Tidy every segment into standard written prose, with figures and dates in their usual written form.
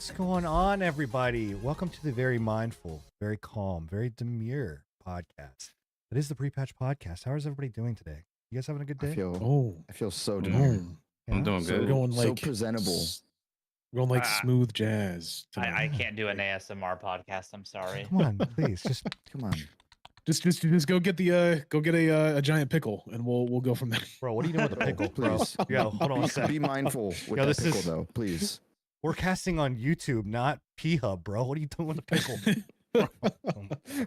What's going on, everybody? Welcome to the very mindful, very calm, very demure podcast. It is the Pre-Patch Podcast. How is everybody doing today? You guys having a good day? I feel so demure. I'm doing So, good. going like so presentable. Going like smooth jazz. I can't do an ASMR podcast. I'm sorry. Come on, please, just come on. Just go get a giant pickle, and we'll go from there. Bro, what are you doing with the pickle, bro? Please. Yo, hold on a second. Be mindful with that pickle, though, please. We're casting on YouTube, not P-Hub, bro. What are you doing with the pickle? You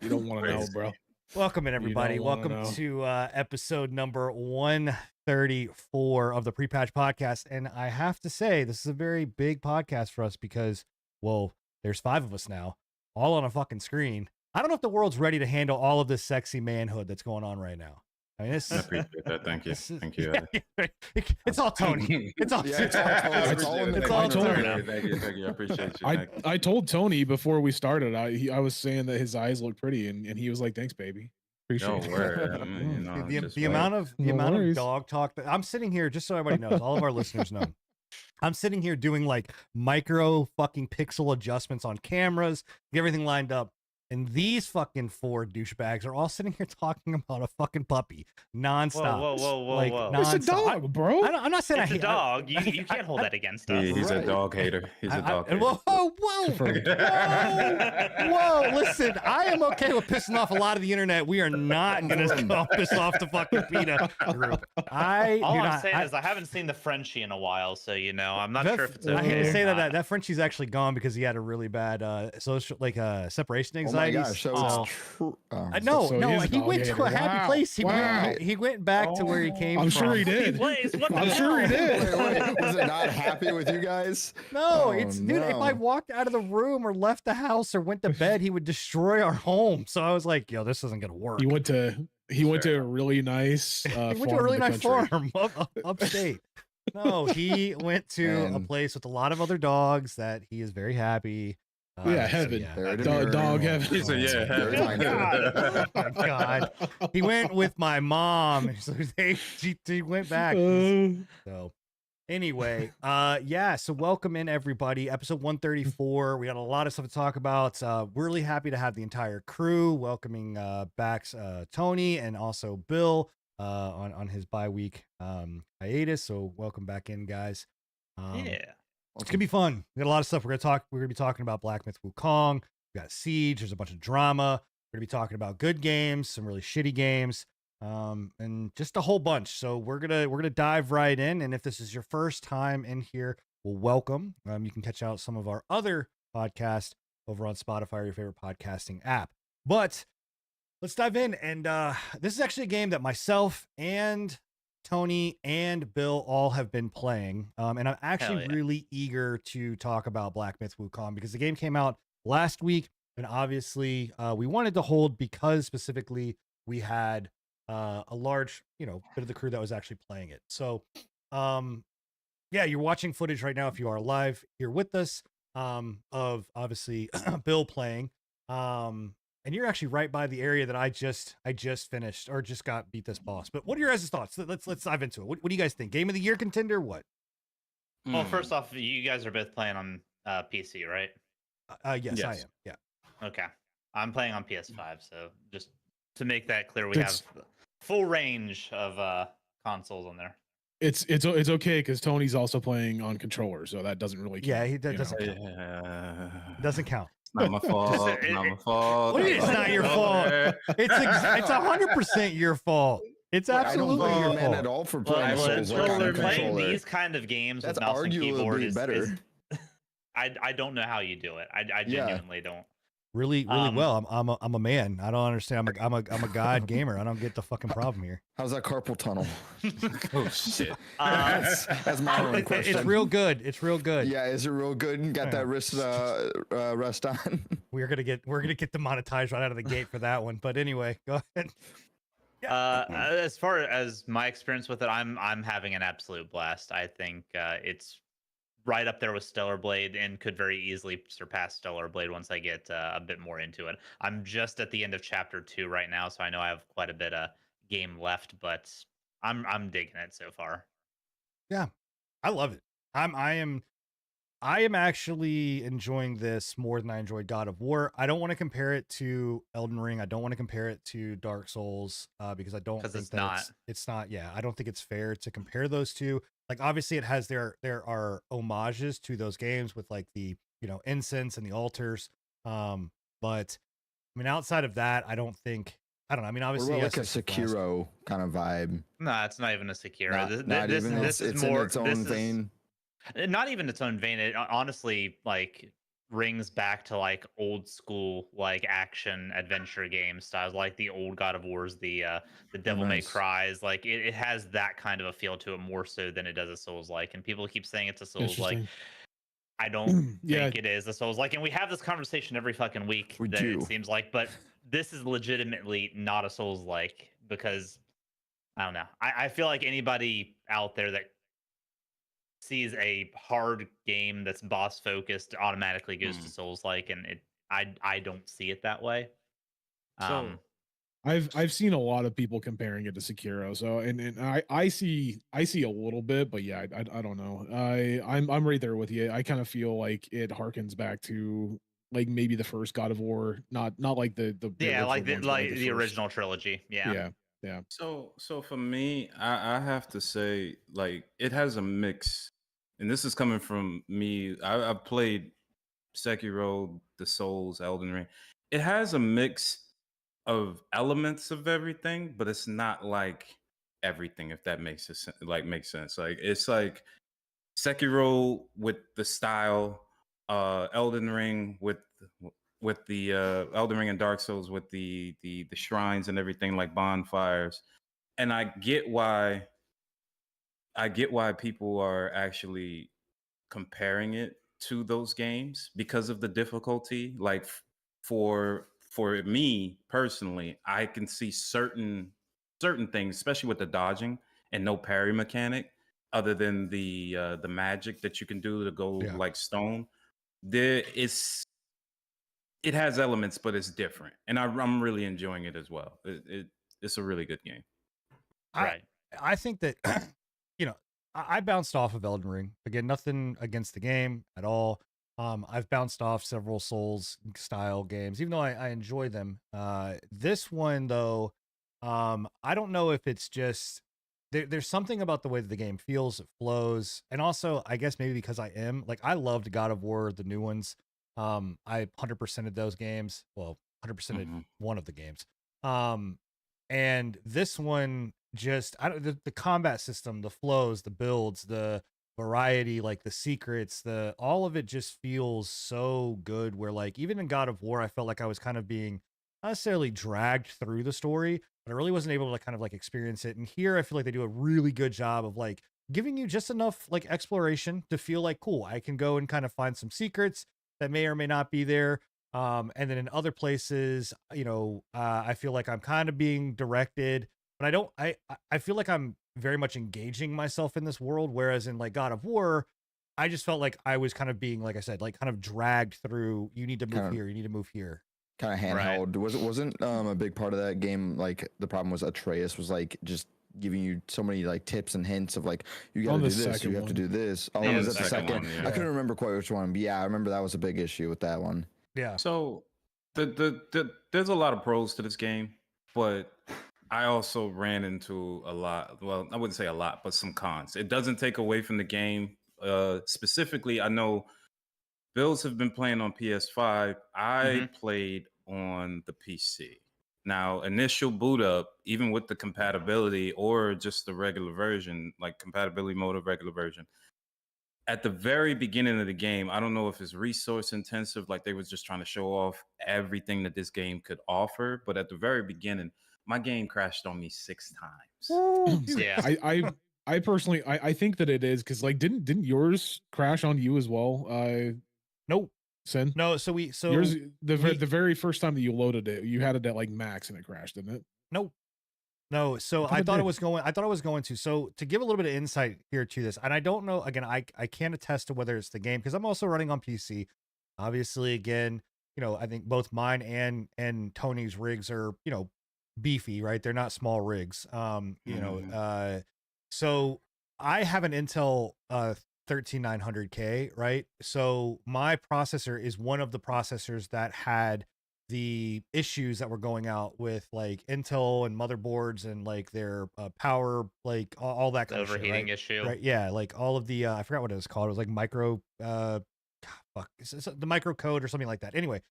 don't want to know, bro. Welcome in, everybody. Welcome to episode number 134 of the Pre-Patch Podcast. And I have to say, this is a very big podcast for us because, well, there's 5 of us now, all on a fucking screen. I don't know if the world's ready to handle all of this sexy manhood that's going on right now. I mean, I appreciate that. Thank you. Thank you. It's all Tony. It's all Tony. It's all in the Tony. Thank you. I appreciate you. I told Tony before we started, I was saying that his eyes look pretty, and he was like, "Thanks, baby." Appreciate it. The amount of dog talk that I'm sitting here, just so everybody knows, all of our listeners know. I'm sitting here doing like micro fucking pixel adjustments on cameras, get everything lined up. And these fucking 4 douchebags are all sitting here talking about a fucking puppy nonstop. Whoa. It's a dog, bro. I'm not saying it's a dog. You can't hold that against us. He's a dog hater. He's a dog hater. Whoa. Listen, I am okay with pissing off a lot of the internet. We are not going to piss off the fucking PETA group. All I'm saying is I haven't seen the Frenchie in a while, so I'm not sure if it's okay. I hate to say that Frenchie's actually gone because he had a really bad social separation anxiety. Oh my gosh, so it's true. He went to a happy place. He went back to where he came from. I'm sure he did. I'm sure he did. Wait, was it not happy with you guys? No, dude, if I walked out of the room or left the house or went to bed, he would destroy our home. So I was like, yo, this isn't gonna work. He went to a really nice farm upstate. No, he went to a place with a lot of other dogs that he is very happy. Heaven. Dog heaven. He said, heaven. Oh my God. He went with my mom. So he went back. So anyway, so welcome in, everybody. Episode 134. We got a lot of stuff to talk about. We're really happy to have the entire crew welcoming back Tony and also Bill on his bye-week hiatus. So welcome back in, guys. It's gonna be fun. We got a lot of stuff. We're gonna be talking about Black Myth Wukong. We got Siege. There's a bunch of drama. We're gonna be talking about good games, some really shitty games, and just a whole bunch. So we're gonna dive right in. And if this is your first time in here, well, welcome. You can catch out some of our other podcasts over on Spotify or your favorite podcasting app. But let's dive in. And this is actually a game that myself and Tony and Bill all have been playing. And I'm actually really eager to talk about Black Myth Wukong because the game came out last week. And obviously we wanted to hold because specifically we had a large, bit of the crew that was actually playing it. So, you're watching footage right now if you are live here with us of obviously Bill playing. And you're actually right by the area that I just finished or just got beat this boss. But what are your guys' thoughts? Let's dive into it. What do you guys think? Game of the year contender? What? Well, first off, you guys are both playing on PC, right? Yes, I am. Yeah. Okay. I'm playing on PS5, so just to make that clear, we have full range of consoles on there. It's okay because Tony's also playing on controller, so that doesn't really count. Yeah, he doesn't count. Doesn't count. Not my fault. Not my fault. What do you mean it's not your fault? It's 100% your fault. It's absolutely your fault. At all for playing playing these kind of games with mouse and keyboard is better. I don't know how you do it. I genuinely don't. Really well. I'm a man. I don't understand. I'm a god gamer. I don't get the fucking problem here. How's that carpal tunnel? Oh shit. That's my only question. It's real good. It's real good. Yeah, is it real good? Got that wrist rest on? We're gonna get demonetized right out of the gate for that one. But anyway, go ahead. As far as my experience with it, I'm having an absolute blast. I think it's right up there with Stellar Blade and could very easily surpass Stellar Blade once I get a bit more into it. I'm just at the end of chapter 2 right now, so I know I have quite a bit of game left, but I'm digging it so far. Yeah, I love it. I am I am actually enjoying this more than I enjoyed God of War. I don't want to compare it to Elden Ring. I don't want to compare it to Dark Souls because I don't because think it's that not. it's not. Yeah, I don't think it's fair to compare those two. Like obviously, it has there are homages to those games with like the incense and the altars. But I mean, outside of that, I don't think. I don't know. I mean, What obviously, about yes, like a it's the flask. Sekiro kind of vibe? No, it's not even a Sekiro. Not even. This is It's more. in its own vein. Not even its own vein. It honestly like rings back to like old school like action adventure game styles, like the old God of Wars, the Devil May Nice. Cries. Like it has that kind of a feel to it more so than it does a Souls like. And people keep saying it's a Souls like. Interesting. I don't Yeah. think it is a Souls like, and we have this conversation every fucking week. We That do. it seems like, but this is legitimately not a Souls like because I don't know. I feel like anybody out there that sees a hard game that's boss focused automatically goes to Souls like, and I don't see it that way. So I've seen a lot of people comparing it to Sekiro, so and I see a little bit, but yeah, I don't know. I'm right there with you. I kind of feel like it harkens back to like maybe the first God of War, not like the yeah, original like ones, but, like the first. original trilogy. Yeah. Yeah. So for me, I have to say, like, it has a mix, and this is coming from me. I've played Sekiro, the Souls, Elden Ring. It has a mix of elements of everything, but it's not like everything, if that makes sense. Like it's like Sekiro with the style, Elden Ring with the Elden Ring and Dark Souls with the shrines and everything, like bonfires. And I get why people are actually comparing it to those games because of the difficulty. Like for me personally, I can see certain things, especially with the dodging and no parry mechanic, other than the magic that you can do to go Yeah. like stone. There is it has elements, but it's different, and I'm really enjoying it as well. It's a really good game. Right. I think that I bounced off of Elden Ring. Again, nothing against the game at all. I've bounced off several Souls style games, even though I enjoy them. This one though, I don't know if it's just there's something about the way that the game feels, it flows, and also I guess maybe because I loved God of War, the new ones. I 100%ed those games. Well, 100%ed one of the games. And this one just the combat system, the flows, the builds, the variety, like the secrets, the all of it just feels so good where like even in God of War I felt like I was kind of being not necessarily dragged through the story, but I really wasn't able to kind of like experience it. And here I feel like they do a really good job of like giving you just enough like exploration to feel like cool, I can go and kind of find some secrets that may or may not be there. And then in other places, I feel like I'm kind of being directed, but I feel like I'm very much engaging myself in this world. Whereas in like God of War, I just felt like I was kind of being, like I said, like kind of dragged through. You need to move here. You need to move here. Kind of handheld. Wasn't a big part of that game? Like the problem was Atreus was like just giving you so many like tips and hints of like you got to do this, you have to do this. Oh, Yeah, was the that the second second? one, yeah. I couldn't remember quite which one, but yeah, I remember that was a big issue with that one. Yeah. So there's a lot of pros to this game, but I also ran into a lot. Well, I wouldn't say a lot, but some cons. It doesn't take away from the game. Specifically, I know Bills have been playing on PS5. I played on the PC. Now, initial boot up, even with the compatibility or just the regular version, like compatibility mode of regular version, at the very beginning of the game, I don't know if it's resource intensive, like they was just trying to show off everything that this game could offer. But at the very beginning, my game crashed on me 6 times. Yeah. I personally I think that it is because like didn't yours crash on you as well? Nope. Sin? No, so yours the very first time that you loaded it, you had it at like max and it crashed, didn't it? Nope. No, so I thought it was going to. So to give a little bit of insight here to this, and I don't know, again, I can't attest to whether it's the game because I'm also running on PC. Obviously, again, I think both mine and Tony's rigs are, beefy, right? They're not small rigs. So I have an Intel 13900K, right? So my processor is one of the processors that had the issues that were going out with like Intel and motherboards and like their power, like all that kind of shit, overheating right? issue. Right. Yeah. Like all of the, I forgot what it was called. It was like micro, fuck, it's the micro code or something like that. Anyway,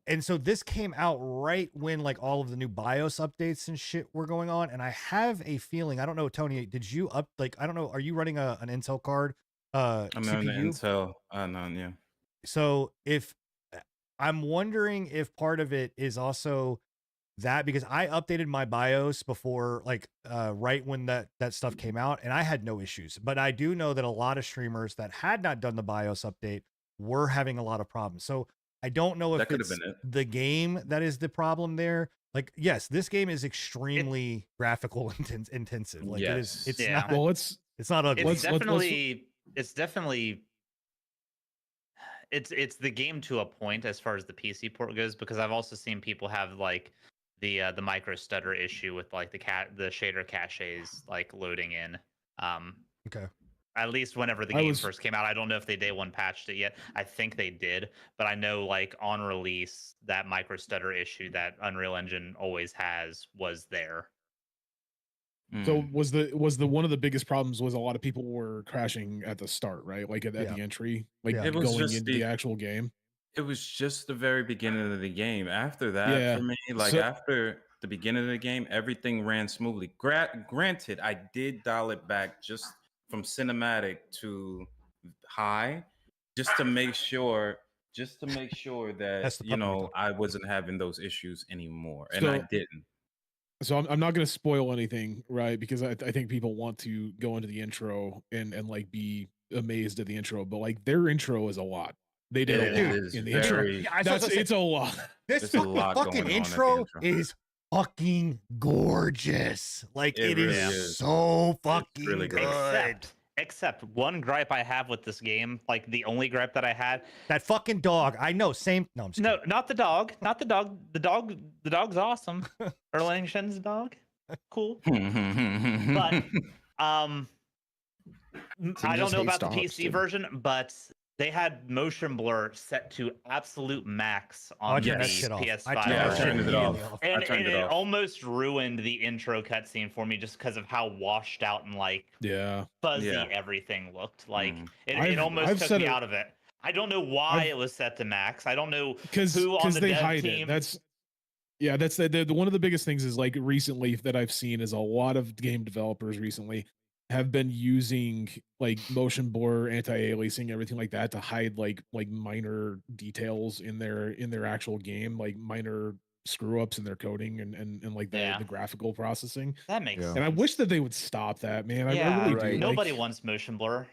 and so this came out right when like all of the new BIOS updates and shit were going on. And I have a feeling, I don't know, Tony, did you I don't know, are you running an Intel card? I'm CPU? on the Intel. None, yeah. So if I'm wondering if part of it is also that, because I updated my BIOS before, like right when that stuff came out, and I had no issues. But I do know that a lot of streamers that had not done the BIOS update were having a lot of problems. So I don't know if it's the game that is the problem there. Like, yes, this game is extremely graphical intensive. Like yes. it's Yeah. not. Well, it's not ugly. It's definitely it's the game to a point as far as the PC port goes, because I've also seen people have like the micro stutter issue with like the shader caches like loading in. Okay. At least whenever the game first came out. I don't know if they day one patched it yet. I think they did, but I know like on release that micro stutter issue that Unreal Engine always has was there. So was the one of the biggest problems was a lot of people were crashing at the start, right? Like at the entry, like going into the actual game. It was just the very beginning of the game. After that, for me, like after the beginning of the game, everything ran smoothly. Granted, I did dial it back just from cinematic to high, just to make sure that I wasn't having those issues anymore, and I didn't. So I'm not going to spoil anything, right? Because I think people want to go into the intro and like be amazed at the intro, but like their intro is a lot. They did a lot in the intro. It's a lot. This fucking intro is fucking gorgeous. Like it is so fucking really good. Except one gripe I have with this game, like the only gripe that I had, that fucking dog. I know, same. No, I'm just kidding. Not the dog. Not the dog. The dog's awesome. Erlang Shen's dog, cool. But I don't know about the PC version, but they had motion blur set to absolute max on the PS5 version. And it almost ruined the intro cutscene for me just because of how washed out and like fuzzy everything looked. Like it almost took me out of it. I don't know why it was set to max. I don't know who on the dev team. That's the one of the biggest things is like recently that I've seen is a lot of game developers recently have been using like motion blur, anti-aliasing, everything like that to hide like minor details in their actual game, like minor screw ups in their coding and like the graphical processing. That makes sense. And I wish that they would stop that, man. I really do. Nobody wants motion blur.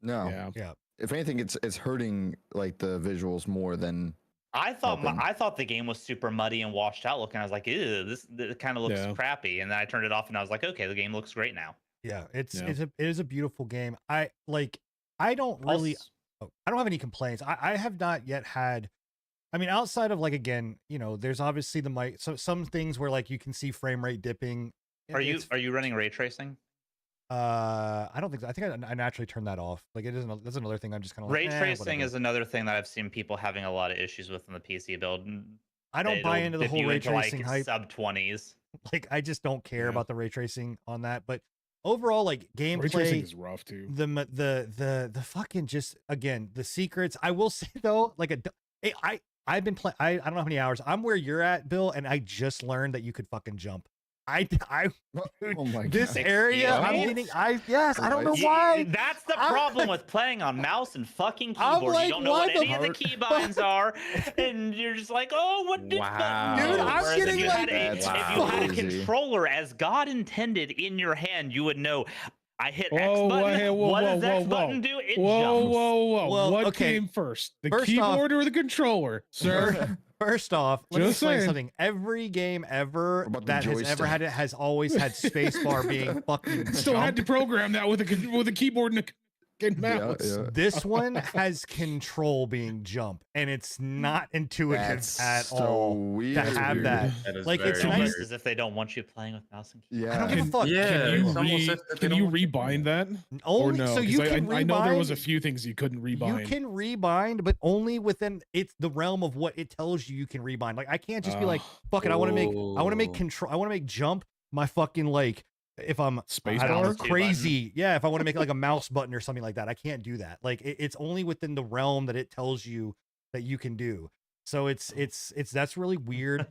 No. Yeah. If anything, it's hurting like the visuals more than I thought the game was super muddy and washed out looking. I was like, ew, this kind of looks crappy. And then I turned it off and I was like, okay, the game looks great now. Yeah, it is a beautiful game. I don't have any complaints. I have not yet had, I mean, outside of like, again, there's obviously the mic, so some things where like you can see frame rate dipping. Are you running ray tracing? I don't think so. I think I naturally turn that off. Like that's another thing I'm just kind of like, ray tracing is another thing that I've seen people having a lot of issues with in the PC build. I don't buy into the whole ray tracing hype. Sub 20s. Like I just don't care about the ray tracing on that, but overall, like gameplay ray tracing is rough too. The fucking just again the secrets. I will say though, like I've been playing. I don't know how many hours. I'm where you're at, Bill, and I just learned that you could fucking jump. Dude, oh my this God. area, I'm getting. I don't know why. That's the problem with playing on mouse and fucking keyboard. Like, you don't know what any of the keybinds are, and you're just like, oh, what did that? Dude, I'm getting like. If you had a controller as God intended in your hand, you would know. I hit X button. What does X button do? It jumps. Whoa. Well, what came first? The keyboard or the controller, sir? First off, let me explain something. Every game ever that has ever had it has always had spacebar being fucking. Still had to program that with a keyboard and fucking mouse. This one has control being jump, and it's not intuitive That's at so all weird. to have that. That is Like, it's very nice. Almost as if they don't want you playing with mouse and keyboard. I don't give a Yeah. fuck. Yeah, it's almost as if they Can don't you want you rebind that? Or Only no? so you 'Cause can rebind. I know there was a few things you couldn't rebind. You can rebind, but only within it's the realm of what it tells you can rebind. Like I can't just be like, fuck it, I want to make control, I want to make jump my fucking like if I'm Space I don't know, bar? crazy. Yeah, if I want to make like a mouse button or something like that, I can't do that. Like it's only within the realm that it tells you that you can do. So it's that's really weird.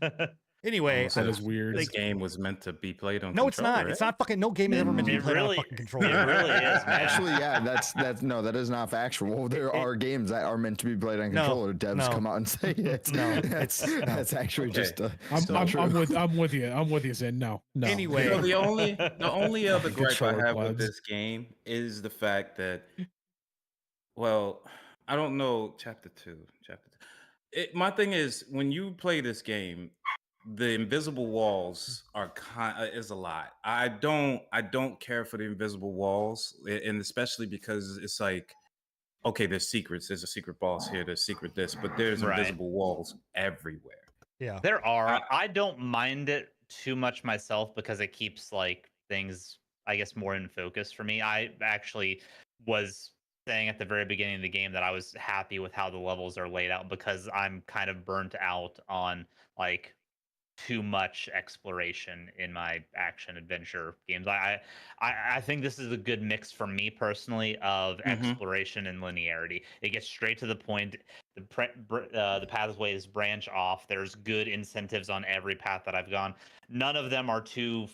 Anyway, that is weird. This game was meant to be played on. No, it's not. Right? It's not fucking. No game is ever meant to be It played on a really- fucking controller. It really is, man. Actually, yeah, that's no, that is not factual. There are games that are meant to be played on controller. Devs come out and say it. No, that's actually just. I'm with you. I'm with you. Saying no. Anyway. You know, the only other gripe I Controller have with plebs. this game is the fact that, well, I don't know chapter two. My thing is when you play this game, the invisible walls are is a lot. I don't care for the invisible walls, and especially because it's like, okay, there's secrets. There's a secret boss here. There's secret this, but there's invisible walls everywhere. Yeah, there are. I don't mind it too much myself because it keeps like things, I guess, more in focus for me. I actually was saying at the very beginning of the game that I was happy with how the levels are laid out because I'm kind of burnt out on like too much exploration in my action adventure games. I think this is a good mix for me personally of exploration and linearity. It gets straight to the point. The pathways branch off. There's good incentives on every path that I've gone. None of them are too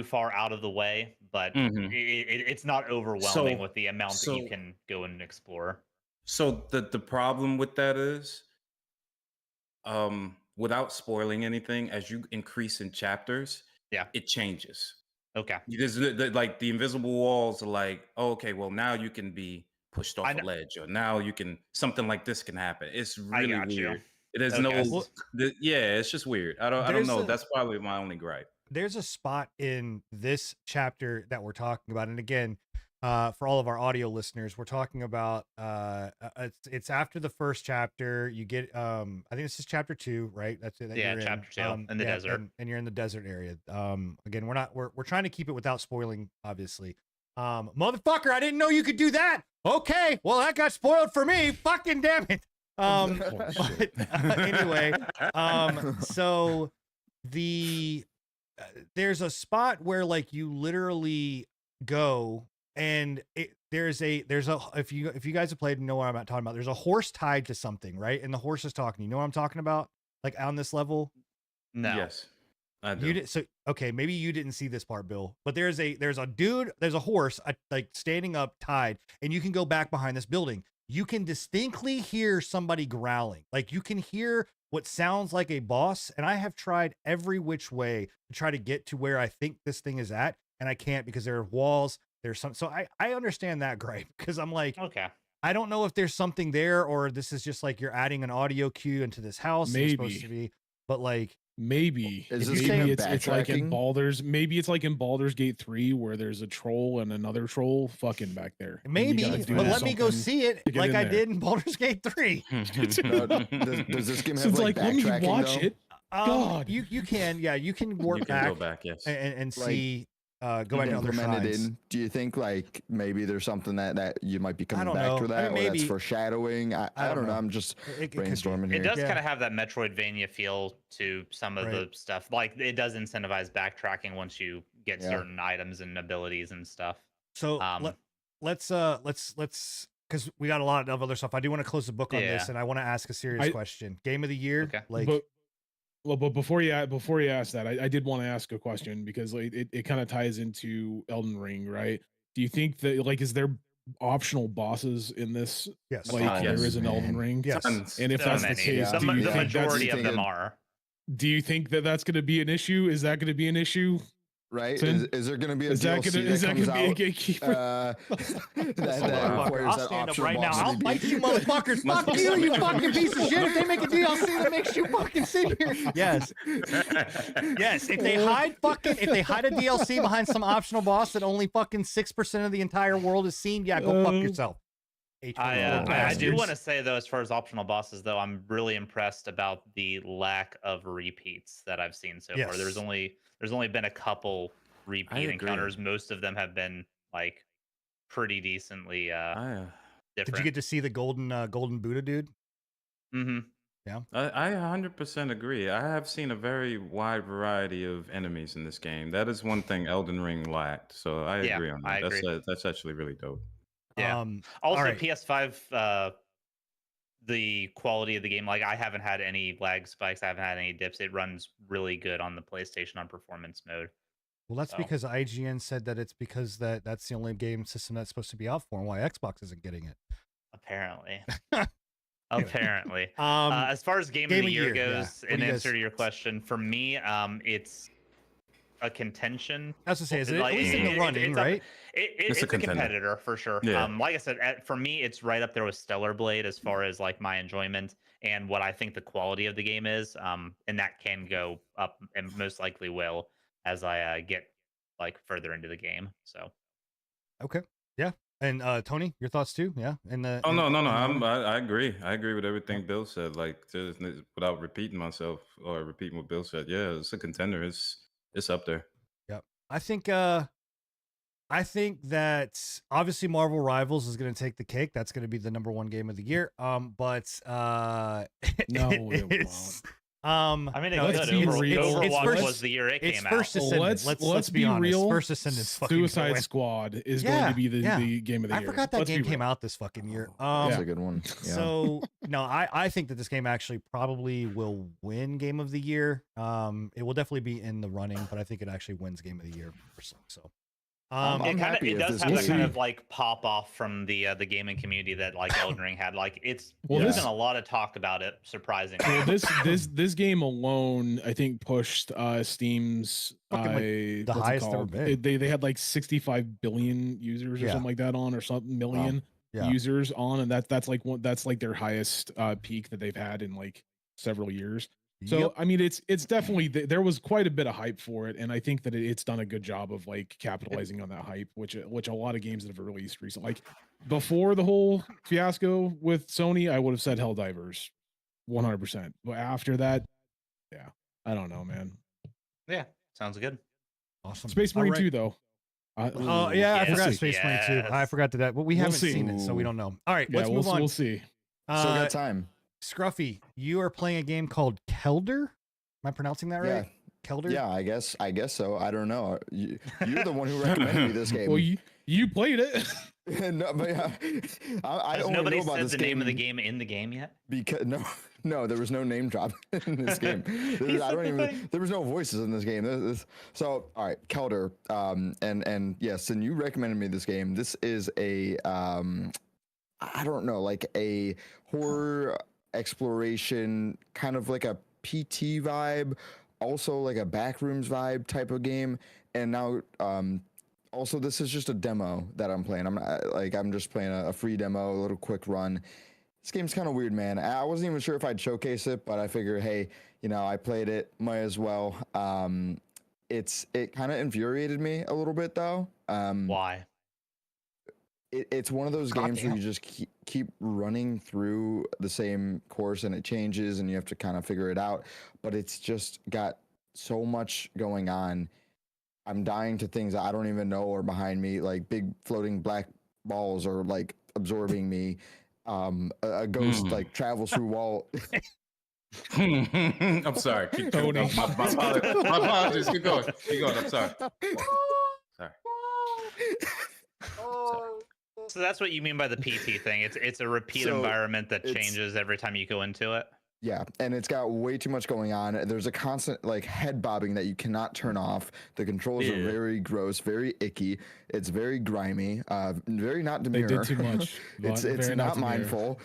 far out of the way, but it's not overwhelming with the amount that you can go and explore. So the problem with that is, without spoiling anything, as you increase in chapters, it changes. Okay. There's like the invisible walls are like, oh, okay, well now you can be pushed off a ledge, or now you can something like this can happen. It's really weird. It is it's just weird. I don't know. That's probably my only gripe. There's a spot in this chapter that we're talking about, and again, for all of our audio listeners, we're talking about it's after the first chapter. You get I think this is chapter 2, right? That's it. Yeah, chapter 2 in the desert, and you're in the desert area. Again, we're trying to keep it without spoiling, obviously. Motherfucker, I didn't know you could do that. Okay, well that got spoiled for me. Fucking damn it. But anyway, so there's a spot where like you literally go and there's a if you guys have played and know what I'm talking about, there's a horse tied to something, right? And the horse is talking. You know what I'm talking about? Like on this level? No. Yes. I do. You did, so okay, maybe you didn't see this part, Bill. But there's a horse like standing up tied, and you can go back behind this building. You can distinctly hear somebody growling. Like you can hear what sounds like a boss, and I have tried every which way to try to get to where I think this thing is at, and I can't because there are walls. There's some, so I understand that gripe because I'm like, okay, I don't know if there's something there or this is just like you're adding an audio cue into this house. Maybe. It's supposed to be, but like Is this maybe game it's like in backtracking? Baldur's Gate 3 where there's a troll and another troll fucking back there. maybe, but let me go something see it to get like in I there. did in Baldur's Gate 3. Does this game So have it's like, let me backtracking, watch though? it. God. You can, yeah, you can work You can back, go back, yes. and Like, see go back to other Implement it shrines. in. Do you think like maybe there's something that you might be coming don't back know. to I that, mean, or that's maybe. foreshadowing? I don't know. I'm just It could be. brainstorming here. It does Yeah. kind of have that Metroidvania feel to some of the stuff. Like it does incentivize backtracking once you get certain items and abilities and stuff. So let's because we got a lot of other stuff. I do want to close the book on this, and I want to ask a serious question. Game of the year, Okay. like. But before you ask that, I did want to ask a question because like, it kind of ties into Elden Ring, right? Do you think that like is there optional bosses in this? Yes. Like Yes, there is an Elden Ring. Yes. And if that's the case, the do you think majority that's- of them are. do you think that that's going to be an issue? Is that going to be an issue? right? Sin? Is there going to be a Is that DLC that gonna comes be a out? gatekeeper? That requires I'll that stand up optional right now. boss to I'll be fight beat? you, motherfuckers. Fuck you, you fucking piece of shit. If they make a DLC that makes you fucking sit here. Yes. Yes. If they hide a DLC behind some optional boss that only fucking 6% of the entire world has seen, yeah, go fuck yourself. I do want to say though, as far as optional bosses, though, I'm really impressed about the lack of repeats that I've seen so far. There's only been a couple repeat encounters. Most of them have been like pretty decently different. Did you get to see the golden Buddha dude? Mm-hmm. Yeah. I 100% agree. I have seen a very wide variety of enemies in this game. That is one thing Elden Ring lacked. So I agree on that. I agree. That's actually really dope. Yeah. Also, right. PS5, the quality of the game, like I haven't had any lag spikes. I haven't had any dips. It runs really good on the PlayStation on performance mode. Well, that's because IGN said that it's because that's the only game system that's supposed to be out for, and why Xbox isn't getting it. Apparently. Apparently. As far as game of the year goes, in answer to your question, for me, it's a contention. That's to say, is it at least in the running, right? It's a competitor for sure. Yeah. Like I said, for me, it's right up there with Stellar Blade as far as like my enjoyment and what I think the quality of the game is. And that can go up and most likely will as I get like further into the game. So. Okay. Yeah. And Tony, your thoughts too? Yeah. And I agree. I agree with everything Bill said. Like, without repeating myself or repeating what Bill said, yeah, it's a contender. It's up there. Yep. I think that obviously Marvel Rivals is going to take the cake. That's going to be the #1 game of the year. But no, it won't. I mean, Overwatch was the year it came out. First Ascendant. Let's be honest. Real. First Ascendant's fucking Suicide Squad is going to be the game of the year. I forgot that game came out this fucking year. That's a good one. Yeah. So no, I think that this game actually probably will win game of the year. It will definitely be in the running, but I think it actually wins game of the year personally. So. It does have that kind of like pop off from the gaming community that like Elden Ring had. Like there's been a lot of talk about it. Surprisingly, well, this game alone, I think, pushed Steam's the highest ever been. They had like 65 billion users or something like that on, or something million users on, and that's like their highest peak that they've had in like several years. So I mean, it's definitely there was quite a bit of hype for it, and I think that it's done a good job of like capitalizing on that hype, which a lot of games that have released recently, like before the whole fiasco with Sony, I would have said Helldivers, 100%. But after that, yeah, I don't know, man. Yeah, sounds good. Awesome. Space Marine 2 though. I forgot Space Marine 2. I forgot that, but we haven't seen it, so we don't know. All right, let's move on. We'll see. Still got time. Scruffy, you are playing a game called Kelder. Am I pronouncing that right? Yeah. Kelder? Yeah, I guess so. I don't know. You're the one who recommended me this game. Well, you played it. No, but yeah, I don't nobody know about said this the game name of the game in the game yet? Because no, there was no name drop in this game. There was no voices in this game. So all right, Kelder, and yes, and you recommended me this game. This is a I don't know, like a horror exploration, kind of like a PT vibe, also like a Backrooms vibe type of game. And now also this is just a demo that I'm playing. I'm just playing a free demo, a little quick run. This game's kind of weird, man. I wasn't even sure if I'd showcase it, but I figured, hey, I played it, might as well. It kind of infuriated me a little bit though. Why? It's one of those games where you just keep running through the same course and it changes and you have to kind of figure it out. But it's just got so much going on. I'm dying to things that I don't even know are behind me, like big floating black balls are like absorbing me. A ghost like travels through wall. I'm sorry. Keep going. My apologies. Keep going. I'm sorry. Sorry. So that's what you mean by the PT thing. It's a repeat environment that changes every time you go into it. Yeah, and it's got way too much going on. There's a constant like head bobbing that you cannot turn off. The controls are very gross, very icky. It's very grimy, very not Demure. They did too much. It's not mindful.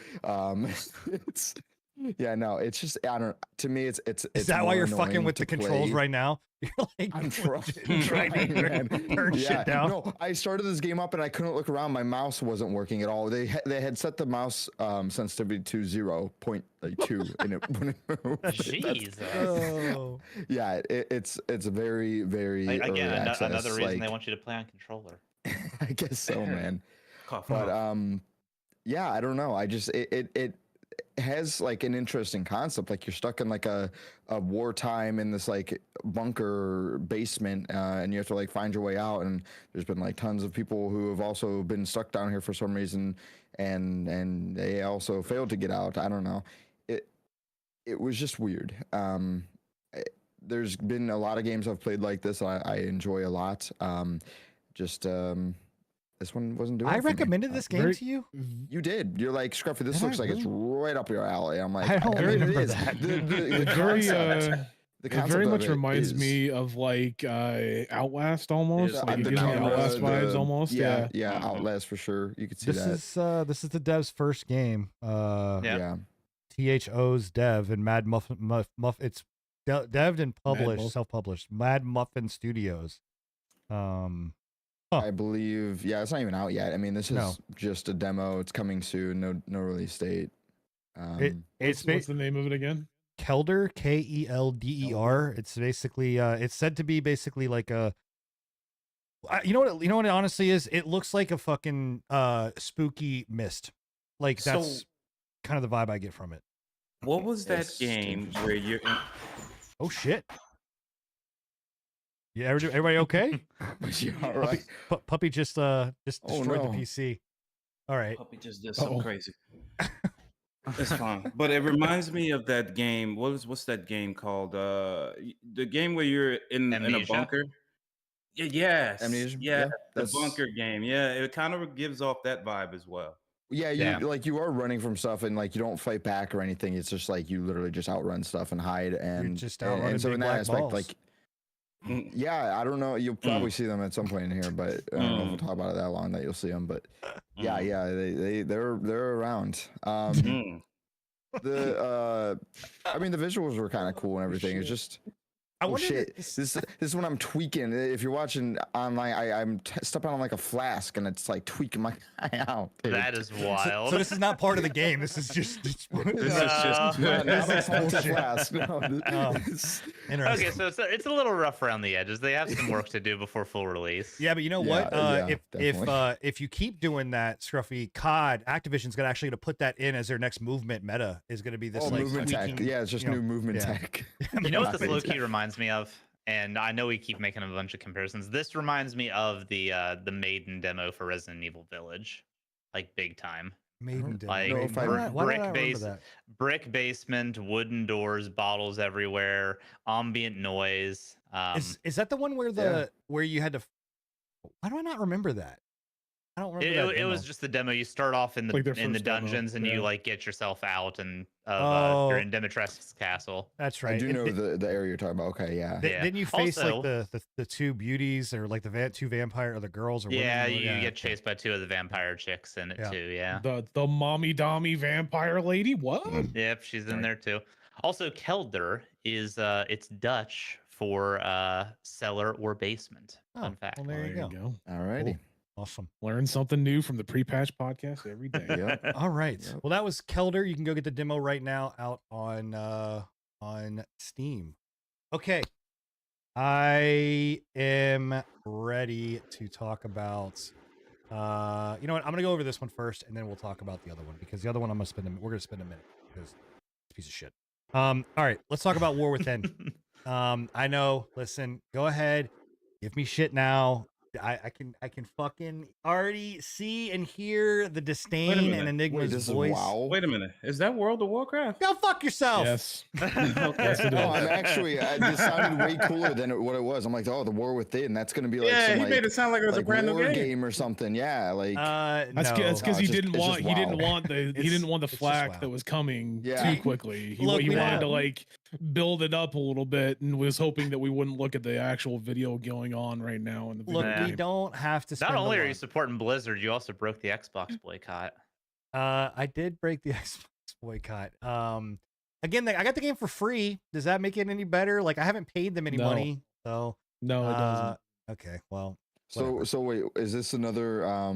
Yeah, no, it's just I don't. To me, it's. Is that why more you're fucking annoying with to the controls play. right now? You're like, I'm trying, trying to man. turn shit down. No, I started this game up and I couldn't look around. My mouse wasn't working at all. They had set the mouse sensitivity to 0.2, and it wouldn't move. Jesus. Oh. Yeah, it's very very early Again, access, another reason they like- want you to play on controller. I guess so, man. Cough, But cough. yeah, I don't know. I just it has like an interesting concept. Like you're stuck in like a wartime in this like bunker basement, and you have to like find your way out. And there's been like tons of people who have also been stuck down here for some reason, and they also failed to get out. I don't know. It was just weird. There's been a lot of games I've played like this I enjoy a lot. This one wasn't doing. I it for me. recommended this game Very- to you. You did. You're like, Scruffy, this Did looks I like it's right up your alley. I'm like, I don't mean, remember it is. that. The It very concept, the it concept very of much it reminds is- me of like Outlast almost. Yeah, Like it the gives me genre, Outlast vibes the- almost. Yeah, Yeah. Mhm. Outlast for sure. You could see This that. is the dev's first game. Yeah. THO's dev and Mad Muffin it's dev'd and published, Muff- self-published. Mad Muffin Studios. Huh. I believe. Yeah, it's not even out yet. I mean, this is No. just a demo. It's coming soon. No release date. It's What's the name of it again? Kelder, Kelder. It's basically it's said to be basically like a you know what it honestly is? It looks like a fucking spooky mist. Like that's So- kind of the vibe I get from it. What was that It's game interesting. where you're in, Oh shit. Yeah, everybody okay? Was you all right? Puppy just Oh, destroyed no. the PC. All right. puppy just did something Uh-oh. crazy? It's fine, but it reminds me of that game. What's that game called? The game where you're in a Amnesia? bunker. Yeah, yes, Amnesia? yeah, Yeah, the that's- bunker game. Yeah, it kind of gives off that vibe as well. Yeah, Yeah. like you are running from stuff and like you don't fight back or anything. It's just like you literally just outrun stuff and hide and just and outrunning so big in that black aspect, balls. like Mm. yeah, I don't know. You'll probably see them at some point in here, but I don't know if we'll Mm. talk about it that long that you'll see them. But yeah, Mm. yeah, they're around. Mm. I mean, the visuals were kind of cool and everything. It's just. I Oh wonder shit! This is when I'm tweaking. If you're watching online, I'm stepping on like a flask and it's like tweaking my eye out. dude. That is wild. so this is not part of the game. This is just This is just Not This a is bullshit bullshit. flask. No, Oh. this- interesting. Okay, so it's a little rough around the edges. They have some work to do before full release. Yeah, but you know what? Yeah, If definitely. if you keep doing that, Scruffy, COD, Activision's gonna actually put that in as their next movement meta is gonna be this oh, like movement tech. tweaking- Yeah, it's just you know, new movement yeah. tech. You know what this Movement low key tech. reminds me of? And I know we keep making a bunch of comparisons. This reminds me of the Maiden demo for Resident Evil Village, like big time. Maiden demo. Like, know if I- Why did I remember brick-based- that? Brick basement, wooden doors, bottles everywhere, ambient noise. Is that the one where where you had to? Why do I not remember that? I don't remember. It was just the demo. You start off in the Like their in the first demo, dungeons and yeah. you like get yourself out and Oh. you're in Dimitrescu's castle. That's I right. do And know th- the area you're talking about. Okay, yeah. Yeah. Didn't you face Also- like the two beauties or like the two vampire or the girls or women Yeah, or- you get chased by two of the vampire chicks in it Yeah. too. Yeah. The mommy dommy vampire lady. What? Yep, she's in Right. there too. Also, Kelder is it's Dutch for cellar or basement. Oh, Fun fact. well, there you go. Alrighty. Awesome. Learn something new from the pre-patch podcast every day. Yep. All right. Yep. Well, that was Kelder. You can go get the demo right now out on Steam. Okay. I am ready to talk about you know what? I'm gonna go over this one first and then we'll talk about the other one because the other one we're gonna spend a minute because it's a piece of shit. All right, let's talk about War Within. I know, listen, go ahead, give me shit now. I can fucking already see and hear the disdain minute. and Wait, Enigma's this is voice. wow. Wait a minute, is that World of Warcraft? Go fuck yourself. Yes. Okay. it No, is. I'm actually. This sounded way cooler than what it was. I'm like, oh, the War Within. That's gonna be like Yeah, some he like, made it sound like it was a like brand new war game. or something. Yeah, like That's No. because No, he it's didn't just want he didn't WoW. want the he It's- didn't want the it's just flack WoW. that was coming Yeah. too quickly. He, Look, he we wanted don't- to like build it up a little bit and was hoping that we wouldn't look at the actual video going on right now in the video Look, Yeah. we game. don't have to. Spend Not a only are lot. you supporting Blizzard, you also broke the Xbox boycott. I did break the Xbox boycott. again, I got the game for free. Does that make it any better? Like I haven't paid them any No. money, so No, it doesn't. Okay, well, So whatever. so wait, is this another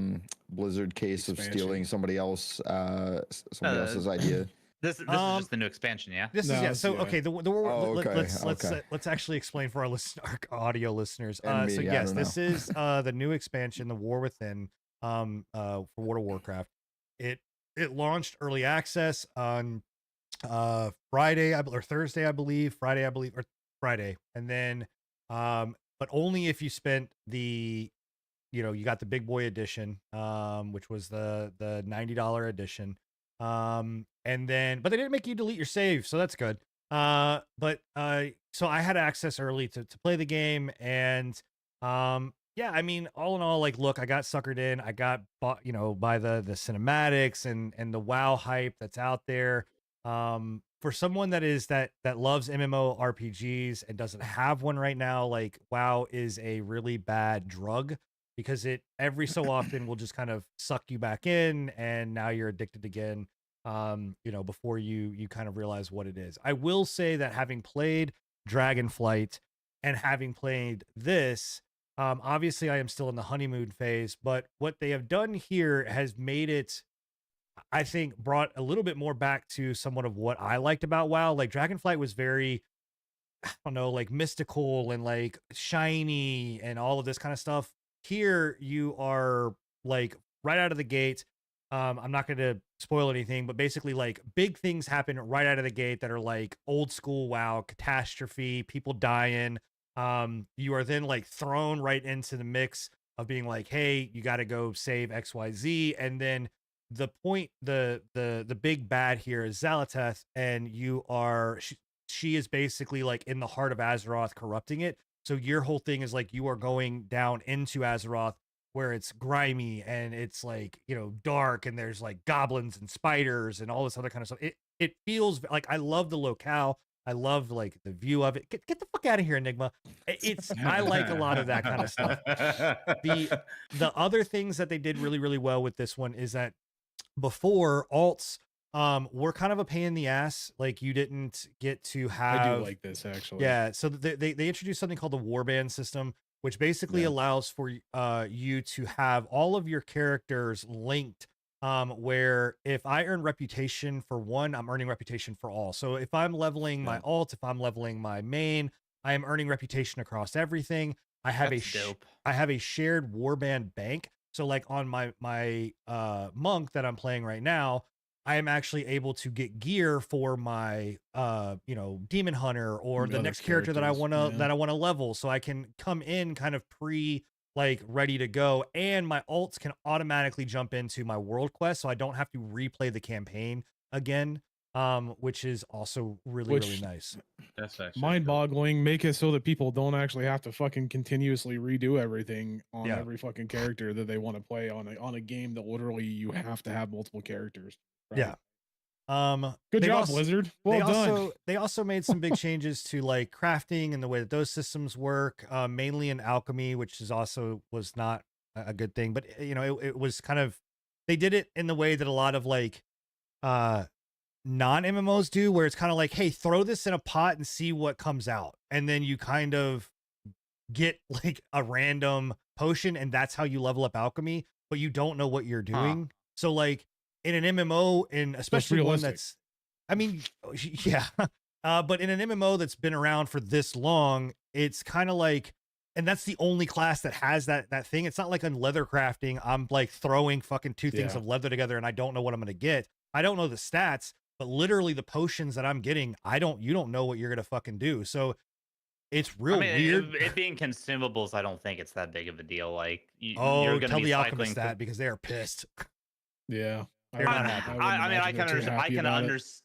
Blizzard case of Expansion. stealing somebody else's idea? This is just the new expansion, yeah. This is No, yeah. it's- So yeah. okay, Okay. let's actually explain for our audio listeners. And So me, I yes, don't this know. is the new expansion, the War Within, for World of Warcraft. It launched early access on Friday or Thursday, I believe, or Friday, and then but only if you spent the you got the big boy edition, which was the $90 edition. And then but they didn't make you delete your save, so that's good. So I had access early to play the game, and yeah, I mean, all in all, like, look, I got suckered in. I got bought, by the cinematics and the WoW hype that's out there. For someone that loves MMO RPGs and doesn't have one right now, like WoW is a really bad drug because it every so often will just kind of suck you back in, and now you're addicted again. Before you kind of realize what it is. I will say that having played Dragonflight and having played this, obviously I am still in the honeymoon phase, but what they have done here has made it, I think, brought a little bit more back to somewhat of what I liked about WoW. Like Dragonflight was very, I don't know, like mystical and like shiny and all of this kind of stuff. Here you are like right out of the gate. I'm not going to spoil anything, but basically like big things happen right out of the gate that are like old school WoW, catastrophe, people dying. You are then like thrown right into the mix of being like, hey, you got to go save XYZ. And then the big bad here is Xal'atath, and she is basically like in the heart of Azeroth, corrupting it. So your whole thing is like you are going down into Azeroth where it's grimy and it's like, dark, and there's like goblins and spiders and all this other kind of stuff. It feels like, I love the locale. I love like the view of it. Get the fuck out of here, Enigma. I like a lot of that kind of stuff. The other things that they did really, really well with this one is that before, alts were kind of a pain in the ass. Like you didn't get to have. I do like this actually. Yeah, so they introduced something called the warband system, which basically allows for you to have all of your characters linked. Where if I earn reputation for one, I'm earning reputation for all. So if I'm leveling my alt, if I'm leveling my main, I am earning reputation across everything. I have I have a shared warband bank. So like on my monk that I'm playing right now, I am actually able to get gear for my demon hunter or the next character that I want to level, so I can come in kind of ready to go, and my alts can automatically jump into my world quest, so I don't have to replay the campaign again, which is also really nice. That's actually mind-boggling. Make it so that people don't actually have to fucking continuously redo everything on every fucking character that they want to play on a game that literally you have to have multiple characters. Right? Yeah. Good job, Blizzard. Well done. They also made some big changes to like crafting and the way that those systems work, mainly in alchemy, which was not a good thing, but it was kind of, they did it in the way that a lot of like non-MMOs do, where it's kind of like, hey, throw this in a pot and see what comes out, and then you kind of get like a random potion, and that's how you level up alchemy, but you don't know what you're doing. So like in an MMO, and especially one that's, I mean, yeah, but in an MMO that's been around for this long, it's kind of like, and that's the only class that has that thing. It's not like on leather crafting, I'm like throwing fucking two things of leather together and I don't know what I'm gonna get. I don't know the stats, but literally the potions that I'm getting, you don't know what you're gonna fucking do. So it's real weird. It being consumables, I don't think it's that big of a deal. Like, you're gonna tell be the alchemist that, because they are pissed. Yeah. I can understand.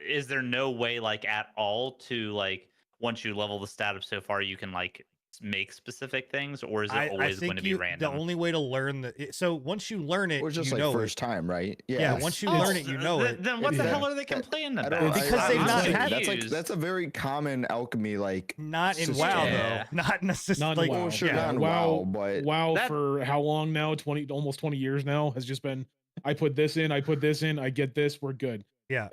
Is there no way, like, at all to, like, once you level the stat up so far, you can like make specific things, or is it always going to be random? The only way to learn so once you learn it, or just like first time, right? Yeah, once you learn it, you know it. Then what the hell are they complaining about? Because they've not had that's a very common alchemy, like not in WoW though, not necessarily. Not in WoW, but WoW for how long now? Almost 20 years now has just been, I put this in, I get this, we're good. Yeah.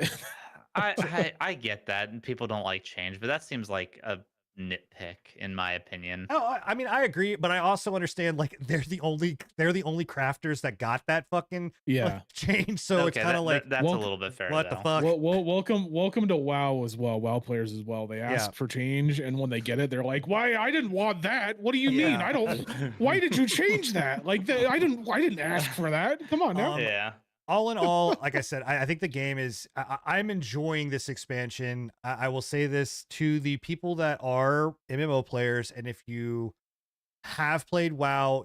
I get that, and people don't like change, but that seems like a nitpick in my opinion. Oh, I mean, I agree, but I also understand like they're the only crafters that got that fucking Yeah. change. So it's Okay, kind of like, that's well, a little bit fair. what the though. fuck? Well, welcome to WoW as well. WoW players as well. They ask for change, and when they get it, they're like, "Why? I didn't want that. What do you mean? I don't. Why did you change that? Like, I didn't ask for that. Come on now." Yeah. All in all, like I said, I think the game is, I'm enjoying this expansion. I will say this to the people that are MMO players, and if you have played WoW,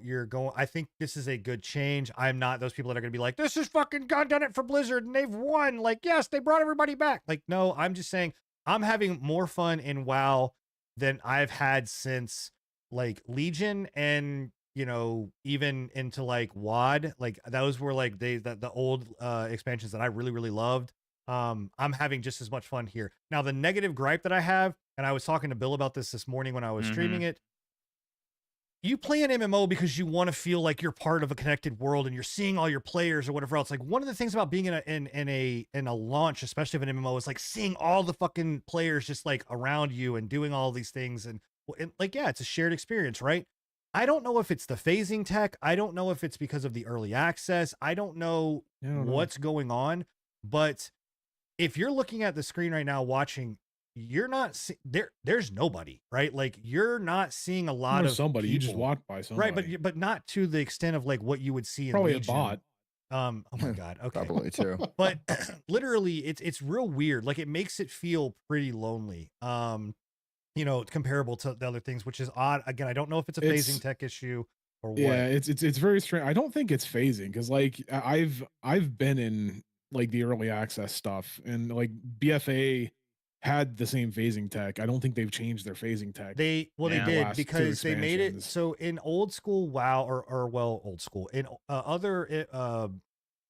I think this is a good change. I'm not those people that are going to be like, this is fucking God done it for Blizzard and they've won. Like, yes, they brought everybody back. Like, no, I'm just saying I'm having more fun in WoW than I've had since like Legion and, you know, even into like WoD. Like those were like the old expansions that I really, really loved. I'm having just as much fun here. Now, the negative gripe that I have, and I was talking to Bill about this morning when I was streaming it, you play an MMO because you want to feel like you're part of a connected world and you're seeing all your players or whatever else. Like one of the things about being in a launch, especially of an MMO, is like seeing all the fucking players just like around you and doing all these things. And like, yeah, it's a shared experience, right? I don't know if it's the phasing tech. I don't know if it's because of the early access. I don't know what's going on, but if you're looking at the screen right now watching, you're not there's nobody, right? Like you're not seeing a lot of somebody people. You just walked by somebody, right? But not to the extent of like what you would see in probably Legion. a bot. Oh my god, okay, Probably too. But literally it's real weird. Like it makes it feel pretty lonely, you know, comparable to the other things, which is odd. Again, I don't know if it's a phasing tech issue or what. Yeah, it's very strange. I don't think it's phasing because like I've been in like the early access stuff, and like BFA had the same phasing tech. I don't think they've changed their phasing tech. They did last because two they made it expansions. so in old school WoW or well, old school in other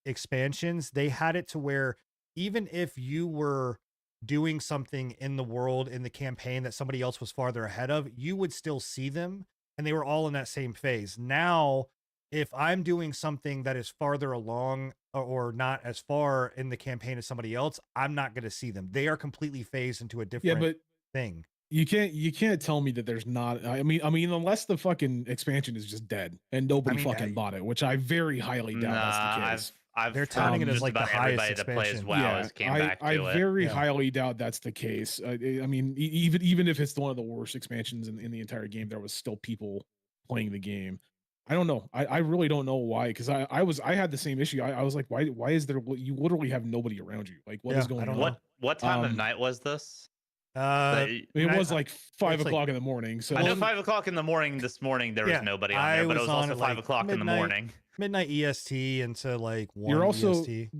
expansions, they had it to where even if you were doing something in the world in the campaign that somebody else was farther ahead of, you would still see them, and they were all in that same phase. Now, if I'm doing something that is farther along or not as far in the campaign as somebody else, I'm not going to see them. They are completely phased into a different thing. You can't tell me that there's not. I mean, unless the fucking expansion is just dead and nobody fucking bought it, which I very highly doubt that's the case. They're touting it as like the highest everybody that plays expansion. WoW has came back to I it. very highly doubt that's the case. I mean, even if it's one of the worst expansions in the entire game, there was still people playing the game. I don't know. I really don't know why. Because I had the same issue. I was like, why is there? You literally have nobody around you. Like, what is going on? What time of night was this? It was like 5 o'clock in the morning. So I know 5 o'clock in the morning this morning there was nobody on there, but it was also 5 o'clock in the morning. Midnight EST into like 1 you're also EST.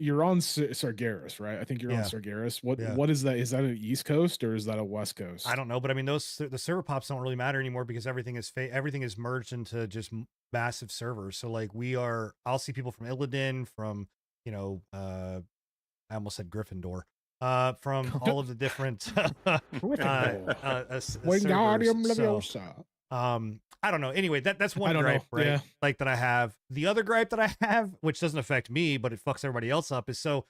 You're on Sargeras, right? I think you're on Sargeras. What is that? Is that an East Coast or is that a West Coast? I don't know, but I mean the server pops don't really matter anymore because everything is merged into just massive servers. So like I'll see people from Illidan, from I almost said Gryffindor, from all of the different servers. So, I don't know. Anyway, that's one gripe, right? Yeah. Like that I have. The other gripe that I have, which doesn't affect me, but it fucks everybody else up, is so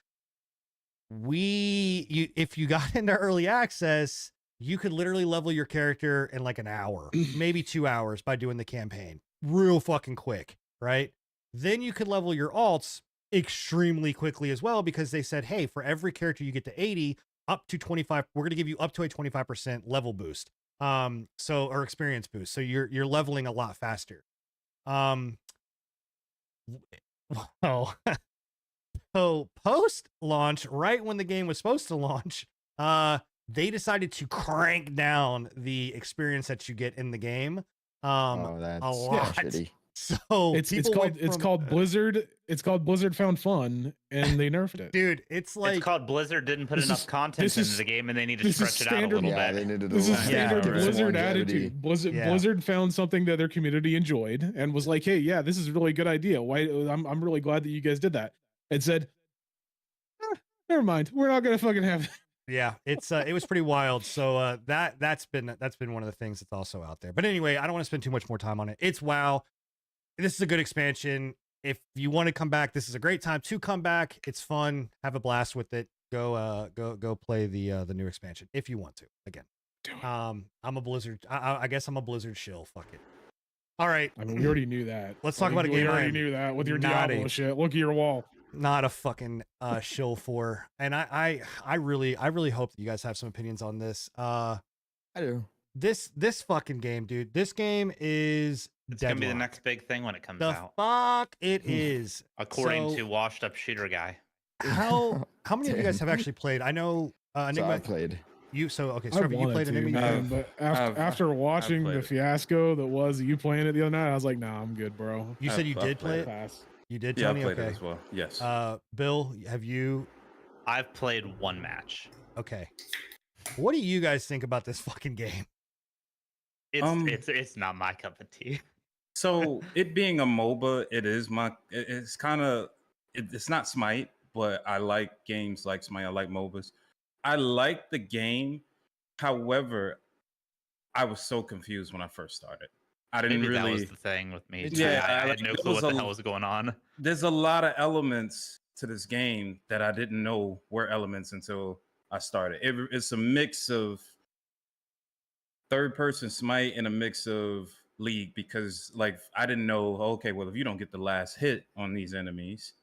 if you got into early access, you could literally level your character in like an hour, maybe 2 hours by doing the campaign. Real fucking quick, right? Then you could level your alts extremely quickly as well, because they said, hey, for every character you get to 80, up to 25, we're going to give you up to a 25% level boost. Or experience boost. So you're leveling a lot faster. So post launch, right when the game was supposed to launch, they decided to crank down the experience that you get in the game. That's a lot. shitty. So it's called Blizzard. It's called Blizzard Found Fun, and they nerfed it. Dude, it's called Blizzard didn't put enough content into the game, and they need to stretch it out a little bit. They needed this is standard Blizzard longevity. attitude. Blizzard found something that their community enjoyed and was like, "Hey, yeah, this is a really good idea. Why? I'm really glad that you guys did that." And said, "Never mind, we're not gonna fucking have." Yeah, it was pretty wild. So that's been one of the things that's also out there. But anyway, I don't want to spend too much more time on it. It's WoW. This is a good expansion. If you want to come back, this is a great time to come back. It's fun. Have a blast with it. go play the new expansion if you want to. Again, I'm a Blizzard. I guess I'm a Blizzard shill. Fuck it. All right. I mean, we already knew that. Let's talk about a game. We I already am knew that with your not Diablo a- shit. Look at your wall. Not a fucking shill for. And I really hope that you guys have some opinions on this. I do. This fucking game, dude. This game is It's gonna be the deadlocked. next big thing when it comes The out, fuck it is. according So- to washed up shooter guy. How many of you guys have actually played? I know So Enigma. I played. You so okay, I Trevor, you wanted played to, Enigma. You man, played- but after watching played the it. fiasco that was you playing it the other night, I was like, nah, I'm good, bro. You said you I've did play played it. Pass. You did, Yeah, I Tony. played Okay. it as well. Yes. Bill, have you? I've played one match. Okay. What do you guys think about this fucking game? It's not my cup of tea. So it being a MOBA, it's kind of it's not Smite, but I like games like Smite. I like MOBAs. I like the game. However, I was so confused when I first started. I didn't Maybe really. that was the thing with me. Yeah, I like, had no it clue was what the a- hell was going on. There's a lot of elements to this game that I didn't know were elements until I started. It's a mix of third-person Smite and a mix of League because, like, I didn't know. Okay, well, if you don't get the last hit on these enemies,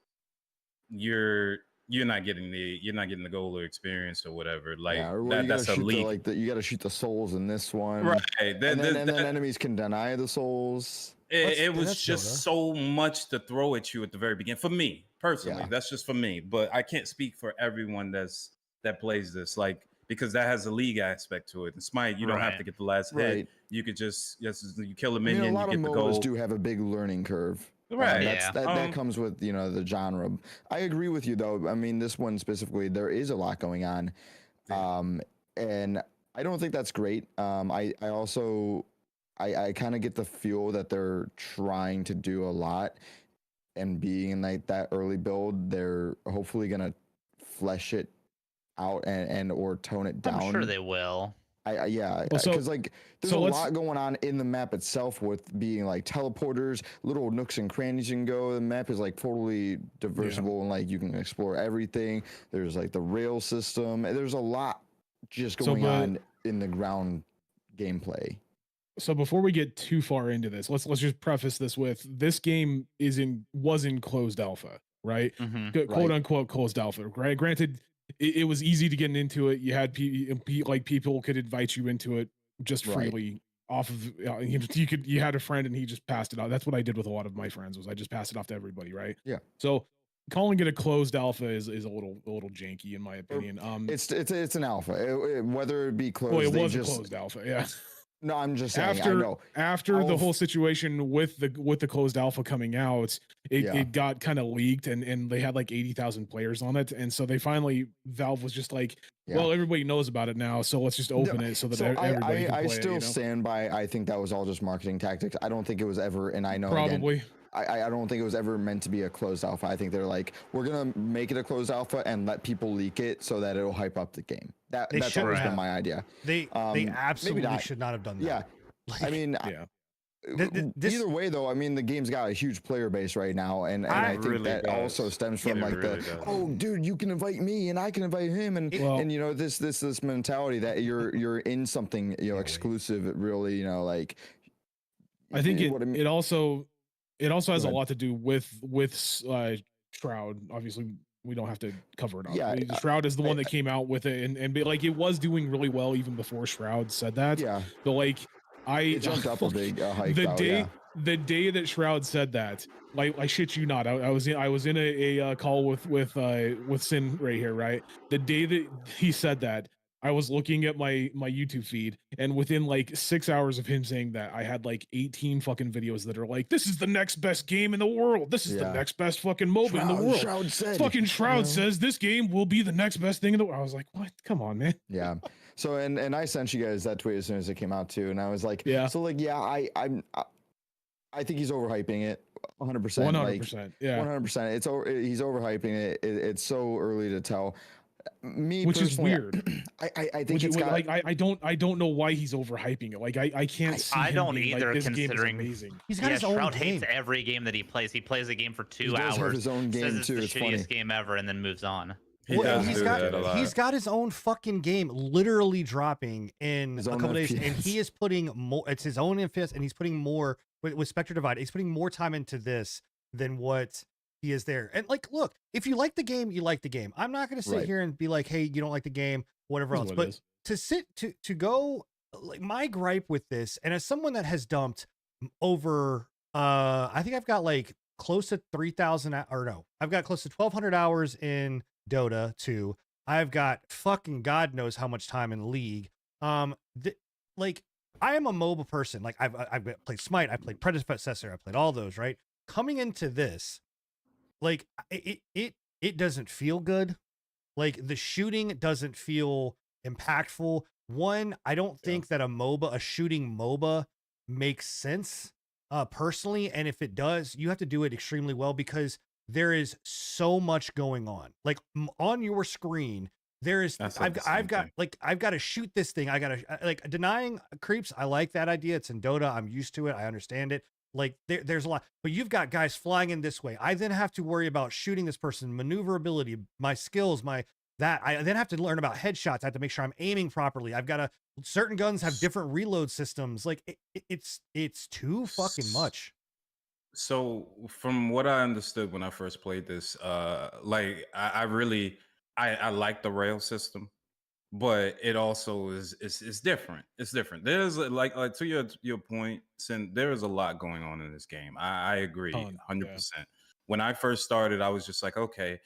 you're not getting the goal or experience or whatever. Like Yeah, or well, you gotta that's a shoot League, you gotta shoot the souls in this one. right? And then enemies can deny the souls. It was that's just so much to throw at you at the very beginning. For me personally, Yeah. that's just for me. But I can't speak for everyone that plays this, like, because that has a League aspect to it. In Smite, you don't have Right. to get the last Right. hit. You could just you kill a I mean, minion, a lot you of get the MOBAs goal. do have a big learning curve. Right. Yeah. That comes with the genre. I agree with you though. I mean, this one specifically, there is a lot going on, and I don't think that's great. I also I kind of get the feel that they're trying to do a lot, and being in like that early build, they're hopefully gonna flesh it out and or tone it down. I'm sure they will. Yeah, Well, so- because like there's so a let's- lot going on in the map itself with being like teleporters, little nooks and crannies you can go. The map is like totally diversible and like you can explore everything. There's like the rail system. And there's a lot just So, going but- on in the ground gameplay. So before we get too far into this, let's just preface this with this game was in closed alpha, right? Mhm. Quote Right. unquote closed alpha. Right? Granted, it was easy to get into it. You had people could invite you into it just Right. freely off of you had a friend and he just passed it out. That's what I did with a lot of my friends was I just passed it off to everybody, right? Yeah. So calling it a closed alpha is a little janky in my opinion. It's an alpha. Whether it be closed, well, it they was just, a closed alpha, yeah. No, I'm just saying. I after know. after the Alpha- whole situation with the closed alpha coming out, Yeah. it got kind of leaked and they had like 80,000 players on it, and so they finally Valve was just like, Yeah. well, everybody knows about it now, so let's just open it so that So everybody can play I it. still You know? stand by. I think that was all just marketing tactics. I don't think it was ever, and I know again, Probably. I don't think it was ever meant to be a closed alpha. I think they're like, we're gonna make it a closed alpha and let people leak it so that it'll hype up the game. They That's should always have. been my idea. They Maybe absolutely not. should not have done that. Yeah, Like, I mean, Yeah. this- either way though, I mean, the game's got a huge player base right now, and I- I think really that does. also stems from It like really the does. oh, dude, you can invite me and I can invite him, and Well- and this mentality that you're in something exclusive. Really, like I think what I mean- it also has a ahead. lot to do with Shroud. Obviously, we don't have to cover it up. Yeah, Shroud is the one that came out with it, and be like it was doing really well even before Shroud said that. yeah, But like it jumped up a big hike. the though, day yeah. the day that Shroud said that, like I shit you not, I was in a call with Sin right here, right? The day that he said that, I was looking at my YouTube feed, and within like 6 hours of him saying that, I had like 18 fucking videos that are like, "This is the next best game in the world. This is the Yeah. next best fucking MOBA in the world." Shroud said, Fucking Shroud know? says this game will be the next best thing in the world. I was like, "What? Come on, man." Yeah. So and I sent you guys that tweet as soon as it came out too, and I was like, Yeah. So like, yeah, I think he's overhyping it, 100%. 100%. Yeah. 100%. He's overhyping it. It's so early to tell. Me, Which is personally, weird. I think it's got like I don't know why he's overhyping it. Like I can't see. I him don't being either, Like, this game is considering- amazing. he's got his own Shroud game. hates every game that he plays. He plays a game for 2 He does have hours, his own says game it's too. the It's shittiest funny. game ever, and then moves on. He Well, does he's do got that a lot. he's got his own fucking game literally dropping in His a own couple days, and FPS. he is putting more. It's his own FPS, and he's putting more with Spectre Divide. He's putting more time into this than what he is there. And like, look, if you like the game, you like the game. I'm not going to sit Right. here and be like, hey, you don't like the game, whatever Is else. what it But is. to sit to go, like my gripe with this, and as someone that has dumped over, I think I've got like close to 3,000 or no, I've got close to 1,200 hours in Dota 2. I've got fucking God knows how much time in League. Like I am a MOBA person. Like I've played Smite, I played Predecessor, I played all those, right? Coming into this, like it doesn't feel good. Like the shooting doesn't feel impactful. One, I don't think that a shooting MOBA makes sense personally, and if it does, you have to do it extremely well because there is so much going on. Like on your screen, there is I've got to shoot this thing. I got to like denying creeps. I like that idea. It's in Dota. I'm used to it. I understand it. Like there's a lot, but you've got guys flying in this way. I then have to worry about shooting this person, maneuverability, my skills, I then have to learn about headshots. I have to make sure I'm aiming properly. I've got to, certain guns have different reload systems. Like it's too fucking much. So from what I understood when I first played this, like I really I like the rail system, but it also is different. It's different. There's like to your point, Sin, there is a lot going on in this game. I agree, 100%. When I first started, I was just like, okay.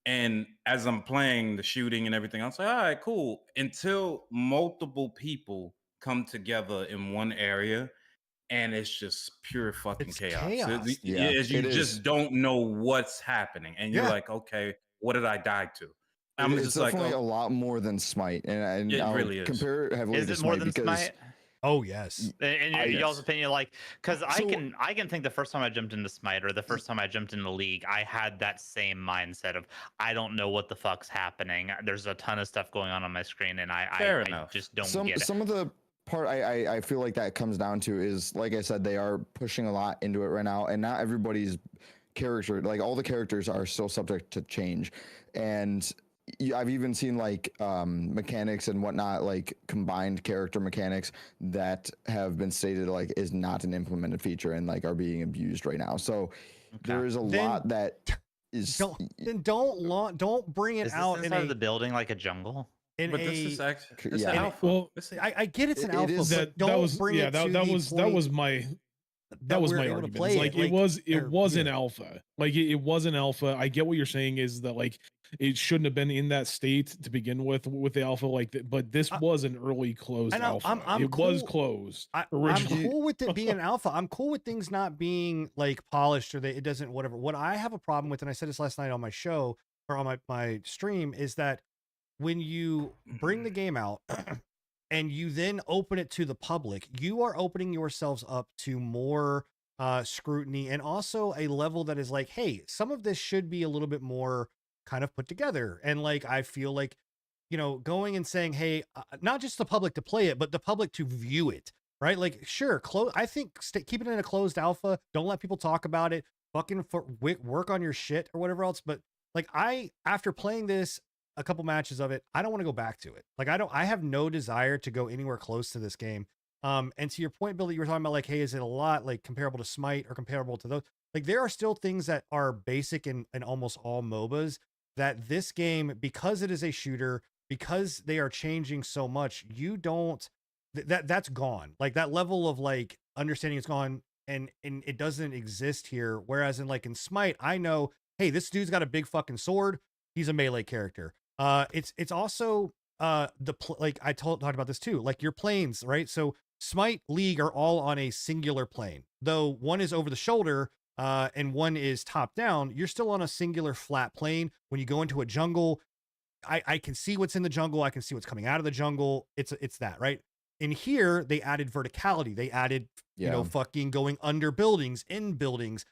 And as I'm playing the shooting and everything, I was like, all right, cool. Until multiple people come together in one area, and it's just pure fucking It's chaos. chaos. Yeah, As you it just is. don't know what's happening, and you're Yeah. like, okay, what did I die to? I'm It's just like, definitely a oh, lot more than Smite, and It I'll really is. compare it heavily Is to it more Smite than because Smite? Oh yes. In y'all's opinion, like, because I So- can think the first time I jumped into Smite or the first time I jumped into League, I had that same mindset of I don't know what the fuck's happening. There's a ton of stuff going on my screen, and Fair I enough. just don't get it. some of the part I feel like that comes down to is, like I said, they are pushing a lot into it right now, and not everybody's character, like all the characters are still subject to change, and I've even seen like mechanics and whatnot, like combined character mechanics that have been stated like is not an implemented feature and like are being abused right now. So there is a lot that is Don't bring it Is out this in inside a of the building like a jungle? in but a. this is actually this yeah. is In a- alpha. well, This is- I get it's an It alpha, is- but don't bring it to that the was point my that was we're my able to argument. play It's like it or- was yeah. an alpha. Like it was an alpha. I get what you're saying is that like it shouldn't have been in that state to begin with the alpha, like but this was an early closed and alpha. I'm It was cool- closed I'm originally. cool with it being an alpha. I'm cool with things not being like polished or that it doesn't whatever. What I have a problem with, and I said this last night on my show or on my stream, is that when you bring the game out and you then open it to the public, you are opening yourselves up to more scrutiny and also a level that is like, hey, some of this should be a little bit more kind of put together. And like, I feel like, going and saying, hey, not just the public to play it, but the public to view it, right? Like, sure, I think keep it in a closed alpha. Don't let people talk about it. Fucking work on your shit or whatever else. But like, after playing this, a couple matches of it, I don't want to go back to it. Like, I have no desire to go anywhere close to this game. And to your point, Bill, that you were talking about, like, hey, is it a lot like comparable to Smite or comparable to those? Like, there are still things that are basic in almost all MOBAs that this game, because it is a shooter, because they are changing so much, you don't, that's gone. Like that level of like understanding is gone and it doesn't exist here. Whereas in Smite, I know, hey, this dude's got a big fucking sword. He's a melee character. It's also like I talked about this too, like your planes, right? So Smite, League are all on a singular plane, though one is over the shoulder and one is top down. You're still on a singular flat plane. When you go into a jungle, I can see what's in the jungle. I can see what's coming out of the jungle. It's that, right? In here, they added verticality. They added, fucking going under buildings, in buildings.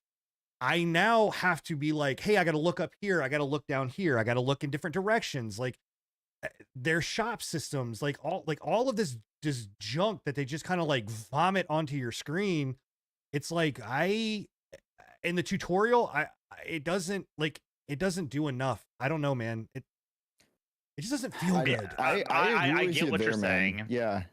I now have to be like, hey, I got to look up here. I got to look down here. I got to look in different directions. Like their shop systems, like all of this just junk that they just kind of like vomit onto your screen. It's like in the tutorial, it doesn't like it doesn't do enough. I don't know, man. It just doesn't feel good. I agree with get you what there, you're man. saying. Yeah.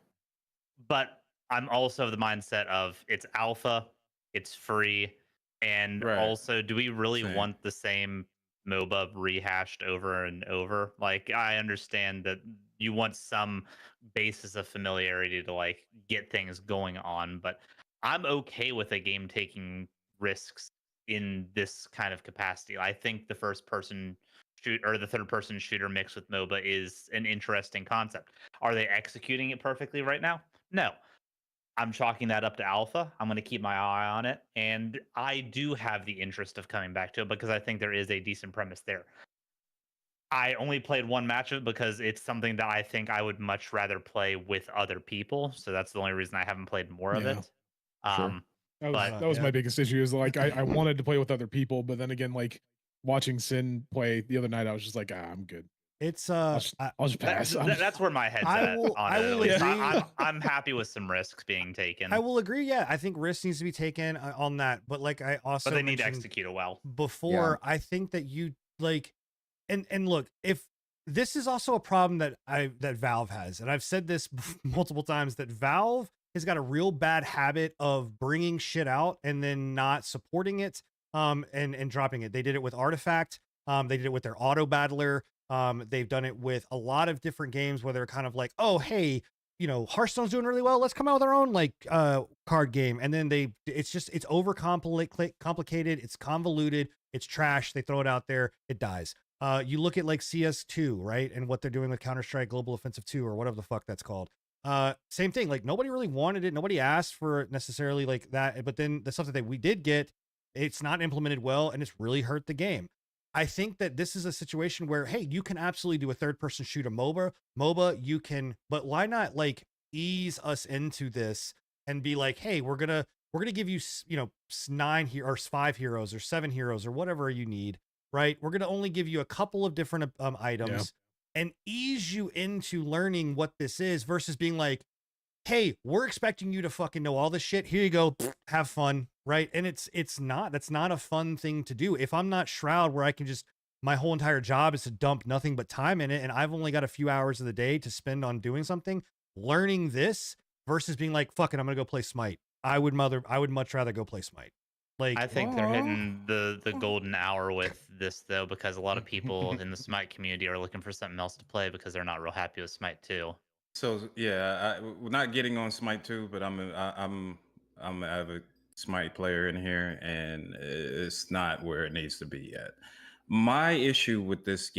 But I'm also of the mindset of it's alpha, it's free, and Right. also, do we really Same. want the same MOBA rehashed over and over? Like, I understand that you want some basis of familiarity to like get things going on, but I'm okay with a game taking risks in this kind of capacity. I think the first person shoot or the third person shooter mixed with MOBA is an interesting concept. Are they executing it perfectly right now? No. I'm chalking that up to alpha. I'm going to keep my eye on it. And I do have the interest of coming back to it because I think there is a decent premise there. I only played one match of it because it's something that I think I would much rather play with other people. So that's the only reason I haven't played more of Yeah, it. sure. But That was Yeah. my biggest issue is like I wanted to play with other people, but then again, like watching Sin play the other night, I was just like, I'm good. It's I'll just pass. that's where my head's I at will- on I it. At will least agree. I'm happy with some risks being taken. I will agree. Yeah, I think risk needs to be taken on that. But like I also but they need to mentioned execute it well. before, I think that you like, and look, if this is also a problem that Valve has, and I've said this multiple times, that Valve has got a real bad habit of bringing shit out and then not supporting it, and dropping it. They did it with Artifact. They did it with their auto battler. They've done it with a lot of different games where they're kind of like, oh, hey, you know, Hearthstone's doing really well. Let's come out with our own like card game. And then it's over complicated. It's convoluted. It's trash. They throw it out there. It dies. You look at like CS2, right? And what they're doing with Counter-Strike Global Offensive 2 or whatever the fuck that's called. Same thing. Like nobody really wanted it. Nobody asked for it necessarily like that. But then the stuff that we did get, it's not implemented well and it's really hurt the game. I think that this is a situation where, hey, you can absolutely do a third person shooter MOBA, you can, but why not like ease us into this and be like, hey, we're gonna give you, you know, 9 here or 5 heroes or 7 heroes or whatever you need, right? We're gonna only give you a couple of different items and ease you into learning what this is versus being like, hey, we're expecting you to fucking know all this shit. Here you go. Have fun. Right. And that's not a fun thing to do. If I'm not Shroud where I can just, my whole entire job is to dump nothing but time in it. And I've only got a few hours of the day to spend on doing something, learning this versus being like, fuck it, I'm going to go play Smite. I would much rather go play Smite. Like, I think they're hitting the golden hour with this though, because a lot of people in the Smite community are looking for something else to play because they're not real happy with Smite 2. So yeah, we're not getting on Smite 2, but I'm an avid Smite player in here, and it's not where it needs to be yet. My issue with this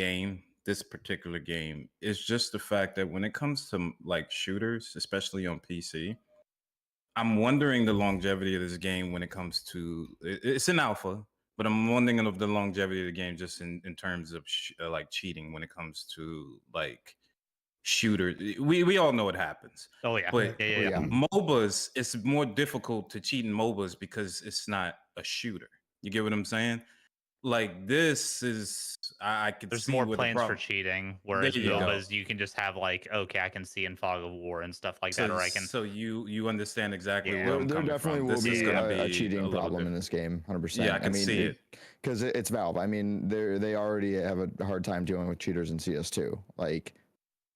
particular game, is just the fact that when it comes to like shooters, especially on PC, I'm wondering the longevity of this game when it comes to it's an alpha, but I'm wondering of the longevity of the game just in terms of like cheating when it comes to like shooter. We all know it happens. Oh yeah. But Yeah. MOBAs, it's more difficult to cheat in MOBAs because it's not a shooter. You get what I'm saying? Like this is I could There's see more where the plans for problem. cheating, whereas There you go. MOBAs you can just have like, okay, I can see in Fog of War and stuff like that, or I can. So you understand exactly Yeah. where I'm There coming definitely from. will This be is gonna a be cheating little problem in different. this game, 100%. Yeah, I can see it. Because it's Valve. I mean, they already have a hard time dealing with cheaters in CS2. Like,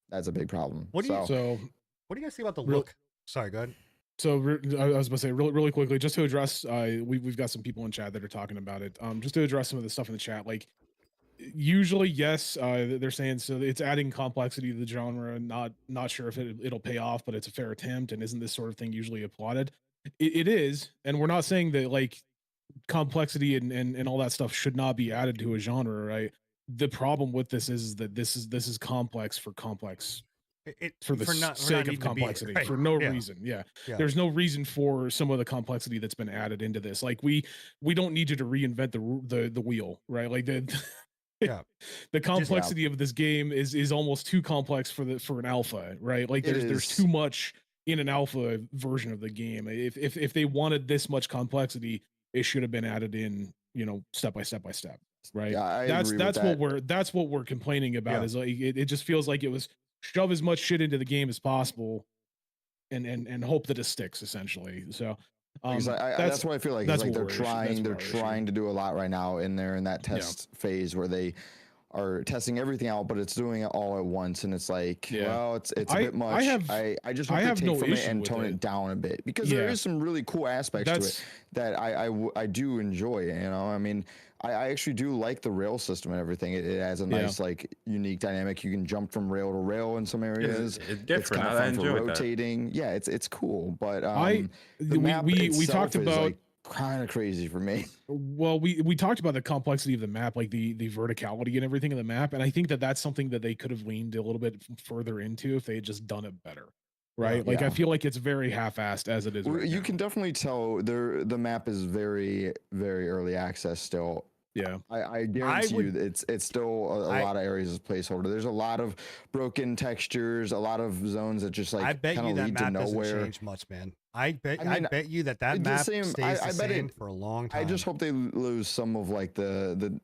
that's a big problem. What do you- So what do you guys think about the Real- look? Sorry, go ahead. So I was going to say really quickly, just to address, we've got some people in chat that are talking about it. Just to address some of the stuff in the chat, like usually, yes, they're saying so it's adding complexity to the genre. Not sure if it'll pay off, but it's a fair attempt. And isn't this sort of thing usually applauded? It is, and we're not saying that like complexity and all that stuff should not be added to a genre, right? The problem with this is that this is complex for complex. For the sake of complexity, for no reason. Yeah. There's no reason for some of the complexity that's been added into this. Like we don't need you to reinvent the wheel, right? Like the complexity of this game is almost too complex for an alpha, right? Like there's too much in an alpha version of the game. If they wanted this much complexity, it should have been added in, step by step, right? Yeah, that's what we're complaining about. Is like it just feels like it was shove as much shit into the game as possible and hope that it sticks, essentially. So Because that's what I feel like. It's like they're they're trying to do a lot right now, and they're in that test phase where they are testing everything out, but it's doing it all at once, and it's like, well, it's a bit much. I just hope they take from it and tone it down a bit, because there is some really cool aspects to it that I do enjoy. You know, I mean, I actually do like the rail system and everything. It has a nice like unique dynamic. You can jump from rail to rail in some areas. It's different. It's kind of fun for rotating. That. Yeah, it's cool, but the map we talked about. Like, kind of crazy for me. Well, we talked about the complexity of the map, like the verticality and everything of the map, and I think that's something that they could have leaned a little bit further into if they had just done it better, right? Like I feel like it's very half-assed as it is. Well, you can definitely tell the map is very, very early access still. Yeah, I guarantee you it's still a lot of areas as placeholder. There's a lot of broken textures, a lot of zones that just like I bet you that map doesn't nowhere. change much, man. I bet you that map stays the same for a long time. I just hope they lose some of like the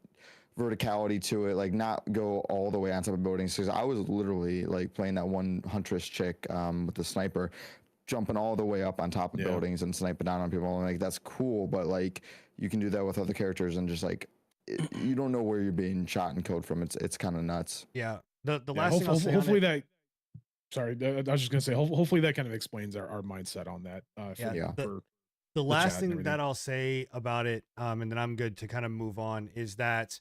verticality to it, like not go all the way on top of buildings, because I was literally like playing that one huntress chick with the sniper, jumping all the way up on top of buildings and sniping down on people, and like that's cool, but like you can do that with other characters and just like you don't know where you're being shot and killed from. It's kind of nuts. Yeah. The last thing I'll say hopefully that. Sorry, I was just gonna say. Hopefully that kind of explains our mindset on that. The last thing that I'll say about it, and then I'm good to kind of move on, is that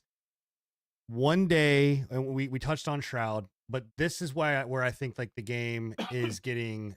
one day, and we touched on Shroud, but this is where I think like the game is getting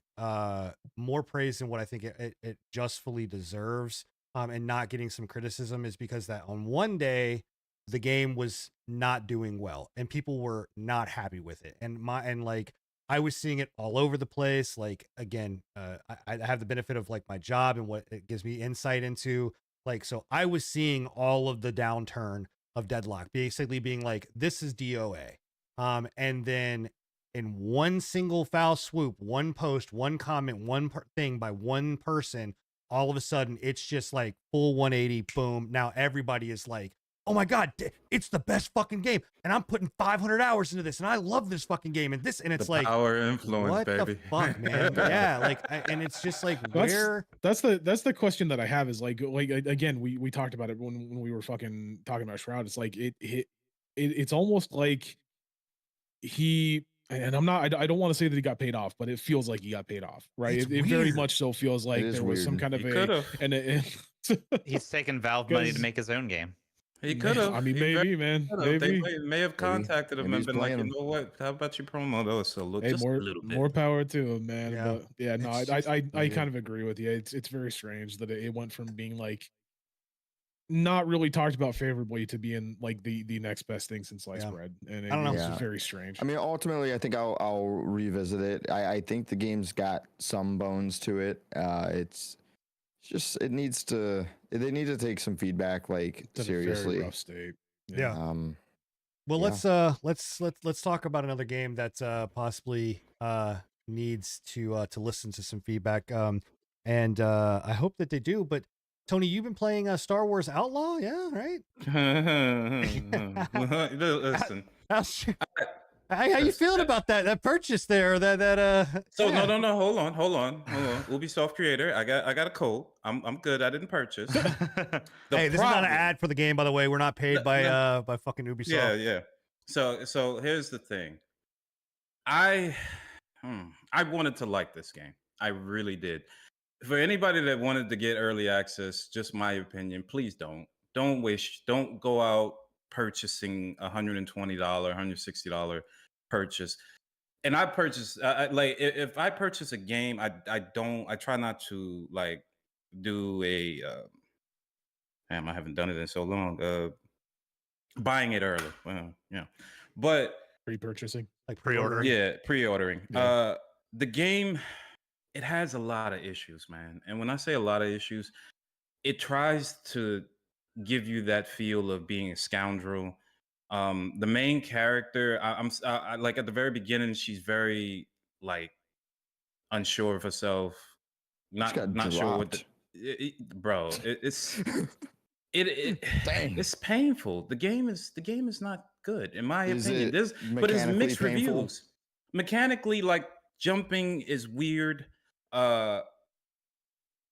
more praise than what I think it justfully deserves, and not getting some criticism, is because that on one day the game was not doing well and people were not happy with it, and like I was seeing it all over the place. Like, again, I have the benefit of like my job and what it gives me insight into. Like, so I was seeing all of the downturn of Deadlock, basically being like, this is DOA. And then in one single foul swoop, one post, one comment, one thing by one person, all of a sudden it's just like full 180, boom. Now everybody is like, oh my God, it's the best fucking game. And I'm putting 500 hours into this and I love this fucking game. And it's the like, power influence, what baby. the fuck, man? Yeah. Like, and it's just like, that's the question that I have is like again, we talked about it when we were fucking talking about Shroud. It's like, it's almost like and I don't want to say that he got paid off, but it feels like he got paid off, right? It very much so feels like there was some kind of he's taken Valve money to make his own game. He could have. I mean, maybe, man. Maybe. They may have contacted him and been like, you know what? How about you promo those? So look, just a little bit. More power to him, man. Yeah. But yeah, no, I kind of agree with you. It's very strange that it went from being like not really talked about favorably to being like the next best thing since sliced bread. And I don't know. It's just very strange. I mean, ultimately, I think I'll revisit it. I think the game's got some bones to it. It's just they need to take some feedback, like, it's seriously. a very rough state. Yeah. Well, let's talk about another game that possibly needs to listen to some feedback. And I hope that they do. But Tony, you've been playing Star Wars Outlaw, yeah, right? Listen. How you feeling about that purchase there? So yeah. No, hold on. Ubisoft creator, I got a code. I'm good. I didn't purchase. Hey, this is not an ad for the game, by the way. We're not paid by fucking Ubisoft. Yeah. So here's the thing. I wanted to like this game. I really did. For anybody that wanted to get early access, just my opinion, please don't go out purchasing $120, $160 purchase. And I purchase like if I purchase a game, I try not to like do a damn, I haven't done it in so long. Buying it early. Well, yeah. But pre-purchasing, like pre-ordering. Yeah, pre-ordering. Yeah. The game, it has a lot of issues, man. And when I say a lot of issues, it tries to give you that feel of being a scoundrel. The main character, I like at the very beginning, she's very like unsure of herself, not sure what bro. It's it's painful. The game is not good in my opinion. But it's mixed reviews. Mechanically, like jumping is weird.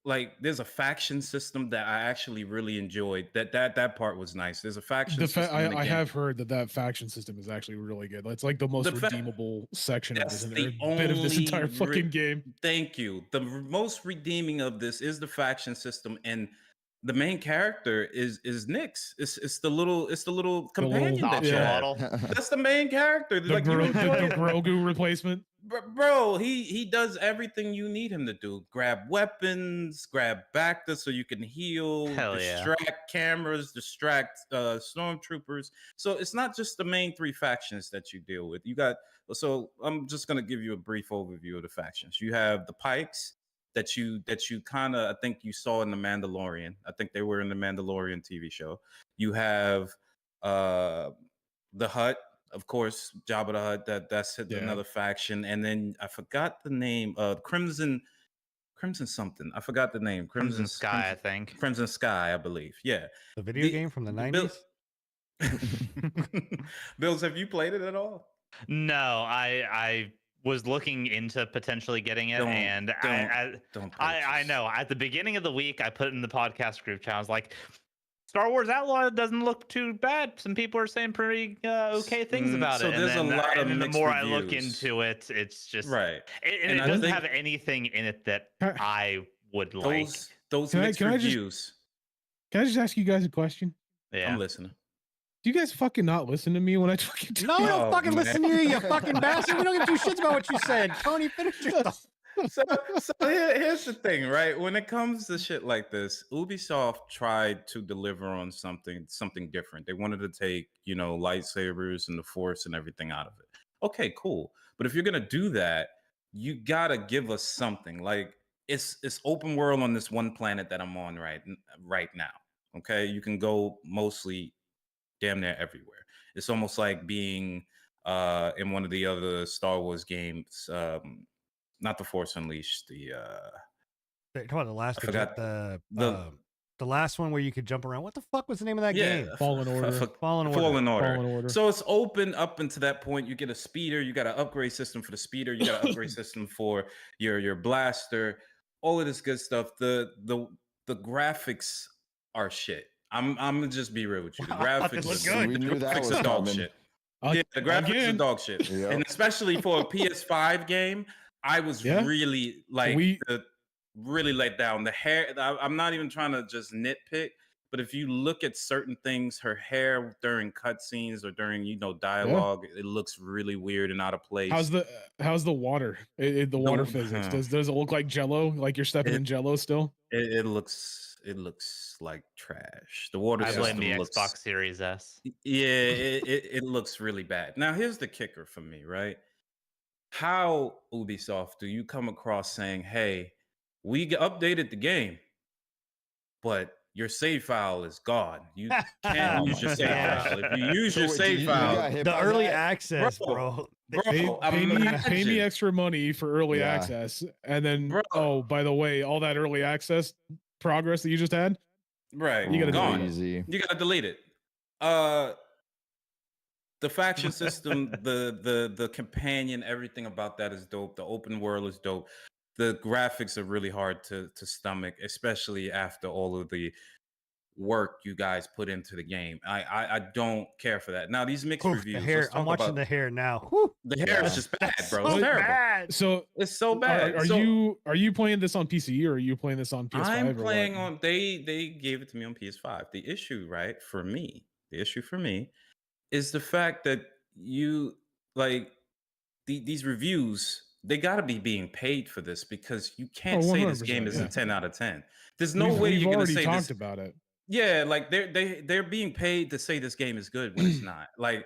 like there's a faction system that I actually really enjoyed. That part was nice. There's a faction system in the I game. have heard that faction system is actually really good. It's like the most redeemable section of That's this the bit of this only entire fucking game. Thank you. The most redeeming of this is the faction system, and the main character is Nyx. It's the little companion that you have. Axolotl. That's the main character. The, Like you the enjoy it. Grogu replacement. Bro, he does everything you need him to do. Grab weapons, grab Bacta so you can heal, Hell yeah. distract cameras, distract stormtroopers. So it's not just the main three factions that you deal with. You got, so I'm just gonna give you a brief overview of the factions. You have the Pikes that you kind of, I think you saw in the Mandalorian. I think they were in the Mandalorian TV show. You have the Hutt. Of course, Jabba the Hutt. That's another faction, and then I forgot the name. Crimson something. I forgot the name. Crimson Sky, I think. Crimson Sky, I believe. Yeah. The video game from the 90s. Bills, have you played it at all? No, I was looking into potentially getting it, and I know at the beginning of the week I put it in the podcast group chat. I was like, Star Wars Outlaw doesn't look too bad. Some people are saying pretty okay things about it. There's a lot of and the mixed more reviews. I look into it, it's just right. It doesn't have anything in it that I would like. Those mixed reviews. Can I just ask you guys a question? Yeah, I'm listening. Do you guys fucking not listen to me when I fucking No, we don't fucking listen to you, you fucking bastard. We don't give two shits about what you said. Tony, finish your stuff. So here's the thing, right? When it comes to shit like this, Ubisoft tried to deliver on something different. They wanted to take, lightsabers and the Force and everything out of it. Okay, cool. But if you're gonna do that, you gotta give us something. Like it's open world on this one planet that I'm on right now. Okay, you can go mostly damn near everywhere. It's almost like being in one of the other Star Wars games. Not the Force Unleashed. Come on, the last. I forgot the last one where you could jump around. What the fuck was the name of that game? Fallen Order. Fallen Order. So it's open up until that point. You get a speeder. You got an upgrade system for the speeder. You got an upgrade system for your blaster. All of this good stuff. The graphics are shit. I'm gonna just be real with you. The graphics look good. We knew that was are dog coming. shit. Yeah, the graphics are dog shit, Yep. and especially for a PS5 game. I was really really let down. The hair, I'm not even trying to just nitpick, but if you look at certain things, her hair during cutscenes or during dialogue, it looks really weird and out of place. How's the water? The water physics. Does it look like Jello? Like you're stepping in Jello still? It looks like trash. The water I blame system the looks, Xbox Series S. Yeah, it looks really bad. Now here's the kicker for me, right? How, Ubisoft, do you come across saying, hey, we updated the game, but your save file is gone. You can't use your save file. If you use your save file, the early access, bro. Pay me extra money for early access. And then, by the way, all that early access progress that you just had, right? You gotta delete it. You gotta delete it. The faction system, the companion, everything about that is dope. The open world is dope. The graphics are really hard to stomach, especially after all of the work you guys put into the game. I don't care for that. Now these mixed reviews. The hair, I'm watching the hair now. Whew. The hair is just bad, bro. So It's terrible. bad. So it's so bad. Are you playing this on PC or are you playing this on PS5? I'm playing on. They gave it to me on PS5. The issue, right, for me, is the fact that you these reviews. They got to be being paid for this because you can't say this game is a 10 out of 10. There's no way you're going to say talked this. about it. Yeah, like they're being paid to say this game is good when it's not. Like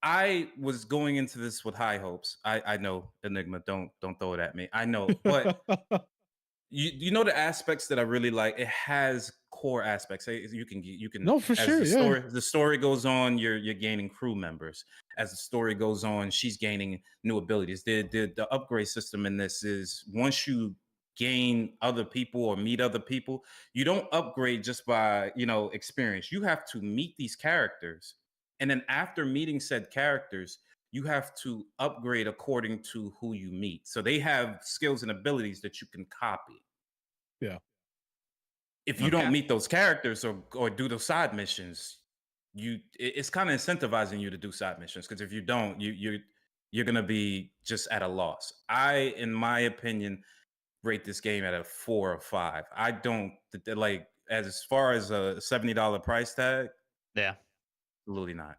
I was going into this with high hopes. I know, Enigma, don't throw it at me. I know, but you know the aspects that I really like. It has core aspects. You can no, for sure. The story goes on, you're gaining crew members. As the story goes on, she's gaining new abilities. The upgrade system in this is once you gain other people or meet other people, you don't upgrade just by experience. You have to meet these characters, and then after meeting said characters, you have to upgrade according to who you meet. So they have skills and abilities that you can copy. Yeah. if you don't meet those characters or do those side missions, it's kind of incentivizing you to do side missions, because if you don't, you're gonna be just at a loss. I, in my opinion, rate this game at a 4 or 5. I don't like, as far as a $70 price tag. Yeah, Absolutely not.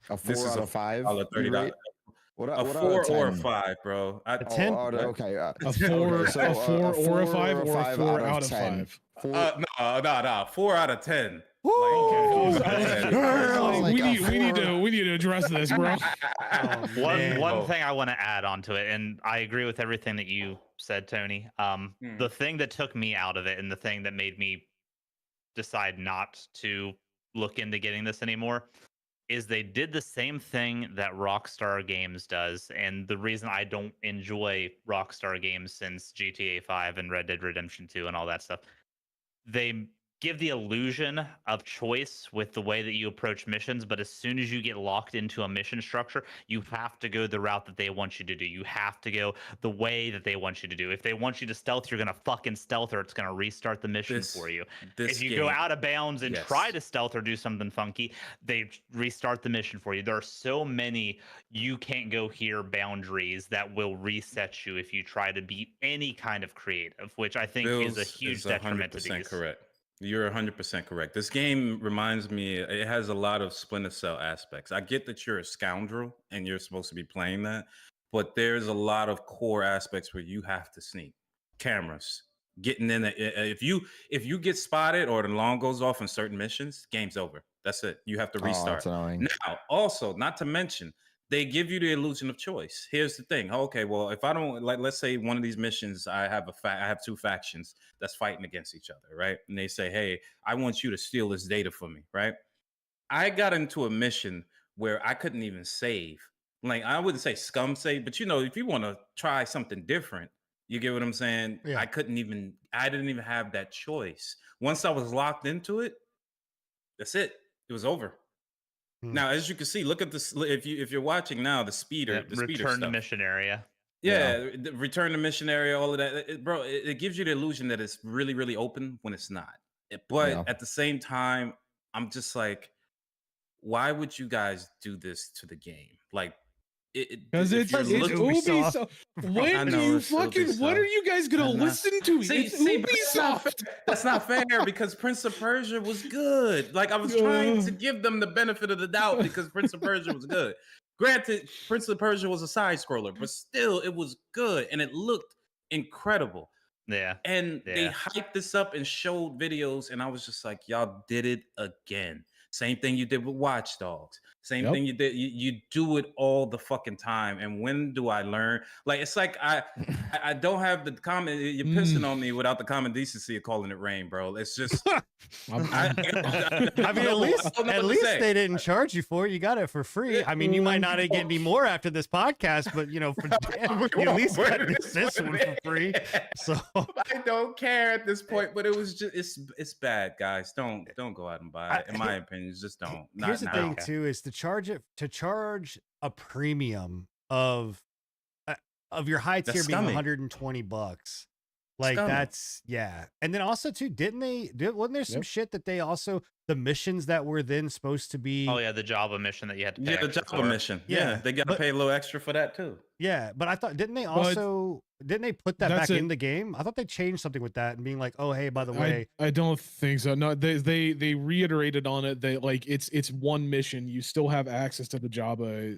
A This 4 is out a of 5. $30. Rate? A What 4 out of or a 10? 5, bro. A 10. Okay. A Okay, 4, so, a 4 or a 5, or a 5 4 out of 10. 5. No. 4 out of 10. Woo! Like, We need to address this, bro. One thing I want to add onto it, and I agree with everything that you said, Tony. The thing that took me out of it, and the thing that made me decide not to look into getting this anymore, is they did the same thing that Rockstar Games does. And the reason I don't enjoy Rockstar Games since GTA 5 and Red Dead Redemption 2 and all that stuff, they give the illusion of choice with the way that you approach missions, but as soon as you get locked into a mission structure, you have to go the route that they want you to do. You have to go the way that they want you to do. If they want you to stealth, you're going to fucking stealth, or it's going to restart the mission for you. If you go out of bounds and try to stealth or do something funky, they restart the mission for you. There are so many you can't go here boundaries that will reset you if you try to beat any kind of creative, which I think is a huge detriment to these. Correct. You're 100% correct. This game reminds me, it has a lot of Splinter Cell aspects. I get that you're a scoundrel and you're supposed to be playing that, but there's a lot of core aspects where you have to sneak. Cameras, getting in. If you get spotted or the alarm goes off on certain missions, game's over. That's it. You have to restart. Now, also, not to mention, they give you the illusion of choice. Here's the thing. Okay, well, if I don't, like, let's say one of these missions, I have two factions that's fighting against each other, right? And they say, hey, I want you to steal this data from me, right? I got into a mission where I couldn't even save. Like, I wouldn't say scum save, but if you want to try something different, you get what I'm saying? Yeah. I didn't even have that choice. Once I was locked into it, that's it. It was over. Now, as you can see, look at this. If you're watching now, the speeder, return to mission area. Yeah, return to mission area, all of that, bro. It gives you the illusion that it's really, really open when it's not. But at the same time, I'm just like, why would you guys do this to the game? Like, because it's Ubisoft. When do you fucking? What are you guys gonna listen to? It's Ubisoft. That's not fair, because Prince of Persia was good. Like, I was trying to give them the benefit of the doubt because Prince of Persia was good. Granted, Prince of Persia was a side scroller, but still, it was good and it looked incredible. Yeah. And they hyped this up and showed videos, and I was just like, y'all did it again. Same thing you did with Watch Dogs. Same thing you did. You do it all the fucking time. And when do I learn? Like, it's like I don't have the common. You're pissing on me without the common decency of calling it rain, bro. It's just. I mean, at least they didn't charge you for it. You got it for free. I mean, you might not get any more after this podcast, but you at least got this one for free. So I don't care at this point. But it was just it's bad, guys. Don't go out and buy it. In my opinion, just don't. Here's the thing too: is to charge a premium of your high tier being $120. Like, that's and then also too, wasn't there some shit that they also, the missions that were then supposed to be the Java mission that you had to pay the Java mission they got to pay a little extra for that too. But I thought, didn't they put that back in the game? I thought they changed something with that and being like, oh hey, by the way, I don't think so. No, they reiterated on it. They like it's one mission. You still have access to the Jabba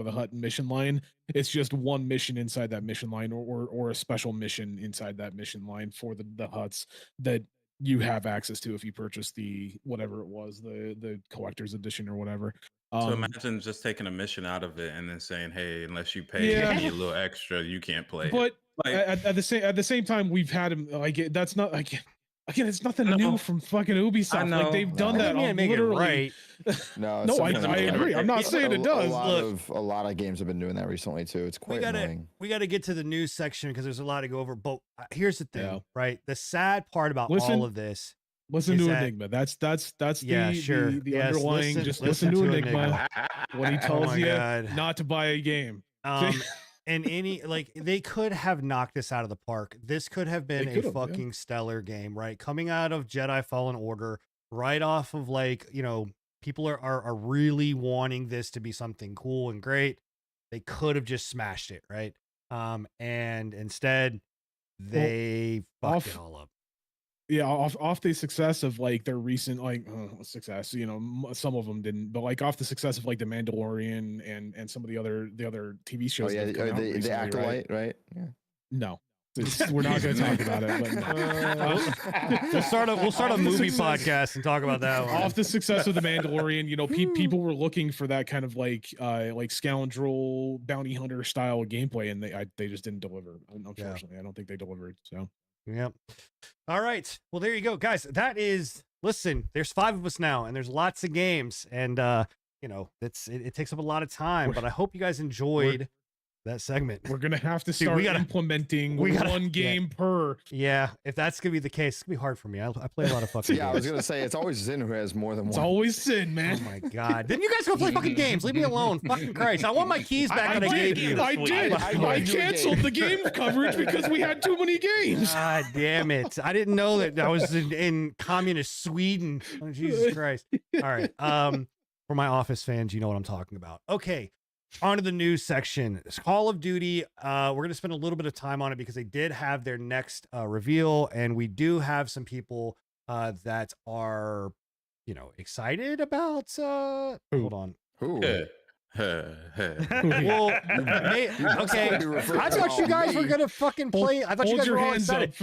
the Hutt mission line. It's just one mission inside that mission line, or a special mission inside that mission line for the Hutts that you have access to if you purchase the whatever it was, the collector's edition or whatever. So imagine just taking a mission out of it and then saying, hey, unless you pay me a little extra, you can't play. But at the same time, we've had him that's not again, it's nothing new from fucking Ubisoft. Like, they've done that on literally. No, I agree. I'm not saying it does. A lot of games have been doing that recently too. It's quite annoying. We got to get to the news section because there's a lot to go over. But here's the thing, right? The sad part about all of this. Listen to Enigma. That's the underlying. Listen to Enigma when he tells you not to buy a game. And they could have knocked this out of the park. This could have been They a could've, yeah. fucking stellar game, right? Coming out of Jedi Fallen Order, right off of people are really wanting this to be something cool and great. They could have just smashed it, right? And instead they fucked it all up. Yeah, off the success of like their recent success, some of them didn't, but like off the success of like the Mandalorian and some of the other TV Oh shows. yeah, that have come out the recently, acolyte, right? Yeah. No, we're not going to talk about it. But no. We'll start a movie podcast and talk about that one. Off the success of the Mandalorian, people were looking for that kind of like scoundrel bounty hunter style gameplay, and they just didn't deliver. Unfortunately, I don't think they delivered. So. Yep. All right. Well, there you go, guys. Listen, there's 5 of us now, and there's lots of games, and it takes up a lot of time. But I hope you guys enjoyed that segment. We're gonna have to start implementing one game per. Yeah, if that's gonna be the case, it's gonna be hard for me. I play a lot of fucking games. I was gonna say it's always Zin who has more than one. It's always Sin, man. Oh my god! Then you guys go play fucking games. Leave me alone. Fucking Christ! I want my keys back that I gave you. I did. I canceled the game coverage because we had too many games. God damn it! I didn't know that I was in communist Sweden. Oh, Jesus Christ! All right. For my Office fans, you know what I'm talking about. Okay. On to the news section. It's Call of Duty. We're going to spend a little bit of time on it because they did have their next reveal, and we do have some people that are, excited about. Hold on. Who? Well, okay. I thought you guys were gonna fucking play. I thought you guys were all excited.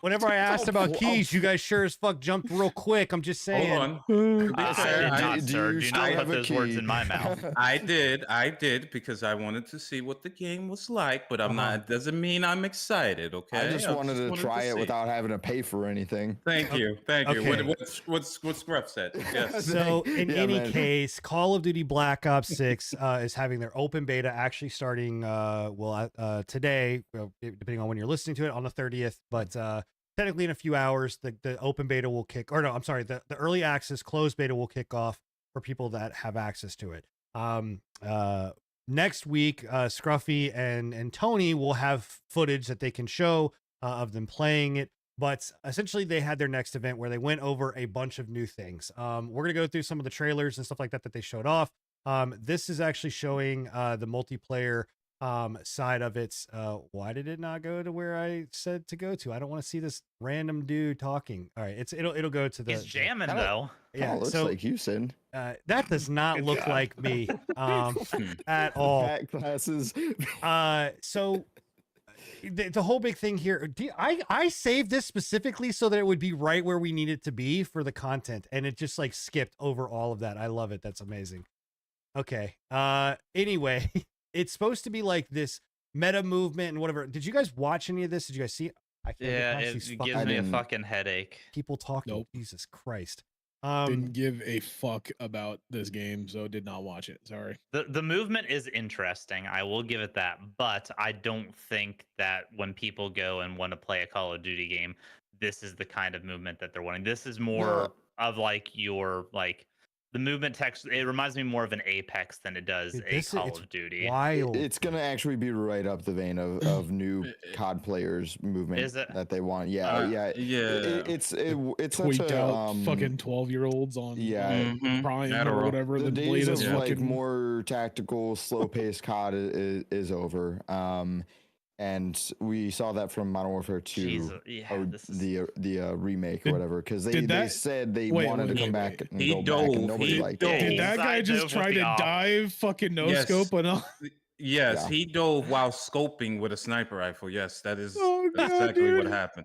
Whenever I asked about keys, you guys sure as fuck jumped real quick. I'm just saying. Hold on. I did not, sir. Do not put those key? words in my mouth. I did because I wanted to see what the game was like, but I'm not. It doesn't mean I'm excited. Okay. I just wanted to try it without having to pay for anything. Thank you. Okay. What's Scruff said? Yes. So in any case, Call of Duty Black Ops 6 is having their open beta actually starting today, depending on when you're listening to it, on the 30th. But technically in a few hours, the open beta will kick, or no, I'm sorry, the early access closed beta will kick off for people that have access to it. Next week, Scruffy and Tony will have footage that they can show of them playing it. But essentially, they had their next event where they went over a bunch of new things. We're going to go through some of the trailers and stuff like that they showed off. This is actually showing the multiplayer side of it. Why did it not go to where I said to go to? I don't want to see this random dude talking. All right, it'll go to the. He's jamming though. Yeah, looks like you, Sin. That does not look like me at all. Hat glasses. So the whole big thing here, I saved this specifically so that it would be right where we need it to be for the content, and it just like skipped over all of that. I love it. That's amazing. Okay. Anyway, it's supposed to be like this meta movement and whatever. Did you guys watch any of this? Did you guys see? It gives me a fucking headache. People talking. Nope. Jesus Christ. Didn't give a fuck about this game, so did not watch it. Sorry. The movement is interesting. I will give it that, but I don't think that when people go and want to play a Call of Duty game, this is the kind of movement that they're wanting. This is more of like the movement text. It reminds me more of an Apex than it does a Call of Duty. Wild. It's gonna actually be right up the vein of new COD players movement that they want. It's such tweaked a out fucking 12-year-olds on Prime or whatever. The days of like fucking more tactical, slow-paced COD is over. And we saw that from Modern Warfare 2, the remake or whatever, because they said they wanted to come back and go back, and nobody liked it. Did that guy just try to dive fucking no scope and all? Yes, he dove while scoping with a sniper rifle. Yes, that's exactly what happened.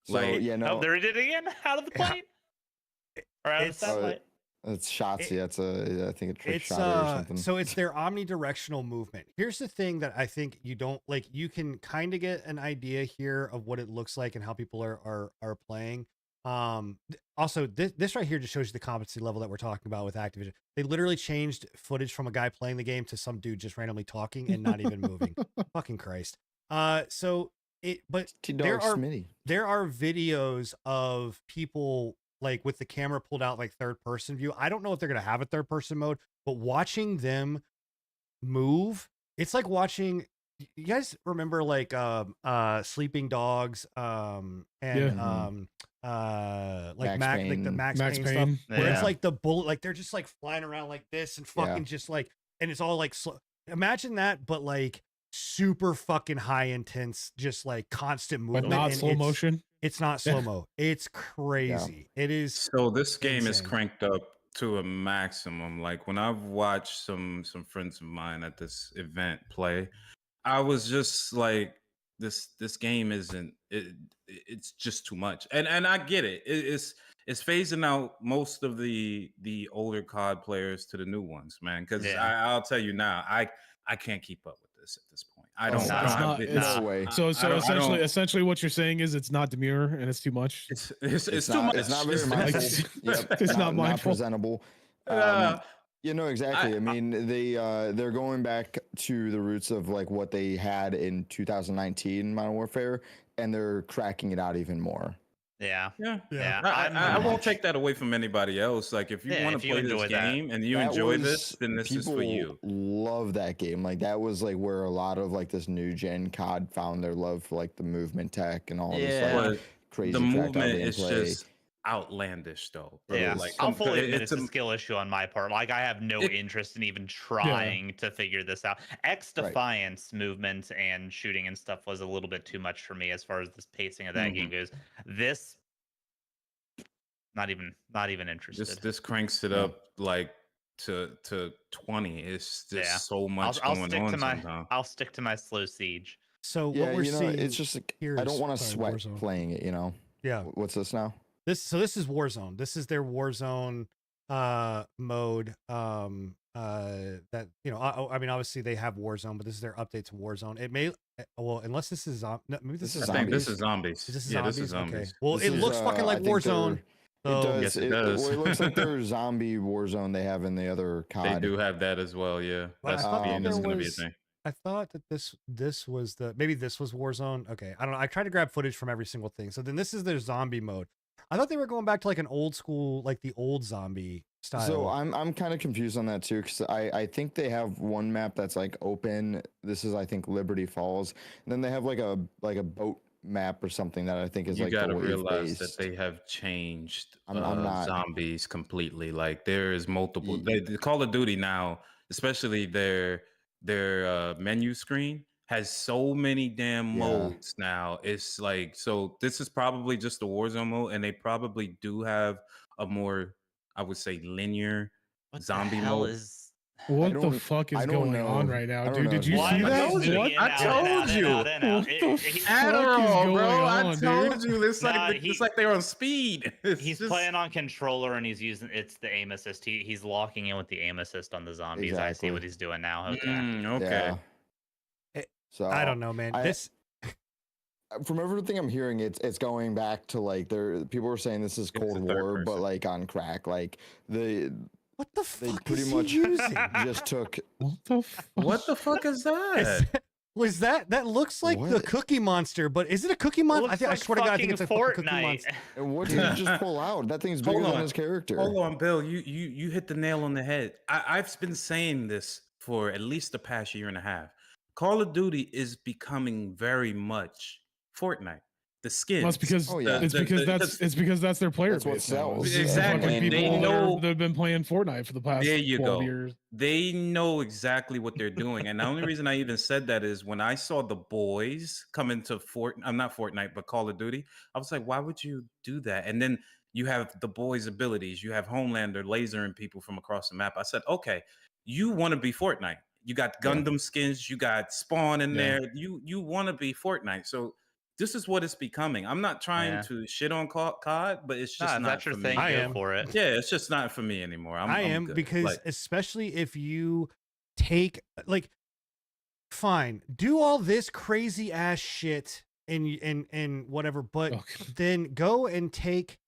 So, there he did it again out of the plane or out of the satellite. It's shots. I think it's trick shot or something. So it's their omnidirectional movement. Here's the thing that I think you don't like. You can kind of get an idea here of what it looks like and how people are playing. Also, this right here just shows you the competency level that we're talking about with Activision. They literally changed footage from a guy playing the game to some dude just randomly talking and not even moving. Fucking Christ. There are videos of people like with the camera pulled out like third person view. I don't know if they're going to have a third person mode, but watching them move it's like watching. You guys remember like Sleeping Dogs and like Max Mac like the Payne. Max Max Payne stuff Payne. where it's Yeah. like the bullet like they're just like flying around like this and fucking just like and it's all like slow. Imagine that, but like super fucking high intense, just like constant movement, But not and slow motion. It's not slow mo. It's crazy. It is. So this game is insane. cranked up to a maximum. Like when I've watched some friends of mine at this event play, I was just like, this game isn't it's just too much. And I get it. It's phasing out most of the older COD players to the new ones, man. Because Yeah. I'll tell you now, I can't keep up with this at this point. I Oh, don't. it's I don't have not- the- it's- No way. So I don't- I don't- essentially what you're saying is it's not Demure and it's too much. It's too not, much. It's not very It's- mindful. Yep, It's not mindful. presentable. Yeah. You know exactly. I mean, they're going back to the roots of like what they had in 2019 Modern Warfare, and they're cracking it out even more. Yeah. Yeah. I won't take that away from anybody else. Like if you Yeah, want if to you play this enjoy that. game and you That enjoy was- this, then this is for you. People love that game. Like that was like where a lot of like this new gen COD found their love for like the movement tech and all this Yeah. like But crazy the tactile movement is gameplay. just outlandish, though. bro. Yeah, Like I'll fully admit it's it's a skill issue on my part. Like I have no interest in even trying to figure this out. X Right. Defiance movement and shooting and stuff was a little bit too much for me as far as this pacing of that game goes. This, not even interested. this cranks it Yeah. up like to 20. It's just so much I'll going stick on to my sometimes. I'll stick to my slow siege. So Yeah, what we're you know, seeing, it's just like here I don't is- want to sorry, sweat Warzone. playing it. You know, yeah. What's this now? This is Warzone. This is their Warzone mode. That I mean, obviously they have Warzone, but this is their update to Warzone. It may well, unless this is no, maybe this is I think this zombies. is zombies. Is this Yeah, zombies? this is zombies. Okay. Well, This it is, looks fucking I like think Warzone. It So does. Yes, it does. Well, it looks like their zombie Warzone they have in the other They COD. do have that as well. Yeah, Well, I that's thought going there to be a was- thing. I thought that this was maybe this was Warzone. Okay, I don't know. I tried to grab footage from every single thing. So then this is their zombie mode. I thought they were going back to like an old school, like the old zombie style. So I'm kind of confused on that too, because I think they have one map that's like open. This is I think Liberty Falls. And then they have like a boat map or something that I think is You like got to the wave realize based. that they have changed I'm not- zombies completely. Like there is multiple. Ye- The Call of Duty now, especially their menu screen has so many damn Yeah. modes now. It's like, so this is probably just the Warzone mode, and they probably do have a more, I would say, linear What zombie the hell mode. is What the don't- fuck is I don't going on know. right I now, don't dude? know. Did you What? see I that? told you. What? I told you. What the fuck Adderall, is going bro. on, I dude? told you. It's like Nah, it's like they're on speed. It's He's just- playing on controller and he's using the aim assist. He's locking in with the aim assist on the zombies. I see what Exactly. he's doing now. Okay. Okay. Yeah. It- So I don't know, man. I- This From everything I'm hearing, it's going back to like people were saying this is It's Cold a third War, but person. like on crack. Like they what the they fuck pretty is much he using? just took. What the fuck? What the fuck is that? Was that looks like the What? Cookie Monster, but is it a Cookie Monster? I Looks swear to God, I think it's a fucking fucking Cookie Fortnite. Monster. And what did he just pull out? That thing's bigger Hold than on. his character. Hold on, Bill. You hit the nail on the head. I've been saying this for at least the past year and a half. Call of Duty is becoming very much Fortnite. The skins. Well, it's because Oh, yeah. it's because that's their player That's what base now. sells. It's just Exactly. fucking And they people know- that have been playing Fortnite for the past There you 12 go. years. They know exactly what they're doing. And the only reason I even said that is when I saw the boys come into I'm not Fortnite, but Call of Duty, I was like, why would you do that? And then you have the boys' abilities. You have Homelander lasering people from across the map. I said, okay, you want to be Fortnite. You got Yeah. Gundam skins, you got Spawn in Yeah. there. You want to be Fortnite. So this is what it's becoming. I'm not trying Yeah. to shit on COD, but it's just Nah, if not that's your for thing. me. I Go am. for it. Yeah, it's just not for me anymore. I'm am good. because Like, especially if you take like fine, do all this crazy ass shit and whatever, but Okay. then go and take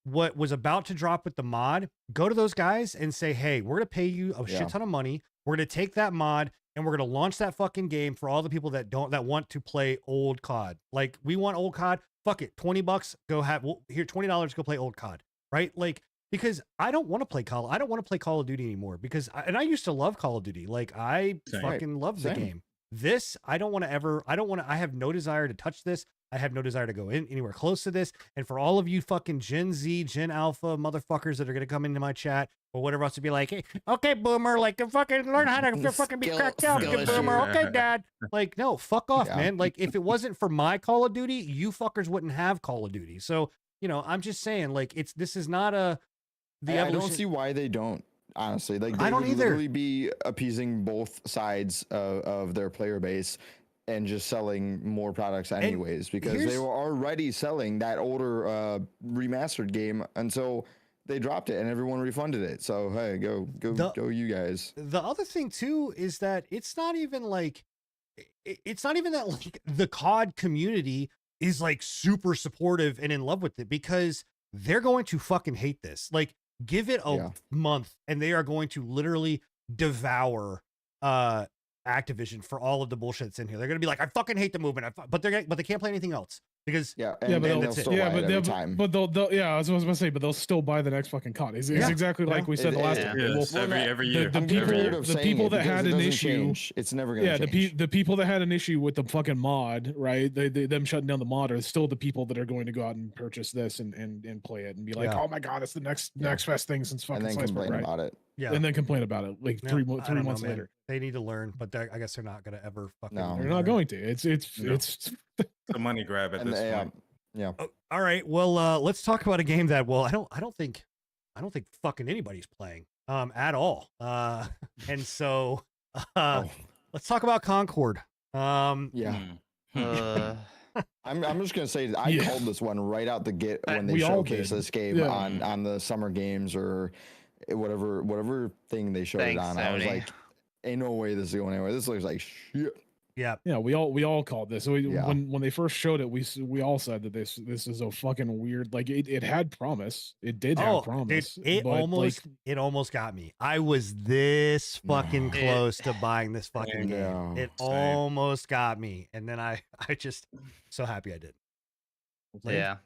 what was about to drop with the mod, go to those guys and say, hey, we're gonna pay you a Yeah. shit ton of money. We're gonna take that mod and we're gonna launch that fucking game for all the people that want to play old COD. Like we want old COD. Fuck it, $20. Go have here $20. Go play old COD. Right? Like because I don't want to play I don't want to play Call of Duty anymore because I used to love Call of Duty. Like I Same. fucking love the Same. game. This I don't want to ever. I don't want to. I have no desire to touch this. I have no desire to go in anywhere close to this. And for all of you fucking Gen Z, Gen Alpha motherfuckers that are gonna come into my chat or whatever else to be like, hey, okay, boomer, like fucking learn how to fucking be cracked out, you boomer. Okay, dad. Like, no, fuck off, Yeah. man. Like, if it wasn't for my Call of Duty, you fuckers wouldn't have Call of Duty. So, you know, I'm just saying, like, this is not a the I evolution. don't see why they don't. Honestly, like I they don't would either. literally be appeasing both sides of their player base and just selling more products anyways because they here's- were already selling that older remastered game until they dropped it and everyone refunded it. So hey, go you guys. The other thing too is that it's not even like it's not even that like the COD community is like super supportive and in love with it because they're going to fucking hate this. Like give it a Yeah. month and they are going to literally devour Activision for all of the bullshit that's in here. They're gonna be like, I fucking hate the movement, but they can't play anything else because Yeah, Yeah, and but they'll that's it. still buy it every time. but they'll yeah, I was about to say, but they'll still buy the next fucking COD. It's Yeah. exactly like we said the last time. Yeah, Well, it's every year. the I'm people- getting rid of the saying people it that because had it an doesn't issue- change. It's never gonna yeah, change. the people that had an issue with the fucking mod, right? Them shutting down the mod are still the people that are going to go out and purchase this and play it and be like, Yeah. oh my god, it's the next Yeah. best thing since fucking and then sliced bread, complain right? about it. yeah. And then complain about it like Yeah, three I don't know, months man. later. They need to learn, but I guess they're not gonna ever fucking. No. They're learn. not going to. It's No. it's The money grab at And this point. yeah, Oh, all right. Well, let's talk about a game that I don't think fucking anybody's playing at all. And so Oh. let's talk about Concord. yeah. Hmm. I'm just gonna say I Yeah. called this one right out the gate when they We all showcased did. this game Yeah. on the summer games or whatever thing they showed Thanks, it on. I was Sony. like, ain't no way this is going anywhere. This looks like shit. Yeah. Yeah, we all called this. So Yeah. when they first showed it, we all said that this is a fucking weird. Like it had promise. It did have Dude, promise. it but, almost got me. I was this fucking No. close to buying this fucking game. No. It Same. almost got me, and then I just so happy I did. Like, Yeah.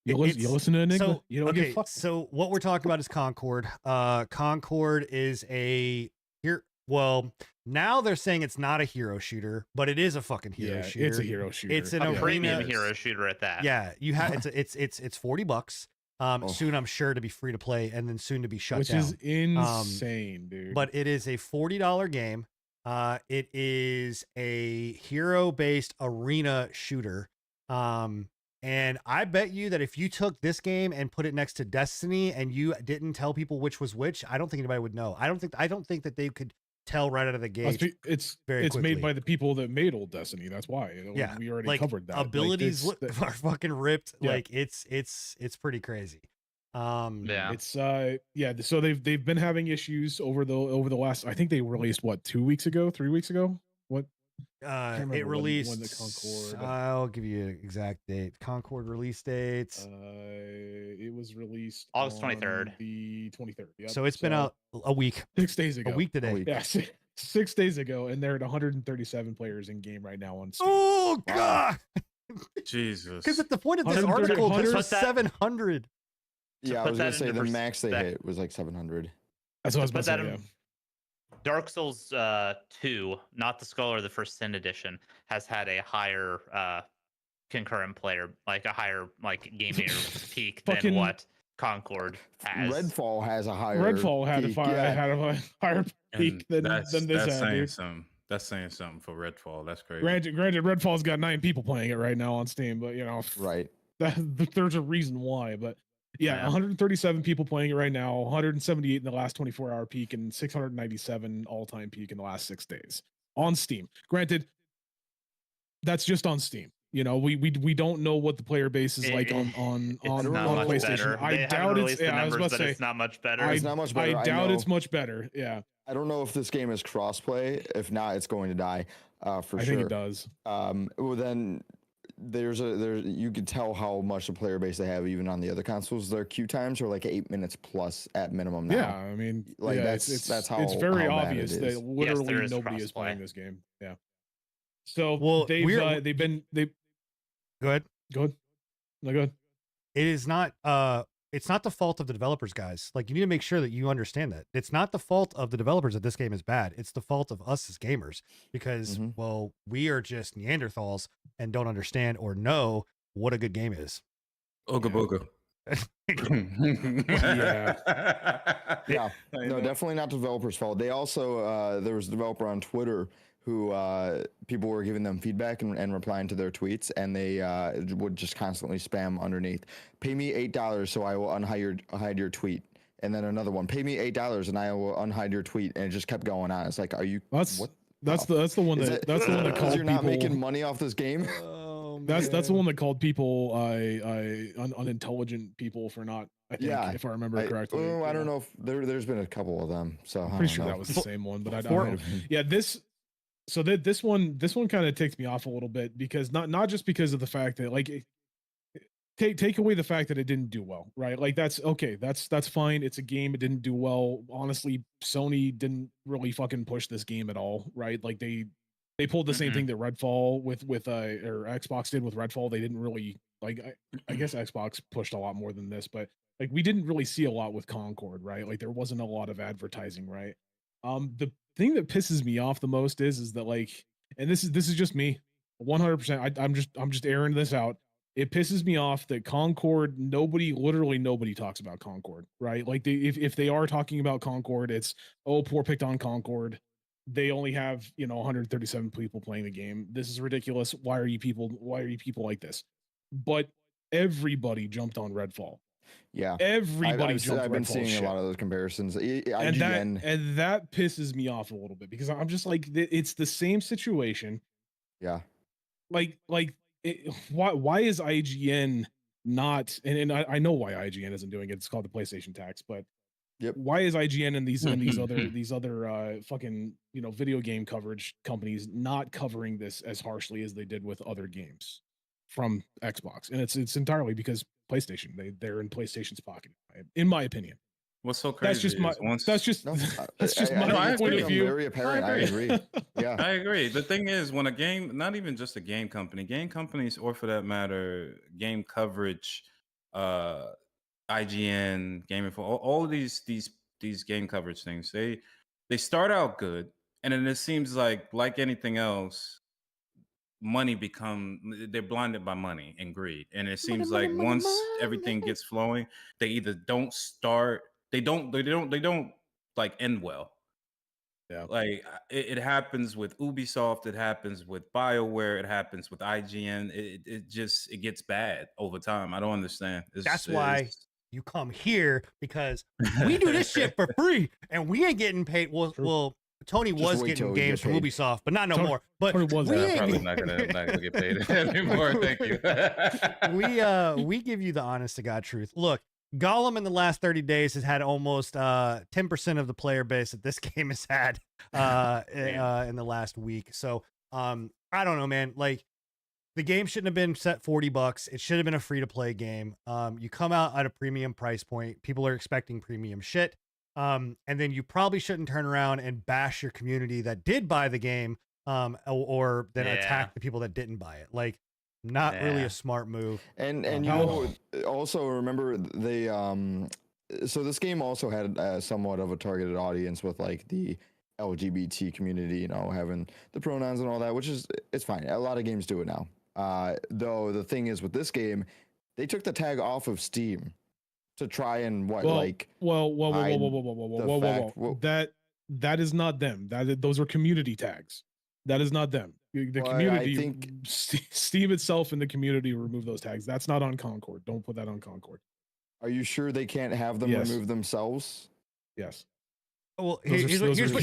you listen to Enigma. So You don't give okay, a fuck. so what we're talking about is Concord. Concord is here. Well, now they're saying it's not a hero shooter, but it is a fucking hero Yeah, shooter. it's a hero shooter. It's an A arena- premium hero shooter at that. Yeah, you have it's $40. Oh. Soon I'm sure to be free to play, and then soon to be shut which down. is insane, dude. But it is a $40 game. It is a hero-based arena shooter. And I bet you that if you took this game and put it next to Destiny and you didn't tell people which was which, I don't think anybody would know. I don't think that they could tell right out of the gate. it's very it's quickly. made by the people that made old Destiny. That's why. Yeah, we already like covered that. Like, abilities it's- are fucking ripped. Yeah. Like it's pretty crazy. Yeah. It's yeah. So they've been having issues over the last. I think they released what 3 weeks ago. What? remember It when released. the Concord- I'll give you an exact date. Concord release date. It was released August on 23rd. The 23rd. Yep. So it's been out a week. 6 days A ago. week today. week. Yeah, 6 days ago, and they're at 137 players in game right now on Steam. Oh Wow. god! Jesus. Because at the point of this 130 article, this 100 was 700. Yeah, I put was gonna that say into the max they perspective- hit was like 700. That's what I was To about put to that say. in- Dark Souls 2, not the Skull or the First Sin edition, has had a higher concurrent player, like a higher like gaming peak than Fucking- what Concord has. Redfall has a higher. Redfall had peak, a higher peak And than this that's had, saying dude. something. That's saying something for Redfall. That's crazy. Granted, Redfall's got 9 people playing it right now on Steam, but you know, Right. there's a reason why. But yeah, Yeah. 137 people playing it right now, 178 in the last 24-hour peak, and 697 all-time peak in the last 6 days on Steam. Granted, that's just on Steam. You know, we don't know what the player base is like on It's don't not know. much PlayStation. better. I They haven't doubt it's. released the Yeah, I was numbers, about to but say. it's not much better. It's not much better. I I doubt know. it's much better. Yeah, I don't know if this game is crossplay. If not, it's going to die for I sure. think it does. Well, then there's you could tell how much the player base they have even on the other consoles. Their queue times are like 8 minutes plus at minimum now. Yeah, I mean, Like, yeah, that's it's how- very how bad obvious it that is. literally there is nobody is crossplay. playing this game. Yeah. So Well, they've Go ahead. go ahead. No, go ahead. It is not it's not the fault of the developers, guys. Like, you need to make sure that you understand that it's not the fault of the developers that this game is bad. It's the fault of us as gamers because, well, we are just Neanderthals and don't understand or know what a good game is. Ooga booga. Yeah. No, definitely not the developers' fault. They also there was a developer on Twitter who people were giving them feedback and replying to their tweets, and they would just constantly spam underneath, "Pay me $8 so I will hide your tweet." And then another one, "Pay me $8 and I will unhide your tweet." And it just kept going on. It's like, are you? That's what? That's the one that that's the one that called you're not people, making money off this game. That's the one that called people unintelligent people for not. I think, if I remember correctly. Oh, I don't know if there's been a couple of them. So I'm pretty sure that was the same one, but I don't. Yeah, this. So this one kind of takes me off a little bit because not just because of the fact that like take away the fact that it didn't do well, right? Like that's okay, that's fine. It's a game, it didn't do well. Honestly, Sony didn't really fucking push this game at all, right? Like they pulled the same thing that Redfall with or Xbox did with Redfall. They didn't really like I guess Xbox pushed a lot more than this, but like we didn't really see a lot with Concord, right? Like there wasn't a lot of advertising, right? The thing that pisses me off the most is that like, and this is just me, 100%. I'm just airing this out. It pisses me off that Concord, literally nobody talks about Concord, right? Like if they are talking about Concord, it's, oh, poor picked on Concord. They only have 137 people playing the game. This is ridiculous. Why are you people like this? But everybody jumped on Redfall. Yeah, everybody I've been seeing a lot of those comparisons. And that pisses me off a little bit because I'm just like, it's the same situation. Yeah, like why is IGN not? And I know why IGN isn't doing it. It's called the PlayStation tax, but why is IGN and these other fucking video game coverage companies not covering this as harshly as they did with other games from Xbox? And it's entirely because PlayStation, they're in PlayStation's pocket, in my opinion. What's so crazy? That's just my point of view. Very apparent. I agree. Yeah, I agree. The thing is, when a game, not even just a game companies, or for that matter, game coverage, IGN, Game Info, all of these game coverage things, they start out good, and then it seems like anything else, they're blinded by money and greed, and it seems like once everything gets flowing, they either don't start, they don't like end well. Yeah, like it happens with Ubisoft, it happens with BioWare, it happens with IGN. It gets bad over time. I don't understand. That's why you come here, because we do this shit for free and we ain't getting paid. Well, Tony was getting games from Ubisoft, but not no more. But I'm probably not gonna get paid anymore. Thank you. We give you the honest to God truth. Look, Gollum in the last 30 days has had almost 10% of the player base that this game has had in the last week. So I don't know, man. Like, the game shouldn't have been set $40. It should have been a free to play game. You come out at a premium price point. People are expecting premium shit. And then you probably shouldn't turn around and bash your community that did buy the game, or then attack the people that didn't buy it. Like, not really a smart move. And also remember they so this game also had somewhat of a targeted audience with like the LGBT community, having the pronouns and all that, which is, it's fine. A lot of games do it now. Though the thing is with this game, they took the tag off of Steam to try and whoa, that is not them. Those are community tags. That is not them. The community, I think Steam itself and the community remove those tags. That's not on Concord. Don't put that on Concord. Are you sure they can't have them remove themselves? Yes. Well, here's what you can say.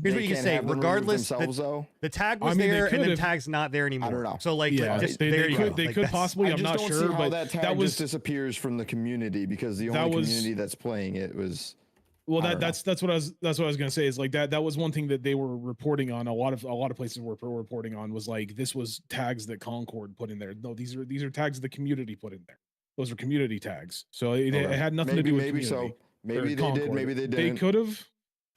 Here's what you can say. Regardless, the tag was there, and the tag's not there anymore. I don't know. So like, they could possibly. I'm not sure, but that tag just disappears from the community, because the only community that's playing it was. Well, that's what I was gonna say, is like that was one thing that they were reporting on. A lot of places were reporting on was like, this was tags that Concord put in there. No, these are tags the community put in there. Those are community tags. So it had nothing to do with community. Maybe they did, maybe they didn't. They could have.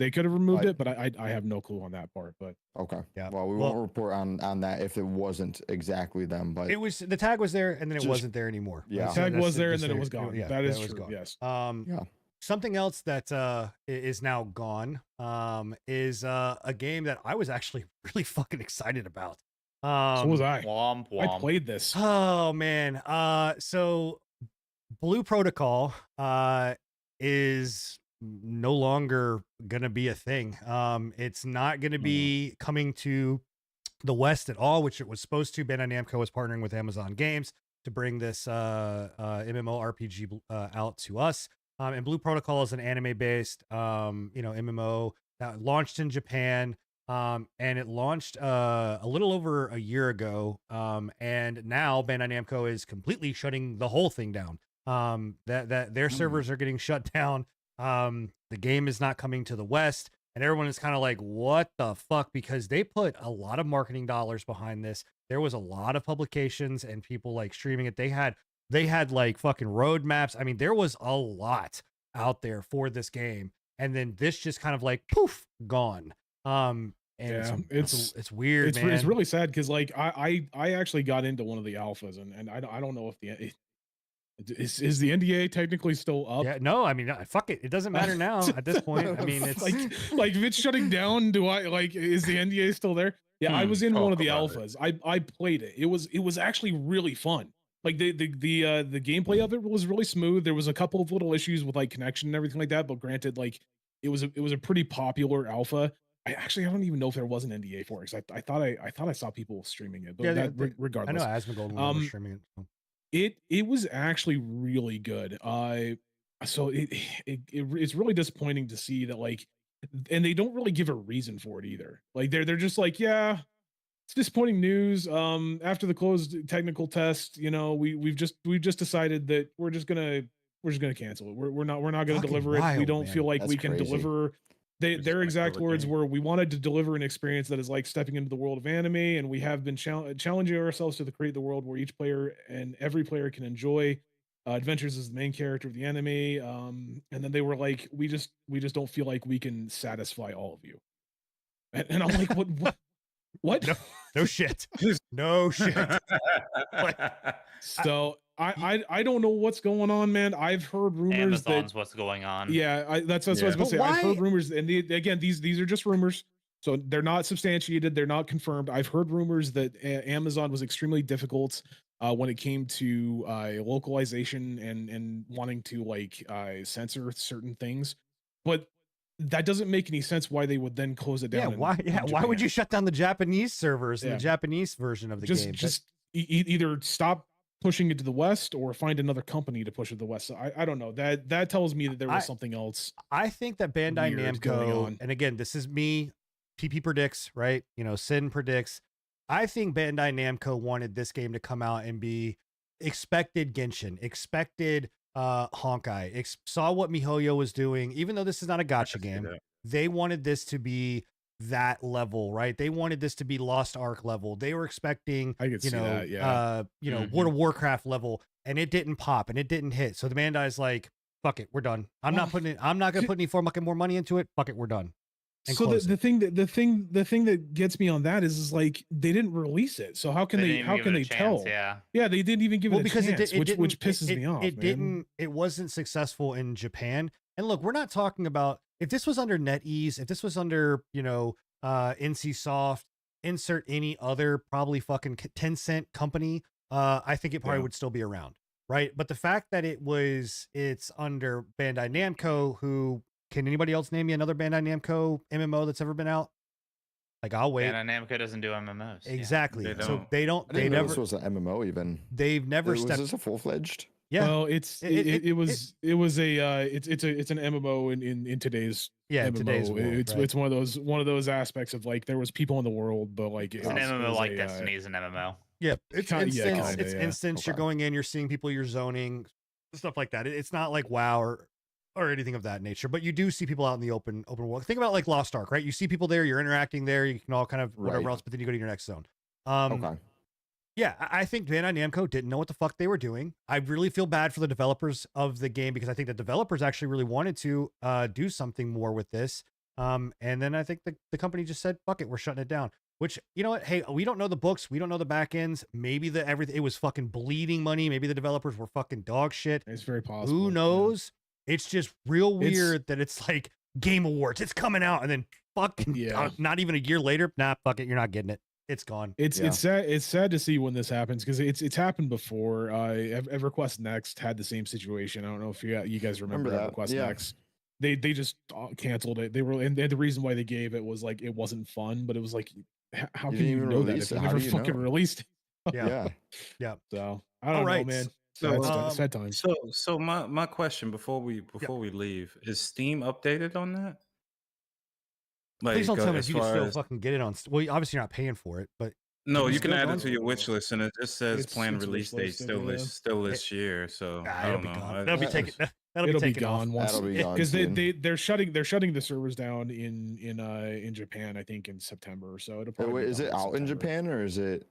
They could have removed it, but I have no clue on that part. But Okay. Yeah. Well, we won't report on that if it wasn't exactly them, but It was the tag was there and then it Just- wasn't there anymore. yeah. the tag was there and just then it was gone. Yeah, that is was true. gone. Yes. Yeah. Something else that is now gone is a game that I was actually really fucking excited about. So was I. Womp I womp. played this. Oh man. So Blue Protocol is no longer gonna be a thing. It's not gonna be coming to the West at all, which it was supposed to. Bandai Namco was partnering with Amazon Games to bring this MMORPG out to us. And Blue Protocol is an anime-based, MMO that launched in Japan. And it launched a little over a year ago. And now Bandai Namco is completely shutting the whole thing down. That their servers are getting shut down. The game is not coming to the West. And everyone is kind of like, what the fuck? Because they put a lot of marketing dollars behind this. There was a lot of publications and people like streaming it. They had like fucking roadmaps. I mean, there was a lot out there for this game. And then this just kind of like poof, gone. And it's weird, man. It's really sad because like I actually got into one of the alphas and I don't know if is the NDA technically still up? Yeah, no, I mean, fuck it. It doesn't matter now at this point. I mean, it's like if it's shutting down, is the NDA still there? Yeah, I was in one of the alphas. I played it. It was actually really fun. Like the gameplay of it was really smooth. There was a couple of little issues with like connection and everything like that, but granted, like it was a pretty popular alpha. I don't even know if there was an NDA for it. I thought I saw people streaming it, but regardless, I know Asmongold was streaming it. So. It was actually really good. So it's really disappointing to see that like, and they don't really give a reason for it either. Like they're just like, yeah, it's disappointing news. After the closed technical test, we've just decided that we're just gonna cancel it. We're not gonna deliver it. We don't feel like we can deliver. Their exact words were, we wanted to deliver an experience that is like stepping into the world of anime, and we have been challenging ourselves to create the world where each player and every player can enjoy adventures as the main character of the anime. And then they were like, we just don't feel like we can satisfy all of you. And I'm like, what? No shit. No shit. So I don't know what's going on, man. I've heard rumors Amazon's what's going on. Yeah, that's what I was gonna say. I've heard rumors, and again, these are just rumors, so they're not substantiated, they're not confirmed. I've heard rumors that Amazon was extremely difficult when it came to localization and wanting to like censor certain things, but that doesn't make any sense why they would then close it down. Why would you shut down the Japanese servers and the Japanese version of the game? Just either stop pushing it to the West or find another company to push it to the West. So I don't know. That tells me that there was something else. I think that Bandai Namco, and again, this is me, PP predicts, right? Sin predicts. I think Bandai Namco wanted this game to come out and be expected Genshin, expected Honkai, saw what MiHoYo was doing, even though this is not a gacha game. They wanted this to be that level, right? They wanted this to be Lost Ark level. They were expecting, World of Warcraft level, and it didn't pop and it didn't hit. So the Bandai's like, fuck it, we're done. I'm not gonna put any more money into it. Fuck it, we're done. And so the thing that gets me on that is like they didn't release it. So how can they tell? Yeah, they didn't even give it a chance, which pisses me off. It wasn't successful in Japan. And look, we're not talking about if this was under NetEase, if this was under, NCSoft, insert any other probably fucking Tencent company, I think it probably would still be around, right? But the fact that it's under Bandai Namco, who, can anybody else name me another Bandai Namco MMO that's ever been out? Like, I'll wait. Bandai Namco doesn't do MMOs. Exactly. Yeah. So they don't. I didn't know this was an MMO even. They've never Was stepped. this a full-fledged? Yeah. Well, it's an MMO in today's MMO. Today's world, it's one of those aspects of like there was people in the world, but like it's an MMO like Destiny is an MMO. Yeah, it's instance. It's yeah. instance. Okay. You're going in, you're seeing people, you're zoning, stuff like that. It's not like WoW or anything of that nature, but you do see people out in the open world. Think about like Lost Ark, right? You see people there, you're interacting there, you can all kind of whatever else, but then you go to your next zone. Okay. Yeah, I think Bandai Namco didn't know what the fuck they were doing. I really feel bad for the developers of the game because I think the developers actually really wanted to do something more with this. And then I think the company just said, fuck it, we're shutting it down. Which, you know what? Hey, we don't know the books. We don't know the back ends. Maybe everything, it was fucking bleeding money. Maybe the developers were fucking dog shit. It's very possible. Who knows? It's just real It's- weird that it's like Game Awards. It's coming out. And then fucking not even a year later. Nah, fuck it. You're not getting it. It's gone. It's sad. It's sad to see when this happens because it's happened before. EverQuest Next had the same situation. I don't know if you guys remember that. EverQuest Yeah. Next. They just canceled it. They were and the reason why they gave it was like it wasn't fun, but it was like how You can didn't you even know that release if you it? How never do you fucking know? released it? Yeah. So I don't right. know, man. So, Sad times. So my question before we leave is Steam updated on that? Please don't tell me as you can far still as- fucking get it on. Well, obviously you're not paying for it, but No, it's you can still add gone? it to your wish list, and it just says It's- planned it's release wish date listed, yeah. still this year. So I it'll don't be know. gone. I- That'll be I- taken. That'll It'll be be taken off. gone once That'll be gone because soon. they're shutting the servers down in Japan. I think in September. So it'll probably. Wait, be is gone it out in September. Japan or is it?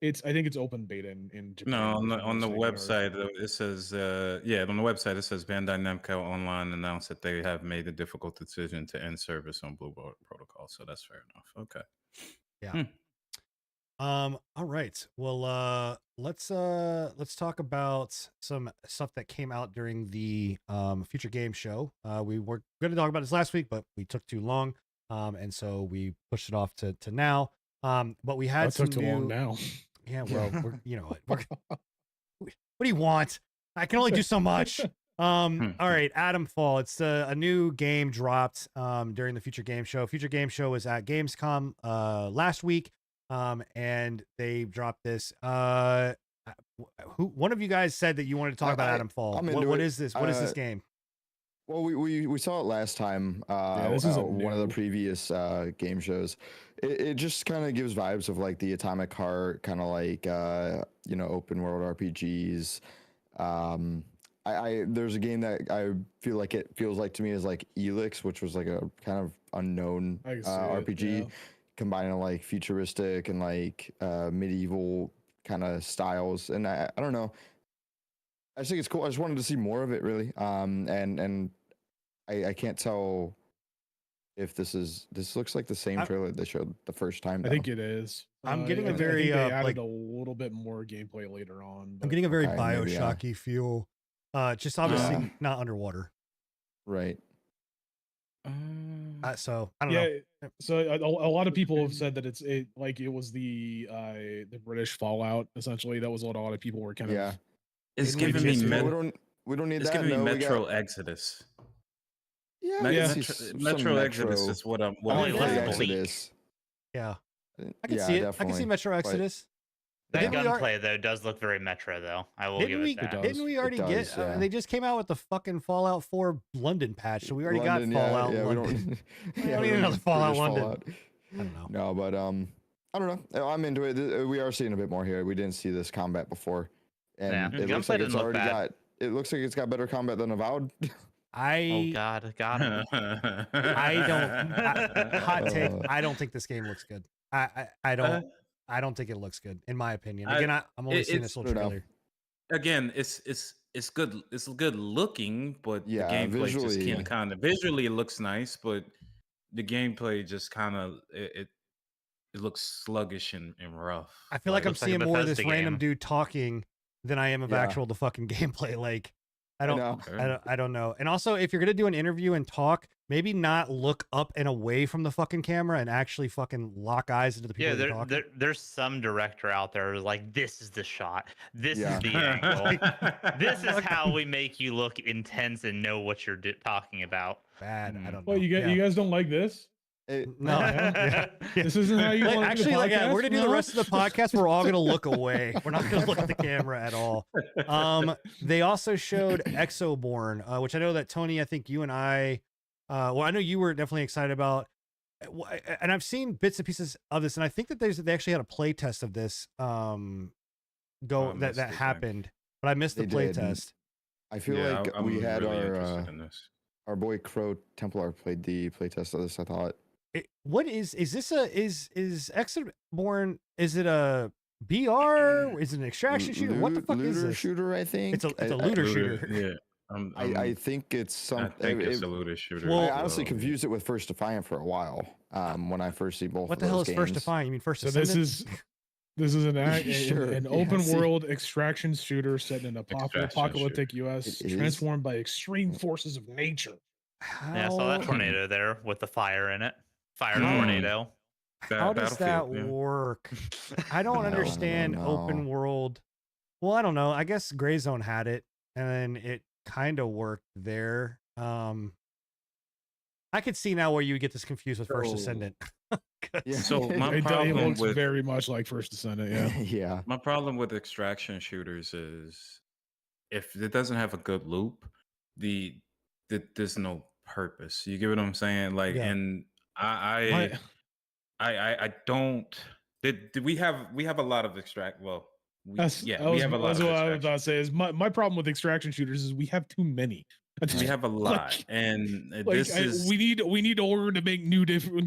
I think it's open beta in Japan. No, if I'm on the not mistaken, or- website it says on the website it says Bandai Namco Online announced that they have made the difficult decision to end service on Blue Protocol. So that's fair enough. Okay. All right. Well, let's talk about some stuff that came out during the Future Game Show. We were going to talk about this last week, but we took too long, and so we pushed it off to now. But we had That some took too new. long now. Yeah, well, you know what? What do you want? I can only do so much. All right, Atom Fall. It's a new game dropped during the Future Game Show. Future Game Show was at Gamescom last week. And they dropped this. One of you guys said that you wanted to talk about Atom Fall. I'm What into is it. this? What is this game? Well, we saw it last time. This is one of the new. previous game shows. It just kind of gives vibes of like the Atomic Heart, kind of like open world RPGs. There's a game that I feel like it feels like to me is like Elix, which was like a kind of unknown I can see it, RPG, yeah. combining like futuristic and like medieval kind of styles. And I don't know. I just think it's cool. I just wanted to see more of it, really. And I can't tell if this looks like the same trailer they showed the first time. I think it is. I'm getting I a think very, they added like- a little bit more gameplay later on. I'm but- getting a very Okay, maybe, yeah. Bioshocky feel. Just obviously Yeah. not underwater. Right. So I don't know. yeah. So a lot of people have said that it was the British Fallout essentially. That was what a lot of people were kind Yeah. of. It's Maybe giving me just- We don't need it's that. giving me No, we Metro got- Exodus. Yeah. Me- I can Yeah. see some Metro Exodus is what I'm. What Only I'm less thinking. bleak. Exodus. Yeah, I can Yeah, see it. I can definitely. see Metro Exodus. That Didn't we al- gunplay though does look very Metro though. I will Didn't give we? it that. does. Didn't we already does, get? yeah. They just came out with the fucking Fallout 4 London patch, so we already London, got Fallout yeah, London. We We don't, don't need another Fallout British London. Fallout. I don't know. No, but I don't know. I'm into it. We are seeing a bit more here. We didn't see this combat before, and Yeah. it looks Gunplay like it's didn't look already bad. got. It looks like it's got better combat than Avowed. Oh I God. hot take. Uh, I don't think this game looks good. I don't think it looks good in my opinion. Again, I'm only seeing this little I don't know. trailer. Again, it's good. It's good looking, but Yeah, the gameplay just visually- can't kind of visually it looks nice, but the gameplay just kind of it looks sluggish and rough. I feel like I'm looks like a seeing more of this Bethesda random game. dude talking than I am of Yeah. actual the fucking gameplay. Like I don't. know. I don't know. And also, if you're gonna do an interview and talk, maybe not look up and away from the fucking camera and actually fucking lock eyes into the people Yeah, that you're talking. there's some director out there who's like, this is the shot. This Yeah. is the angle. This is how we make you look intense and know what you're talking about. Bad. I don't know. Well, you guys don't like this? No. Yeah. This isn't how you Like, want to do actually, the like, yeah, podcast? we're gonna do the No? rest of the podcast. We're all gonna look away. We're not gonna look at the camera at all. They also showed Exoborn, which I know that Tony, I think you and I, well, I know you were definitely excited about, and I've seen bits and pieces of this, and I think that they actually had a play test of this, that missed it, I happened, but I missed the They play did. test. I feel Yeah, like I'm we had really interested in this. our boy Crow Templar played the playtest of this. I thought. What is this is Exoborn? Is it a BR? Is it an extraction shooter? What the fuck is looter this? shooter? I think It's a looter shooter. Yeah. I think it's I some. think it's a looter shooter. Well, I as honestly well. confused it with First Defiant for a while. When I first see both. What of the hell those is First games. Defiant? You mean First So Descendant? this is Sure, an yeah, open see. world extraction shooter set in an Extraction apocalyptic US, It is? transformed by extreme forces of nature. Yeah, I saw that How, tornado there with the fire in it. Fire Hmm. tornado. how does that Battlefield, yeah. work? I don't I don't understand know. open world. Well, I don't know. I guess Gray Zone had it, and it kind of worked there. I could see now where you would get this confused with First So- Descendant. 'Cause- Yeah. So my It problem looks with very much like First Descendant. Yeah. yeah. my problem with extraction shooters is if it doesn't have a good loop, there's no purpose. You get what I'm saying? Like, Yeah. and My- I don't. Did we have a lot of extract? Well, we That's, yeah, that we was, have a lot that's of what I was extraction. about to say. Is my problem with extraction shooters is we have too many. We have a lot, Like- and Like this is we need to order to make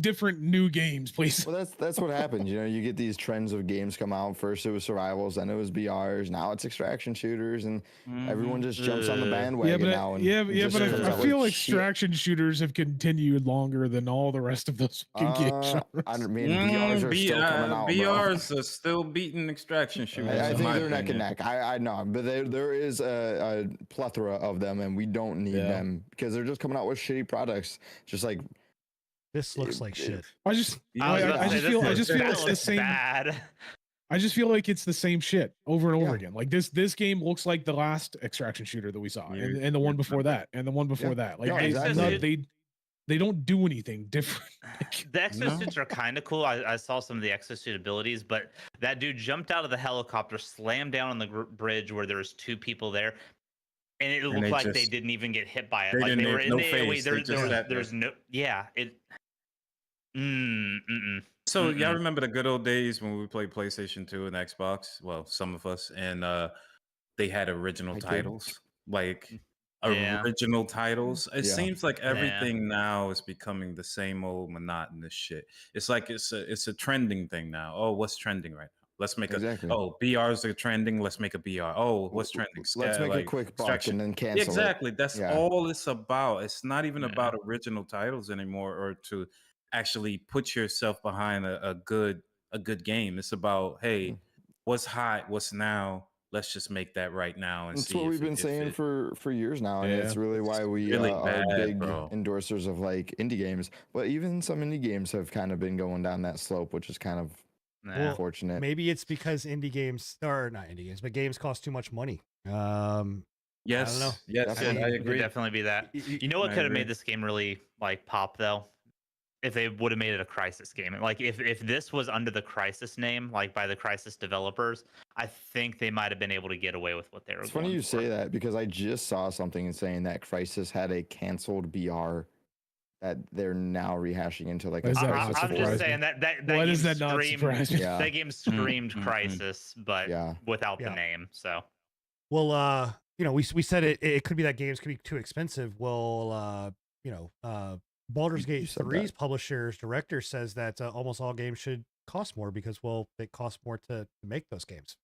different new games, please. Well, that's what happens. You know, you get these trends of games come out. First it was survivals, then it was BRs. Now it's extraction shooters, and everyone just jumps on the bandwagon now. And it just but comes I out feel with like shit. extraction shooters have continued longer than all the rest of those fucking game I genres. mean, BRs are still coming out. bro. BRs are still beating extraction shooters. I in think my they're neck and opinion. neck. I know, but there is a plethora of them, and we don't need Yeah. them because they're just coming out with shitty products. Just like This looks like shit. I just I was about to I say, just this feel looks- it's that the looks same. bad. I just feel like it's the same shit over and over Yeah. again. Like this game looks like the last extraction shooter that we saw, You're- and the one you're before not- that, and the one before Yeah. that. Like No, they, exactly. they don't do anything different. The exosuits are kind of cool. I saw some of the exosuit abilities, but that dude jumped out of the helicopter, slammed down on the bridge where there was two people there, and it looked they like they just- didn't even get hit by it. they Like didn't they were have in no the AoE. face, they just sat there. There's no. Yeah. It. So y'all Mm-mm. remember the good old days when we played PlayStation 2 and Xbox? Well, some of us, and they had original I did. titles, like Yeah. original titles. It Yeah. seems like everything now is becoming the same old monotonous shit. It's like it's a trending thing now. Oh, what's trending right now? Let's make Exactly. BRs are trending. Let's make a BR. Oh, what's trending? Let's make a Like, quick buck extraction. and then cancel Exactly. That's Yeah. all it's about. It's not even Yeah. about original titles anymore, or to actually put yourself behind a good game. It's about, hey, what's hot, what's now? Let's just make that right now and That's see. what if we've been if saying it- for years now, and it's Yeah. really why we really are bad, big bro. endorsers of like indie games. But even some indie games have kind of been going down that slope, which is kind of Yeah. unfortunate. Maybe it's because indie games, or not indie games, but games cost too much money. Yes, know. yes, Definitely. I It could agree. definitely be that. Y- y- You know what I could have agree. made this game really like pop though? If they would have made it a Crisis game. Like if this was under the Crisis name, like by the Crisis developers, I think they might have been able to get away with what they were It's going funny you for. say that because I just saw something saying that Crysis had a canceled BR that they're now rehashing into like Why a is that I'm not Crisis just four. surprising? saying that Why does game that not screamed- surprise me? Yeah. That game screamed mm. Crisis, but Yeah. without Yeah. the name. So Well, we said it could be that games could be too expensive. Well, Baldur's You Gate said 3's that. publisher's director says that almost all games should cost more because, well, they cost more to make those games.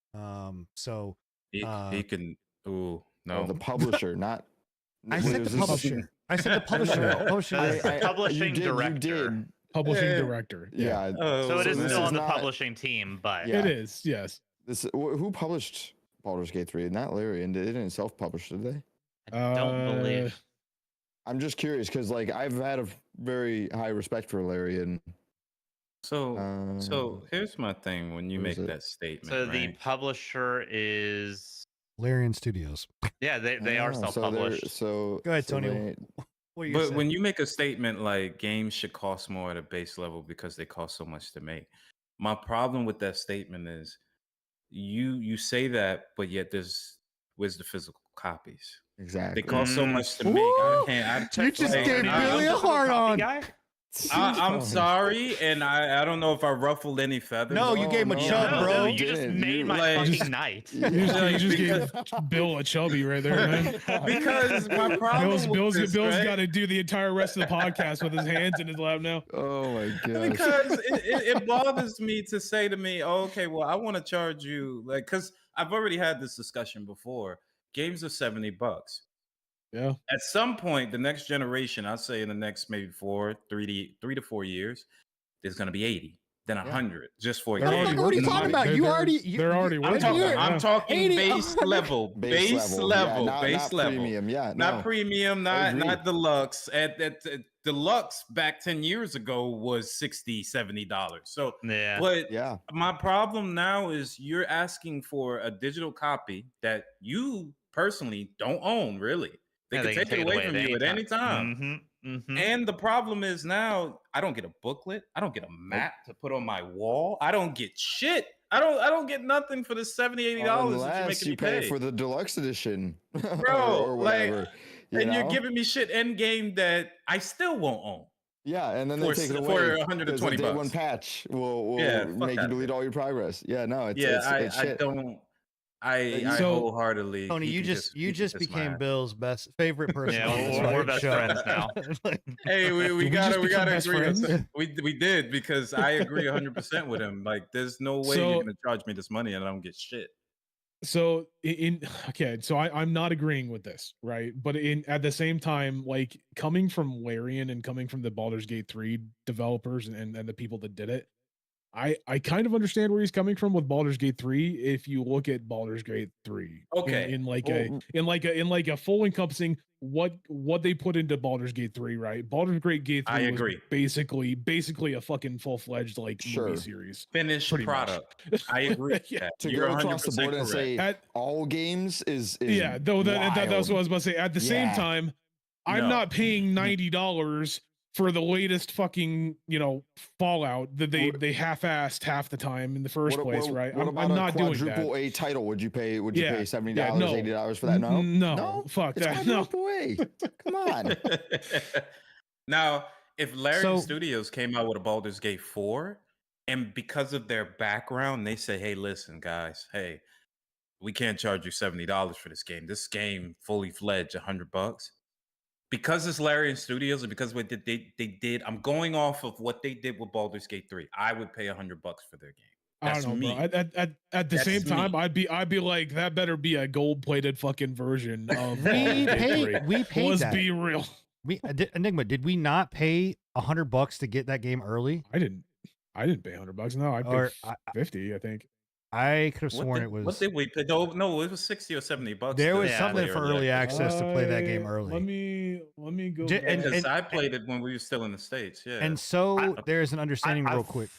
So He can. Ooh, No, no. the publisher, not. I Wait, said was the this- publisher. I said the publisher. No, no. Publishing I- director. I- Publishing you director. did. Publishing Yeah. director. Yeah. Oh, so it is this still is on the not- publishing team, but Yeah. It is. Yes. Who published Baldur's Gate 3? Not Larry, and they didn't self-publish, did they? I don't believe. I'm just curious because like I've had a very high respect for Larry, and So here's my thing when you where make is it? that statement. So the right? publisher is Larian Studios. yeah, they are Ah, self-published. So Go ahead, so Tony. they- What are you But saying? when you make a statement like games should cost more at a base level because they cost so much to make, my problem with that statement is you say that, but yet where's the physical copies? exactly. They cost so Mm. much to make. I can't. You just like, gave I- Billy a hard on. I'm sorry, and I don't know if I ruffled any feathers. No, you gave him a no, chub, No, bro. you just didn't. made You, my like- fucking night. You just gave Bill a chubby right there, man. because my problem Bill's with this, right? got to do the entire rest of the podcast with his hands in his lap now. Oh my god. Because it bothers me to say to me, oh, okay, well, I want to charge you, like, because I've already had this discussion before. Games are $70. Yeah. At some point, the next generation, I'll say in the next maybe 3 to 4 years, there's going to be 80, then 100, just for a They're game. already Motherfucker, what are you working on talking it. about? They're- You they're- already, they're already I'm working talking, on it. I'm Yeah. talking 80, base 100. level, base level, not base level. premium. Yeah, Not no. premium, I not agree. deluxe. At deluxe back 10 years ago was $60-$70. So, Yeah. but Yeah, my problem now is you're asking for a digital copy that you personally don't own, really. They Yeah, can take it away from you at any time. Mm-hmm. And the problem is now I don't get a booklet. I don't get a map to put on my wall. I don't get shit. I don't get nothing for the $70-$80 that you're unless making you me pay pay. for the deluxe edition, Bro, or whatever. like, you and know? you're giving me shit end game that I still won't own. Yeah, and then for they take it for away. 120 the day one bucks. patch will Yeah, fuck make you outta delete here. all your progress. Yeah, no, it's Yeah, it's I shit. don't. I So- wholeheartedly. Tony, you just became Bill's favorite person. Yeah, on this we're fucking best show. friends now. Like, Hey, we Did we gotta just become best agree. friends? We did, because I agree 100% with him. Like, there's no way So- you're gonna charge me this money and I don't get shit. So okay, so I'm not agreeing with this, right? But at the same time, like coming from Larian and coming from the Baldur's Gate 3 developers and the people that did it, I kind of understand where he's coming from with Baldur's Gate 3 if you look at Baldur's Gate 3 Okay. in like Well, a full encompassing what they put into Baldur's Gate 3, right? Baldur's Gate 3 I was agree. basically a fucking full-fledged like Sure. movie series. Finished Pretty much. product. I agree. with Yeah. that. To You're go across the 100% board and say correct. At- all games is Yeah, though that's what I was about to say. At the same Yeah. time, I'm No. not paying $90 for the latest fucking Fallout that they half-assed half the time in the first place, right? What I'm about not a doing quadruple that. A title? Would you pay? Would Yeah, you pay $70, yeah, no. $80 for that? No, No, fuck It's that. No. quadruple A. Come on. Now, if Larry So- Studios came out with a Baldur's Gate 4, and because of their background, they say, "Hey, listen, guys, hey, we can't charge you $70 for this game. This game, fully fledged, $100." Because it's Larian Studios, and because what they did, I'm going off of what they did with Baldur's Gate 3. I would pay $100 for their game. I That's don't know, me. bro. At the That's same time, me. I'd be like, that better be a gold-plated fucking version of we Baldur's Gate 3. paid Let's that. be real. Enigma, did we not pay $100 to get that game early? I didn't pay $100. No, I paid Or 50, I think. I could have sworn it was. What did we pay? No, it was 60 or 70 bucks. There to was Yeah, something play for early early access to play that I- game early. Let me go. J- back. and- Because I played it when we were still in the States. Yeah. And so I- there's an understanding, real quick.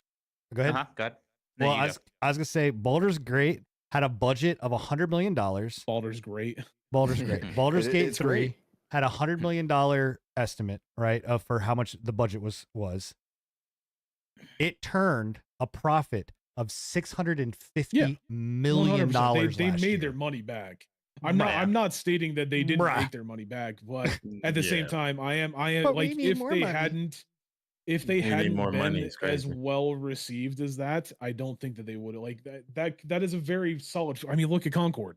Go ahead. Go ahead. No, Well, you I go. was gonna say Baldur's Gate had a budget of $100 million. Baldur's great. Baldur's Gate. Baldur's It- Gate it's 3 great. had a $100 million estimate, right, of for how much the budget was. It turned a profit of $650 million 100%. They last made year. their money back. I'm Bruh. not stating that they didn't Bruh. make their money back, but at the same Yeah. time, I am But we like, need if more they money. hadn't need hadn't more been money, it's as crazy. well received as that, I don't think that they would like that is a very solid. I mean, look at Concord.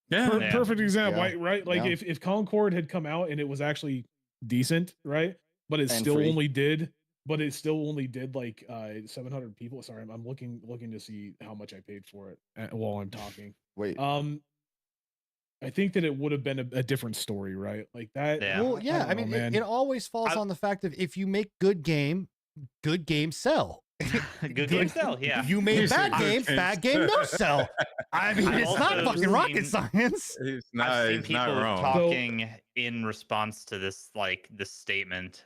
yeah. Yeah. Perfect example, Yeah. right? Like Yeah. if Concord had come out and it was actually decent, right? But it And still free. only did like 700 people. Sorry, I'm looking to see how much I paid for it while I'm talking. Wait, I think that it would have been a different story, right? Like that. Yeah. Well, yeah, don't I know, mean, man. it always falls I- on the fact of if you make good games sell. Good game sell, yeah. You made You said bad good games, games bad game no sell. I mean, I've it's not also fucking rocket seen- science. He's I've not, seen he's not people wrong. talking in response to this statement,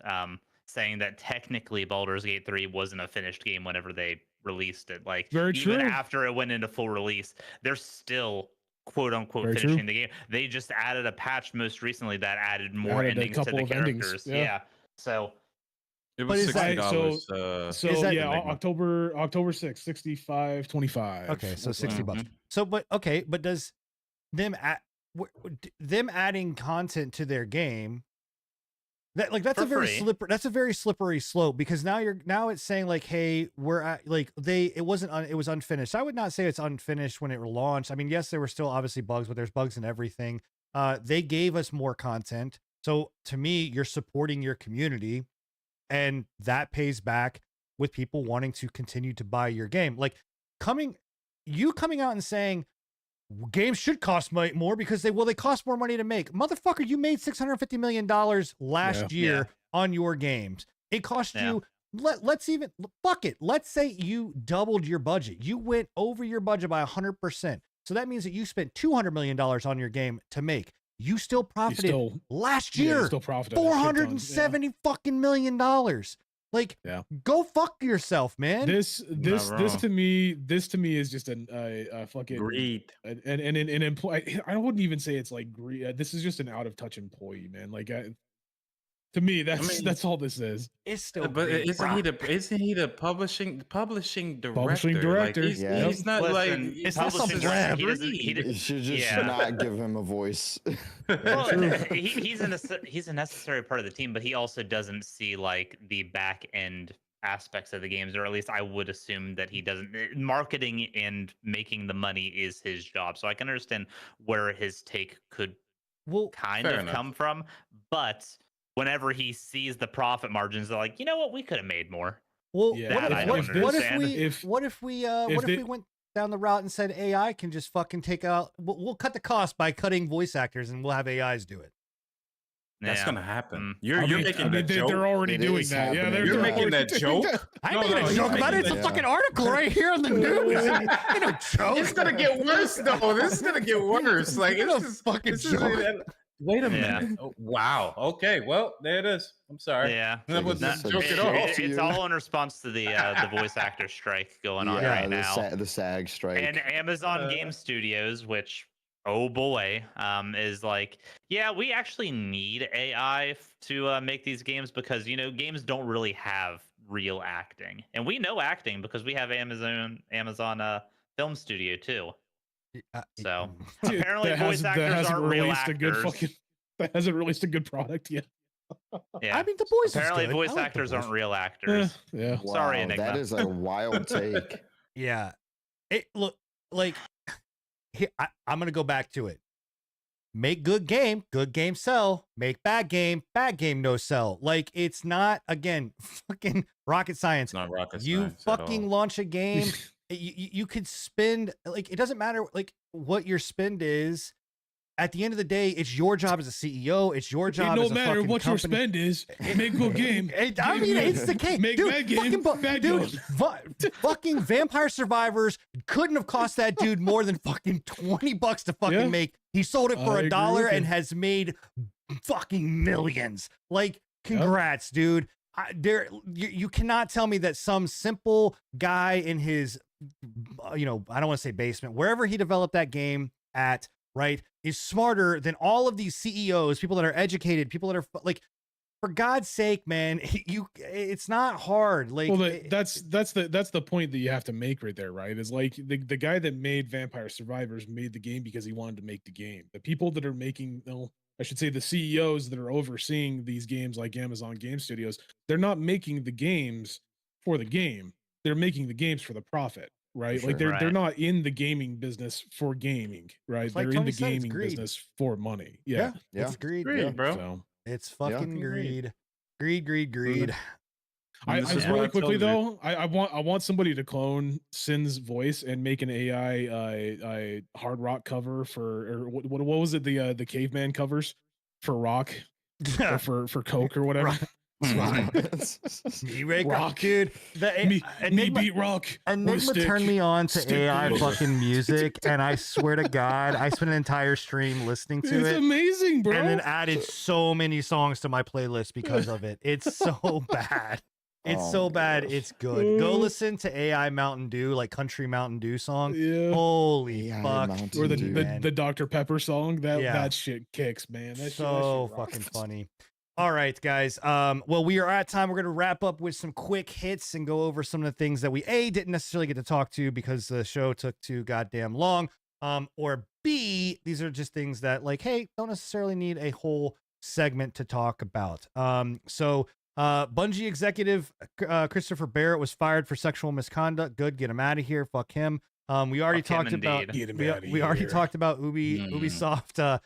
saying that technically Baldur's Gate 3 wasn't a finished game whenever they released it. Like Very even true. after it went into full release, they're still quote unquote Very finishing true. the game. They just added a patch most recently that added more Added a endings to couple the of endings, characters. yeah. Yeah. So It But was is that- $60. So Is that- yeah, Enigma. October 6th, 65.25. Okay, so That's 60 right. bucks. So, but does them them adding content to their game that's For a very free. slippery slippery slope, because now it's saying like, hey, we're at like it was unfinished. I would not say it's unfinished when it launched. I mean, yes, there were still obviously bugs, but there's bugs in everything. They gave us more content. So to me, you're supporting your community, and that pays back with people wanting to continue to buy your game. Like coming out and saying, games should cost more because they cost more money to make. Motherfucker, you made $650 million last year on your games. It cost you, let's even, fuck it. Let's say you doubled your budget. You went over your budget by 100%. So that means that you spent $200 million on your game to make. You still profited last year. Still profited $470 fucking million. Like, go fuck yourself, man. This to me is just a fucking greed. And an employee. I wouldn't even say it's like greed. This is just an out of touch employee, man. Like, to me, that's all this is. It's still, but isn't he the publishing director? Publishing director. Like, he's not like it's not some web. You should just not give him a voice. Well, he's a necessary part of the team, but he also doesn't see like the back end aspects of the games, or at least I would assume that he doesn't. Marketing and making the money is his job, so I can understand where his take could kind of come from, but whenever he sees the profit margins, they're like, you know what, we could have made more. Well, what if we went down the route and said AI can just fucking take out? We'll cut the cost by cutting voice actors, and we'll have AIs do it. That's gonna happen. You're making that joke. They're already doing that. Yeah, you're making that joke. I'm making a joke about it. It's a fucking article right here on the news. You know, joke. It's gonna get worse though. This is gonna get worse. Like, it's a fucking joke. Wait a minute. Oh, wow. Okay. Well, there it is. I'm sorry. Yeah. That was not a joke at all. It's all in response to the voice actor strike going on right now. The SAG strike. And Amazon Game Studios, which, oh boy, is like, yeah, we actually need AI to make these games because, you know, games don't really have real acting. And we know acting because we have Amazon Film Studio too. So apparently voice actors aren't real actors. That hasn't released a good product yet. Yeah, I mean, the voice apparently voice actors aren't real actors. Yeah. Wow, Sorry, Enigma. that is a wild take. Yeah. Look, like, here, I'm gonna go back to it. Make good game sell. Make bad game no sell. Like, it's not, again, fucking rocket science. It's not rocket you science. fucking launch a game. You could spend, like, it doesn't matter like what your spend is. At the end of the day, it's your job as a CEO. It's your job. No matter what company. Your spend is, make good game. I mean, it's the case. Make dude, bad game. Fucking Vampire Survivors couldn't have cost that dude more than fucking $20 to fucking make. He sold it for $1 and has made fucking millions. Like, congrats, dude. You cannot tell me that some simple guy in his, I don't want to say basement, wherever he developed that game at, right, is smarter than all of these CEOs, people that are educated, people that are like, for God's sake, man, it's not hard. Like, well, that's the point that you have to make right there, right? Is like the guy that made Vampire Survivors made the game because he wanted to make the game. The people that are making, I should say the CEOs that are overseeing these games like Amazon Game Studios, they're not making the games for the game. They're making the games for the profit, right? Sure. Like they're not in the gaming business for gaming, right? They're in the gaming business for money. Yeah. It's greed, bro. So, it's fucking greed. Greed. I really quickly though, I want somebody to clone Sin's voice and make an AI hard rock cover or what was it, the caveman covers for rock or for Coke or whatever. Me wake rock. up, dude. Me beat rock. Enigma turned me on to AI fucking music, and I swear to God, I spent an entire stream listening to it. It's amazing, bro. And then added so many songs to my playlist because of it. It's so bad. It's so bad. It's good. Go listen to AI Mountain Dew, like country Mountain Dew song. Yeah. Holy fuck. Or the Dr. Pepper song. That shit kicks, man. That so shit fucking funny. All right, guys. Well, we are at time. We're going to wrap up with some quick hits and go over some of the things that we didn't necessarily get to talk to because the show took too goddamn long. Or B, these are just things that, like, hey, don't necessarily need a whole segment to talk about. So Bungie executive Christopher Barrett was fired for sexual misconduct. Good, get him out of here. Fuck him. We already talked about we already talked about Ubisoft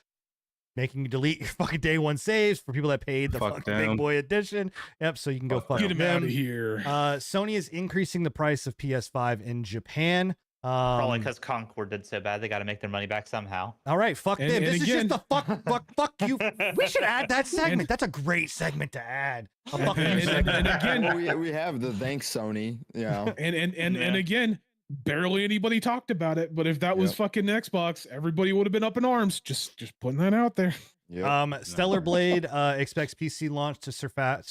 making you delete your fucking day one saves for people that paid the fucking big boy edition. Yep, so you can go fuck him out of here. Sony is increasing the price of PS5 in Japan. Probably because Concord did so bad, they got to make their money back somehow. All right, fuck And- them. and This again- is just the fuck you. We should add that segment. That's a great segment to add. A fuck you segment. and again, Well, we have the thanks Sony. Yeah. and again, barely anybody talked about it. But if that was Yep. fucking Xbox, everybody would have been up in arms. Just putting that out there. Yep. Stellar Blade expects PC launch to surpass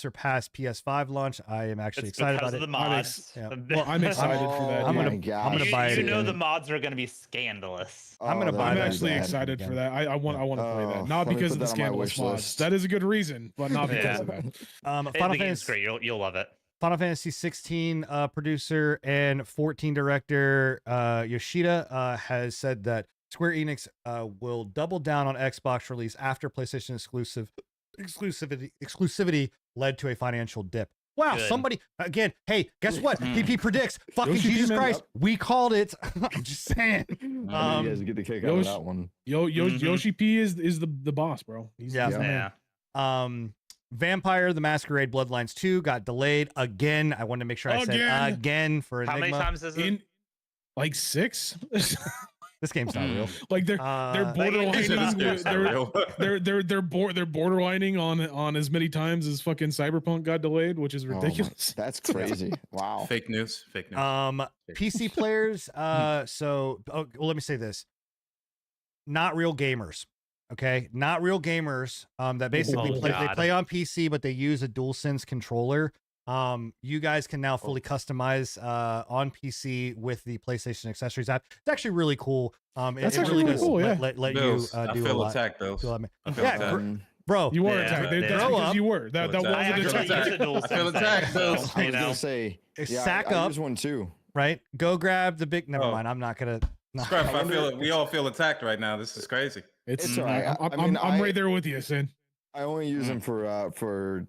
PS5 launch. I am actually It's excited because about of it. the mods. yeah. Well, I'm excited for that. I'm Oh gonna- my I'm gosh. gonna buy it You know again. the mods are going to be scandalous. I'm gonna Oh, buy I'm that actually again. excited for that. I want to play Oh, that. Not let me because put of the that on my scandalous wish mods. list. That is a good reason, but not because Yeah. of that. Final The game's Fantasy great. You'll love it. Final Fantasy 16 producer and 14 director Yoshida has said that Square Enix will double down on Xbox release after PlayStation exclusivity led to a financial dip. Wow, Good. somebody again. Hey, guess what? PP predicts. Fucking Yoshi Jesus P, man. Christ, we called it. I'm just saying. How do you guys get the kick out of Yosh- that one? Mhm. Yoshi P is the boss, bro. He's Yeah. the man. Yeah. Vampire the Masquerade Bloodlines 2 got delayed again. I wanted to make sure I said Again. again for How Enigma. many times is it? In like 6. This game's not real. Like they're Uh, borderlining. This game's with- not real. they're borderlining on as many times as fucking Cyberpunk got delayed, which is Oh my- ridiculous. that's crazy. Wow. Fake news. Fake news. PC players, let me say this. Not real gamers. Okay, not real gamers. That basically Oh, they God. play on PC, but they use a DualSense controller. You guys can now fully customize on PC with the PlayStation accessories app. It's actually really cool. That's it actually really really does cool, let you Bills, do I a feel lot. attacked, Bills. do a lot. I feel Yeah, attacked. bro. You were Yeah, attacked. yeah. That's Grow because up. you were. That Feel wasn't I attacked. an actually attack. use a dual I feel attacked, Bills. I was gonna say, yeah, Sack I up, use one too. right? Go grab the big. Never Oh. mind. I'm not gonna. No. Scruff, I feel it. We all feel attacked right now. This is crazy. It's all right. I'm right there with you, Sin. I only use them for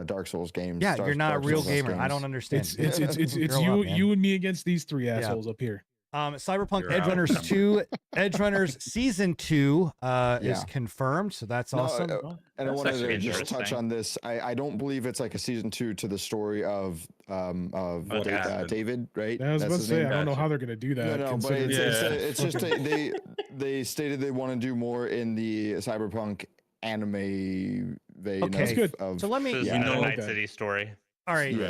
Dark Souls games. Yeah, you're not a Dark real Souls gamer. I games. don't understand. It's Grow up, man. you and me against these three assholes up here. Cyberpunk You're Edge out. Runners 2, Edge Runners Season 2 is Yeah. confirmed, so that's No, awesome. And I That's wanted actually to just touch interesting. on this. I don't believe it's like a season 2 to the story of What happened. David, right? I was about to his say, name? I don't know Gotcha. how they're gonna do that. No, but considering- it's just they stated they want to do more in the Cyberpunk anime vein. Okay. That's good. Of, So let me, This is Yeah. another I like Night that. City story. all right, yes,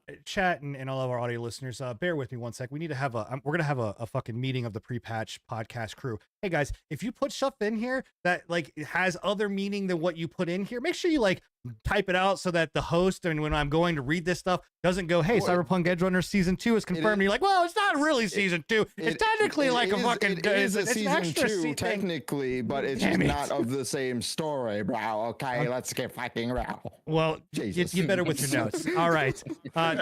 yeah. chat and all of our audio listeners, bear with me one sec. We need to have we're gonna have a fucking meeting of the pre-patch podcast crew. Hey guys, if you put stuff in here that like has other meaning than what you put in here, make sure you like type it out so that the host, and when I'm going to read this stuff, doesn't go, hey, Well, Cyberpunk Edge Runner Season 2 is confirmed. And you're like, well, it's not really Season 2. It's technically like a fucking It is a it's an season extra 2 thing. technically, but it's Damn just it. not of the same story, bro. Okay, let's get fucking real. Well, Jesus. you better with your notes. All right.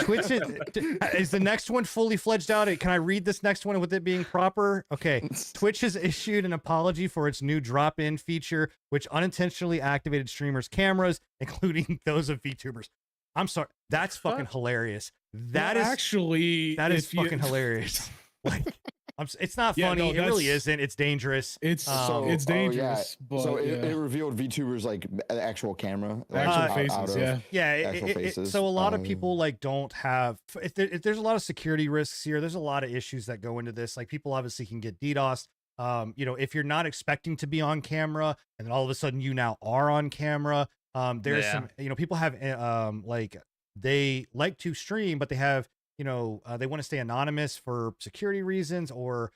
Twitch is the next one fully fledged out. Can I read this next one with it being proper? Okay. Twitch has issued an apology for its new drop-in feature, which unintentionally activated streamers' cameras, including those of VTubers. I'm sorry. That's fucking hilarious. That is actually fucking hilarious. Like, it's not Yeah, funny. no, It really that's- isn't. It's dangerous. It's So- it's oh, yeah. dangerous, but So yeah. it revealed VTubers like the actual camera, actual out faces, of- yeah. Yeah, actual faces. so a lot of Um, people like don't have. If there's a lot of security risks here, there's a lot of issues that go into this. Like people obviously can get DDoS. If you're not expecting to be on camera, and then all of a sudden you now are on camera. There's Yeah. some, people have like they like to stream, but they have, they want to stay anonymous for security reasons or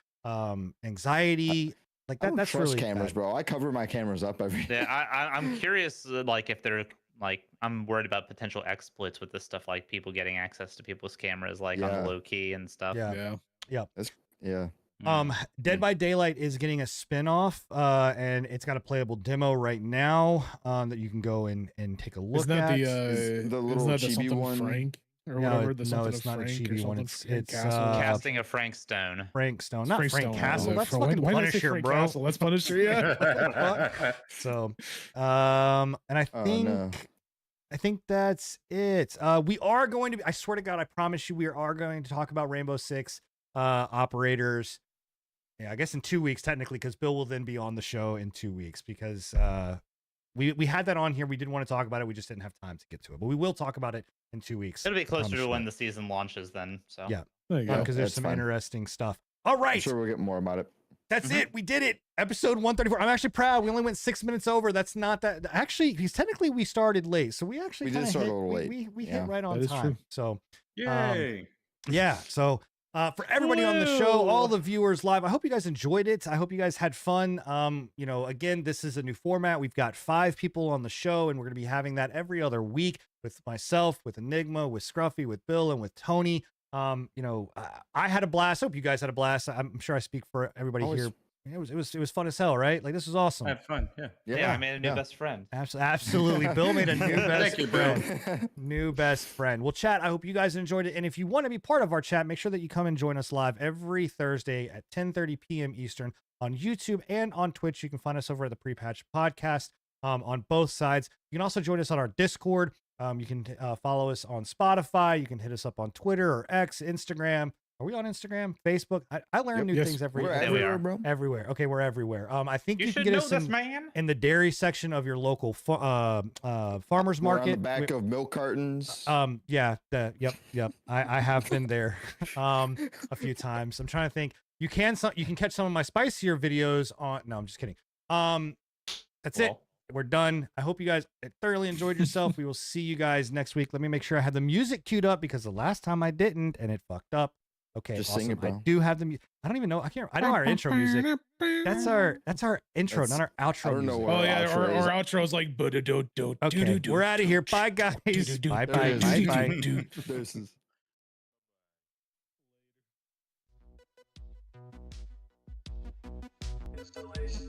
anxiety. Like I that. don't That's trust really cameras, bad. bro. I cover my cameras up every. Yeah, I'm curious, like if they're like, I'm worried about potential exploits with this stuff, like people getting access to people's cameras, like on Yeah. the low key and stuff. Yeah. yeah. Yeah. Dead by Daylight is getting a spin-off, and it's got a playable demo right now that you can go and take a look Isn't that at. Is the little isn't that the chibi something one- Frank or No, whatever? it- The no, something it's of not a Frank or chibi one. something, It's Castle. Casting of Frank Stone. Frank Stone, not Frank, Stone, Castle. yeah. That's Why- fucking why did I say Punisher, Frank bro. Castle? That's Punisher, yeah. So, and I Oh, think no. that's it. We are going to. I swear to God, I promise you, we are going to talk about Rainbow Six operators. Yeah, I guess in 2 weeks technically, because Bill will then be on the show in 2 weeks because we had that on here. We didn't want to talk about it. We just didn't have time to get to it, but we will talk about it in 2 weeks. It'll be closer on the to when show. the season launches then. So Yeah. There you go. Because there's That's some fine. interesting stuff. All I'm right. sure we'll get more about it. That's it. We did it. Episode 134. I'm actually proud. We only went 6 minutes over. That's not that. Actually, because technically we started late. So we actually We did kinda start hit, a little late. We Yeah. hit right on That is time. true. So Yay. yeah. So for everybody on the show, all the viewers live, I hope you guys enjoyed it. I hope you guys had fun. You know, again, this is a new format. We've got 5 people on the show, and we're going to be having that every other week with myself, with Enigma, with Scruffy, with Bill, and with Tony. You know, I had a blast. I hope you guys had a blast. I'm sure I speak for everybody Always. here. It was fun as hell, right? Like, this was awesome. I had fun. Yeah. Yeah, I made a new best friend. Absolutely. Bill made a new best Thank you, Bill. friend. New best friend. Well, chat, I hope you guys enjoyed it. And if you want to be part of our chat, make sure that you come and join us live every Thursday at 10:30 p.m. Eastern on YouTube and on Twitch. You can find us over at the Pre-Patch Podcast on both sides. You can also join us on our Discord. You can follow us on Spotify. You can hit us up on Twitter or X, Instagram. Are we on Instagram, Facebook? I learn new things every We're day. everywhere, bro. Everywhere. Okay, we're everywhere. I think You you can should get know us this, man. in the dairy section of your local farmers We're on market. the back of milk cartons. Yeah, yep. I have been there a few times. I'm trying to think. You can catch some of my spicier videos on. No, I'm just kidding. That's it. We're done. I hope you guys thoroughly enjoyed yourself. We will see you guys next week. Let me make sure I have the music queued up because the last time I didn't and it fucked up. Okay, Just awesome. sing it, bro. I do have the. I don't even know. I know our intro music. That's our intro, not our outro. I don't know music. what Oh yeah, outro is. our outro is like Okay, we're out of here. Bye, guys. Bye, bye, There bye, it is. bye. Deuces. Installation